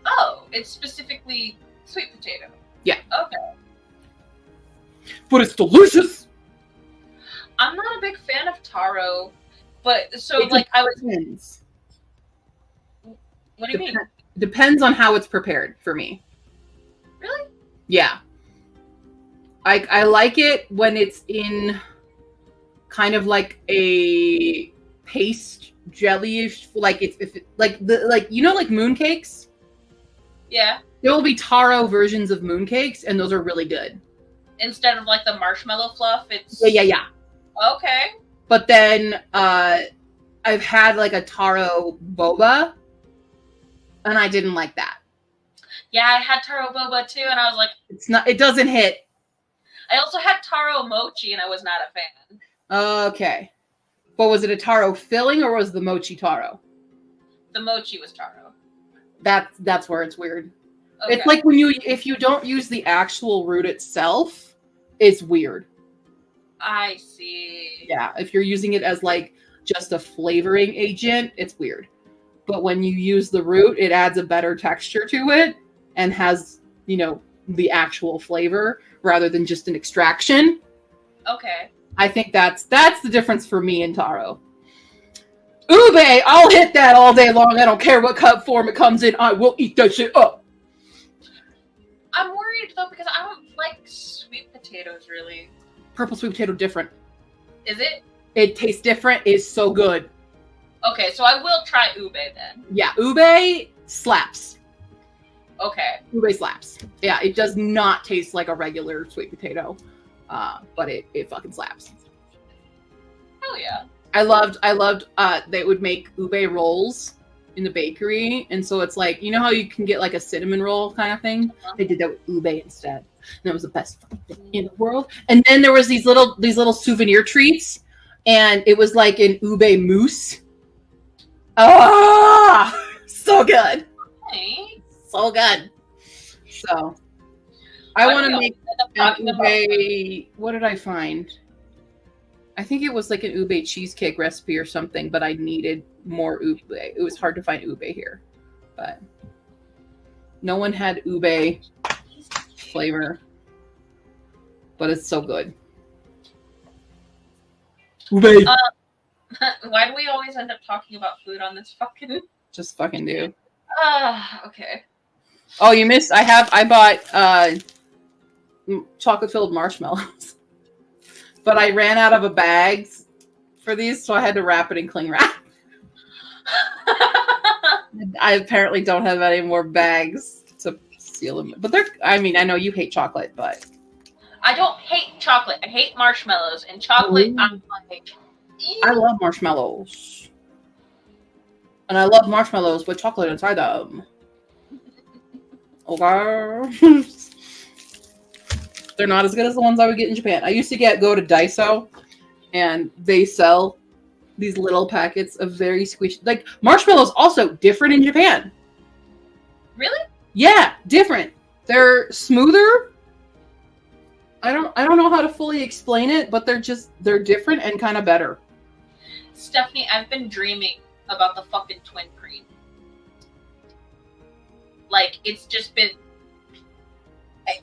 Oh, it's specifically sweet potato. Yeah. Okay. But it's delicious. I'm not a big fan of taro, but so It like I was. depends. What do you mean? Depends on how it's prepared for me. Really? Yeah. I like it when it's in kind of like a paste jelly-ish, like like mooncakes. Yeah. There will be taro versions of mooncakes, and those are really good. Instead of like the marshmallow fluff, it's Yeah. okay. But then I've had like a taro boba, and I didn't like that. Yeah, I had taro boba too, and I was like, It doesn't hit. I also had taro mochi, and I was not a fan. Okay. But was it a taro filling, or was the mochi taro? The mochi was taro. That's where it's weird. Okay. It's like if you don't use the actual root itself, it's weird. I see. Yeah, if you're using it as like just a flavoring agent, it's weird. But when you use the root, it adds a better texture to it and has, the actual flavor rather than just an extraction. Okay. I think that's the difference for me and taro. Ube, I'll hit that all day long. I don't care what cup form it comes in. I will eat that shit up. I'm worried though because I don't like sweet potatoes really. Purple sweet potato different. Is it? It tastes different. It's so good. Okay, so I will try ube then. Yeah, ube slaps. Okay. Ube slaps. Yeah, it does not taste like a regular sweet potato, but it fucking slaps. Hell yeah. I loved they would make ube rolls in the bakery, and so it's like, how you can get like a cinnamon roll kind of thing? They did that with ube instead. And it was the best fucking thing in the world. And then there was these little souvenir treats, and it was like an ube mousse. Ah, so good. Hey. So good. So I want to make an ube. What did I find? I think it was like an ube cheesecake recipe or something, but I needed more ube. It was hard to find ube here, but no one had ube flavor, but it's so good. Ube. Why do we always end up talking about food on this fucking? Just fucking do. Okay. Oh, you missed. I bought chocolate filled marshmallows, but I ran out of bags for these, so I had to wrap it in cling wrap. I apparently don't have any more bags to seal them. But I know you hate chocolate, but I don't hate chocolate. I hate marshmallows, and chocolate. Ooh. I'm like, I love marshmallows. And I love marshmallows with chocolate inside them. Okay. They're not as good as the ones I would get in Japan. I used to go to Daiso, and they sell these little packets of very squishy, like marshmallows. Also different in Japan. Really? Yeah, different. They're smoother. I don't know how to fully explain it, but they're different and kind of better. Stephanie, I've been dreaming about the fucking twin cream. Like, it's just been...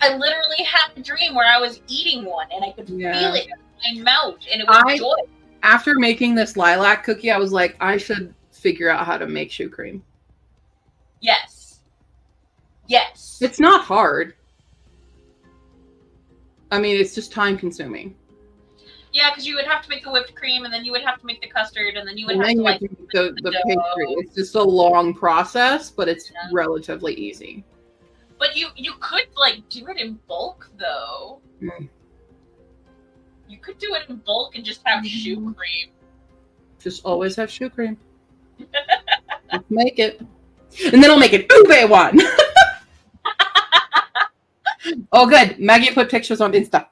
I literally had a dream where I was eating one, and I could feel it in my mouth, and it was joy. After making this lilac cookie, I was like, I should figure out how to make choux cream. Yes. Yes. It's not hard. I mean, it's just time consuming. Yeah, because you would have to make the whipped cream, and then you would have to make the custard, and then you would And have then to, you have to make the pastry. It's just a long process, but it's relatively easy. But you could, like, do it in bulk, though. Mm. You could do it in bulk and just have choux cream. Just always have choux cream. Let's make it. And then I'll make an ube one. Oh, good. Maggie put pictures on Insta.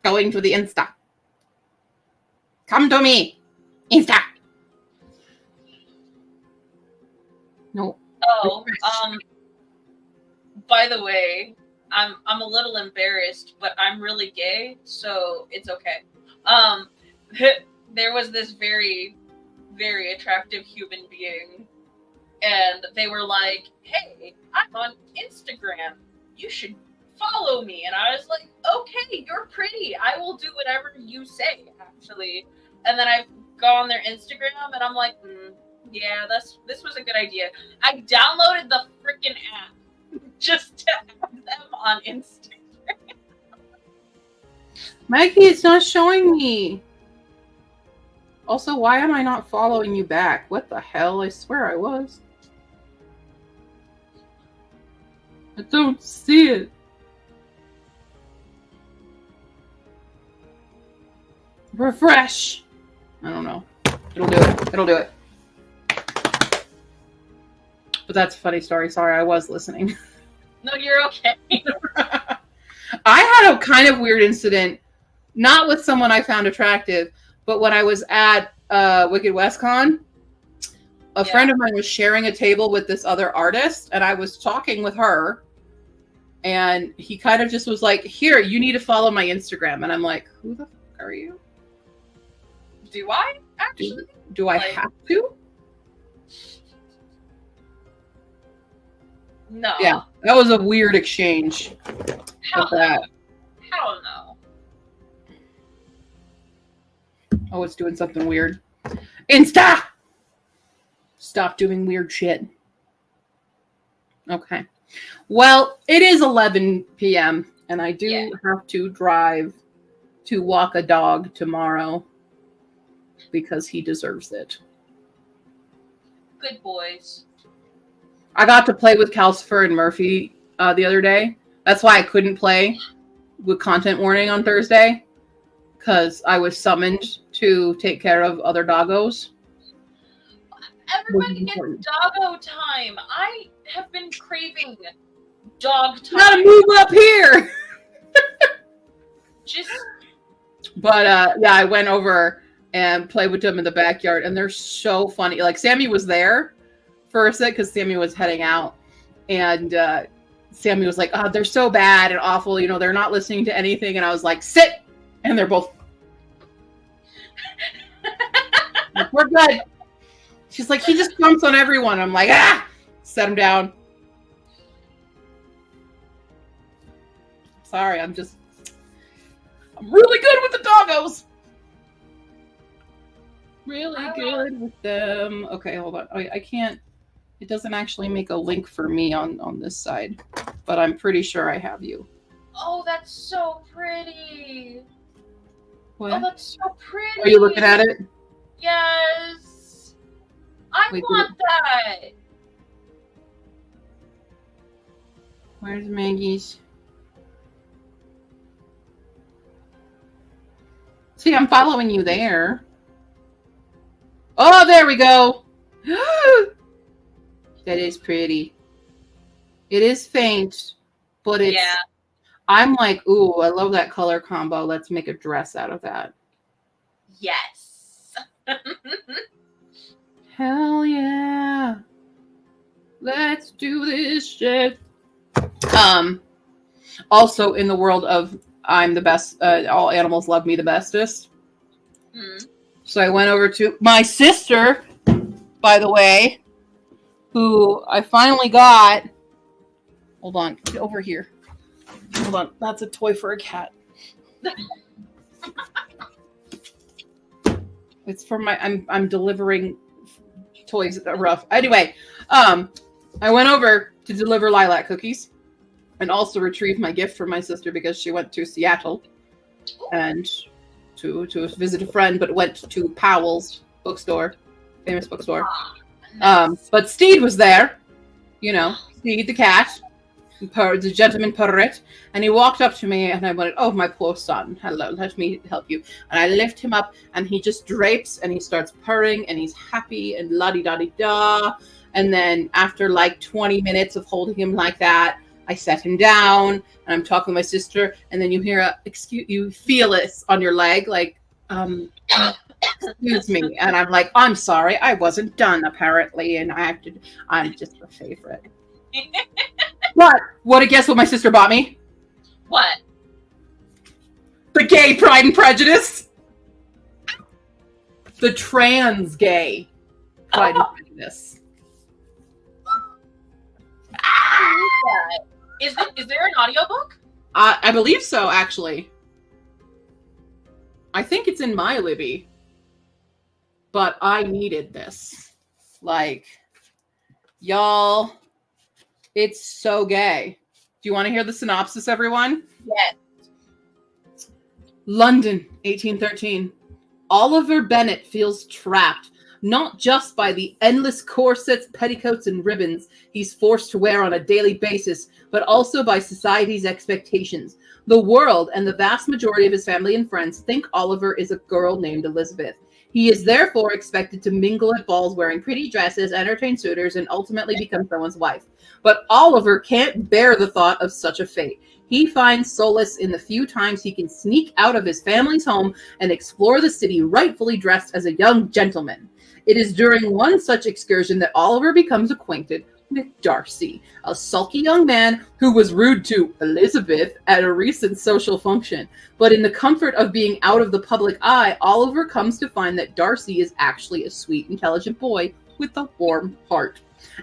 Going to the Insta. Come to me. Insta. No. Oh, by the way, I'm a little embarrassed, but I'm really gay, so it's okay. There was this very, very attractive human being and they were like, "Hey, I'm on Instagram. You should follow me." And I was like, "Okay, you're pretty. I will do whatever you say." Actually, and then I go on their Instagram, and I'm like, "Yeah, this was a good idea." I downloaded the freaking app just to have them on Instagram. Maggie, it's not showing me. Also, why am I not following you back? What the hell? I swear I was. I don't see it. Refresh. I don't know. It'll do it. It'll do it. But that's a funny story. Sorry, I was listening. No, you're okay. I had a kind of weird incident, not with someone I found attractive, but when I was at Wicked West Con, a friend of mine was sharing a table with this other artist, and I was talking with her, and he kind of just was like, "Here, you need to follow my Instagram." And I'm like, "Who the fuck are you? Do I actually? Do I have to?" No. Yeah, that was a weird exchange. Hell with that. Hell no. Oh, it's doing something weird. Insta! Stop doing weird shit. Okay. Well, it is 11 p.m. and I do have to drive to walk a dog tomorrow because he deserves it. Good boys. I got to play with Calcifer and Murphy the other day. That's why I couldn't play with content warning on Thursday, because I was summoned to take care of other doggos. Everybody gets doggo time. I have been craving dog time. Gotta move up here. Just. But yeah, I went over and played with them in the backyard, and they're so funny. Like, Sammy was there for a sec because Sammy was heading out, and Sammy was like, "Oh, they're so bad and awful. You know, they're not listening to anything." And I was like, "Sit," and they're both. Like, "We're good." She's like, "He just jumps on everyone." I'm like, "Ah!" Set him down. Sorry, I'm really good with the doggos. Really good with them. Okay, hold on. I can't. It doesn't actually make a link for me on this side, but I'm pretty sure I have you. Oh, that's so pretty. What? Oh, that's so pretty. Are you looking at it? Yes. I want that. Where's Maggie's? See, I'm following you there. Oh, there we go. That is pretty. It is faint, but it's... Yeah. I'm like, ooh, I love that color combo. Let's make a dress out of that. Yes. Hell yeah. Let's do this shit. Also, in the world of I'm the best, all animals love me the bestest. So I went over to my sister, by the way, who I finally got. Hold on, get over here. Hold on, that's a toy for a cat. It's for my. I'm delivering toys that are rough. Anyway, I went over to deliver lilac cookies, and also retrieve my gift for my sister because she went to Seattle, and to visit a friend, but went to Powell's bookstore, famous bookstore. But Steed was there, you know, Steed the cat, the gentleman parrot, and he walked up to me, and I went, "Oh, my poor son, hello, let me help you." And I lift him up, and he just drapes, and he starts purring, and he's happy, and la-di-da-di-da. And then after like 20 minutes of holding him like that, I set him down, and I'm talking to my sister, and then you hear you feel it on your leg, like, excuse me. And I'm like, "I'm sorry, I wasn't done, apparently, and I'm just a favorite." What? Guess what my sister bought me? What? The gay Pride and Prejudice. The trans gay Pride and Prejudice. that? Is there an audiobook? I believe so, actually. I think it's in my Libby. But I needed this. Like, y'all, it's so gay. Do you want to hear the synopsis, everyone? Yes. London, 1813. Oliver Bennett feels trapped, not just by the endless corsets, petticoats, and ribbons he's forced to wear on a daily basis, but also by society's expectations. The world and the vast majority of his family and friends think Oliver is a girl named Elizabeth. He is therefore expected to mingle at balls wearing pretty dresses, entertain suitors, and ultimately become someone's wife. But Oliver can't bear the thought of such a fate. He finds solace in the few times he can sneak out of his family's home and explore the city rightfully dressed as a young gentleman. It is during one such excursion that Oliver becomes acquainted with Darcy, a sulky young man who was rude to Elizabeth at a recent social function. But in the comfort of being out of the public eye, Oliver comes to find that Darcy is actually a sweet, intelligent boy with a warm heart.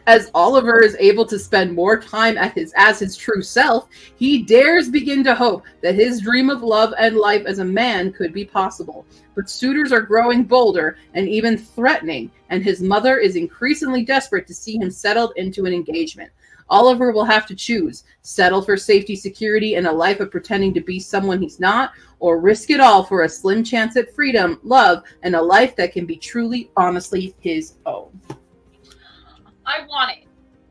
As Oliver is able to spend more time as his true self, he dares begin to hope that his dream of love and life as a man could be possible. But suitors are growing bolder and even threatening, and his mother is increasingly desperate to see him settled into an engagement. Oliver will have to choose: settle for safety, security, and a life of pretending to be someone he's not, or risk it all for a slim chance at freedom, love, and a life that can be truly, honestly his own. I want it.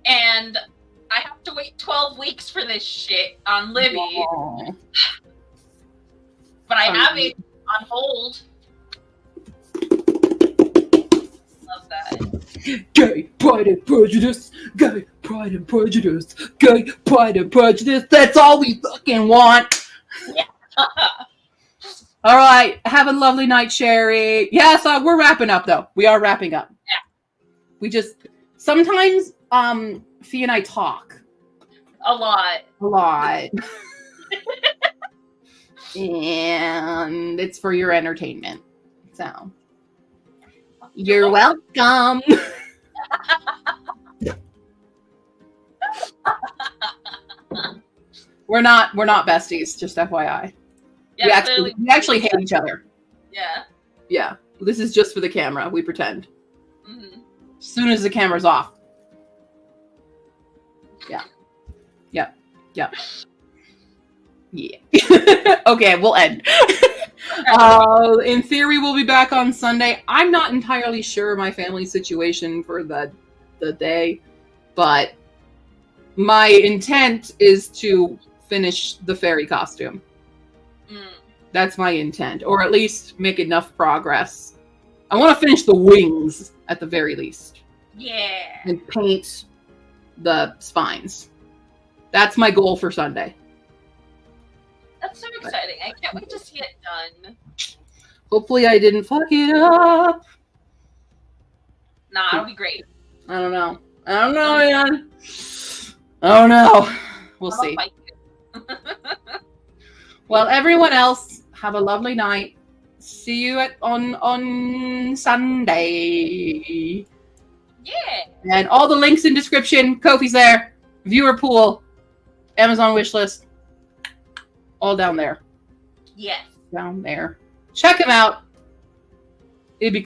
And I have to wait 12 weeks for this shit on Libby. Aww. But I have it on hold. Love that. Gay Pride and Prejudice, gay Pride and Prejudice, gay Pride and Prejudice. That's all we fucking want. Yeah. All right. Have a lovely night, Sherry. Yes, we're wrapping up, though. We are wrapping up. Yeah. We just... Sometimes, Fee and I talk. A lot. A lot. And it's for your entertainment. So, you're welcome. We're not besties, just FYI. Yeah, we actually hate each other. Yeah. Yeah. This is just for the camera. We pretend. Mm-hmm. As soon as the camera's off. Yeah. Yep. Yep. Yeah. Okay, we'll end. In theory, we'll be back on Sunday. I'm not entirely sure my family situation for the day, but my intent is to finish the fairy costume. That's my intent, or at least make enough progress. I want to finish the wings at the very least. Yeah. And paint the spines. That's my goal for Sunday. That's so exciting. I can't wait to see it done. Hopefully I didn't fuck it up. Nah, it'll be great. I don't know, man. I don't know. We'll see. Well, everyone else, have a lovely night. See you on Sunday. Yeah. And all the links in description. Ko-fi's there. Viewer pool. Amazon wishlist. All down there. Yes. Down there. Check them out. It'd be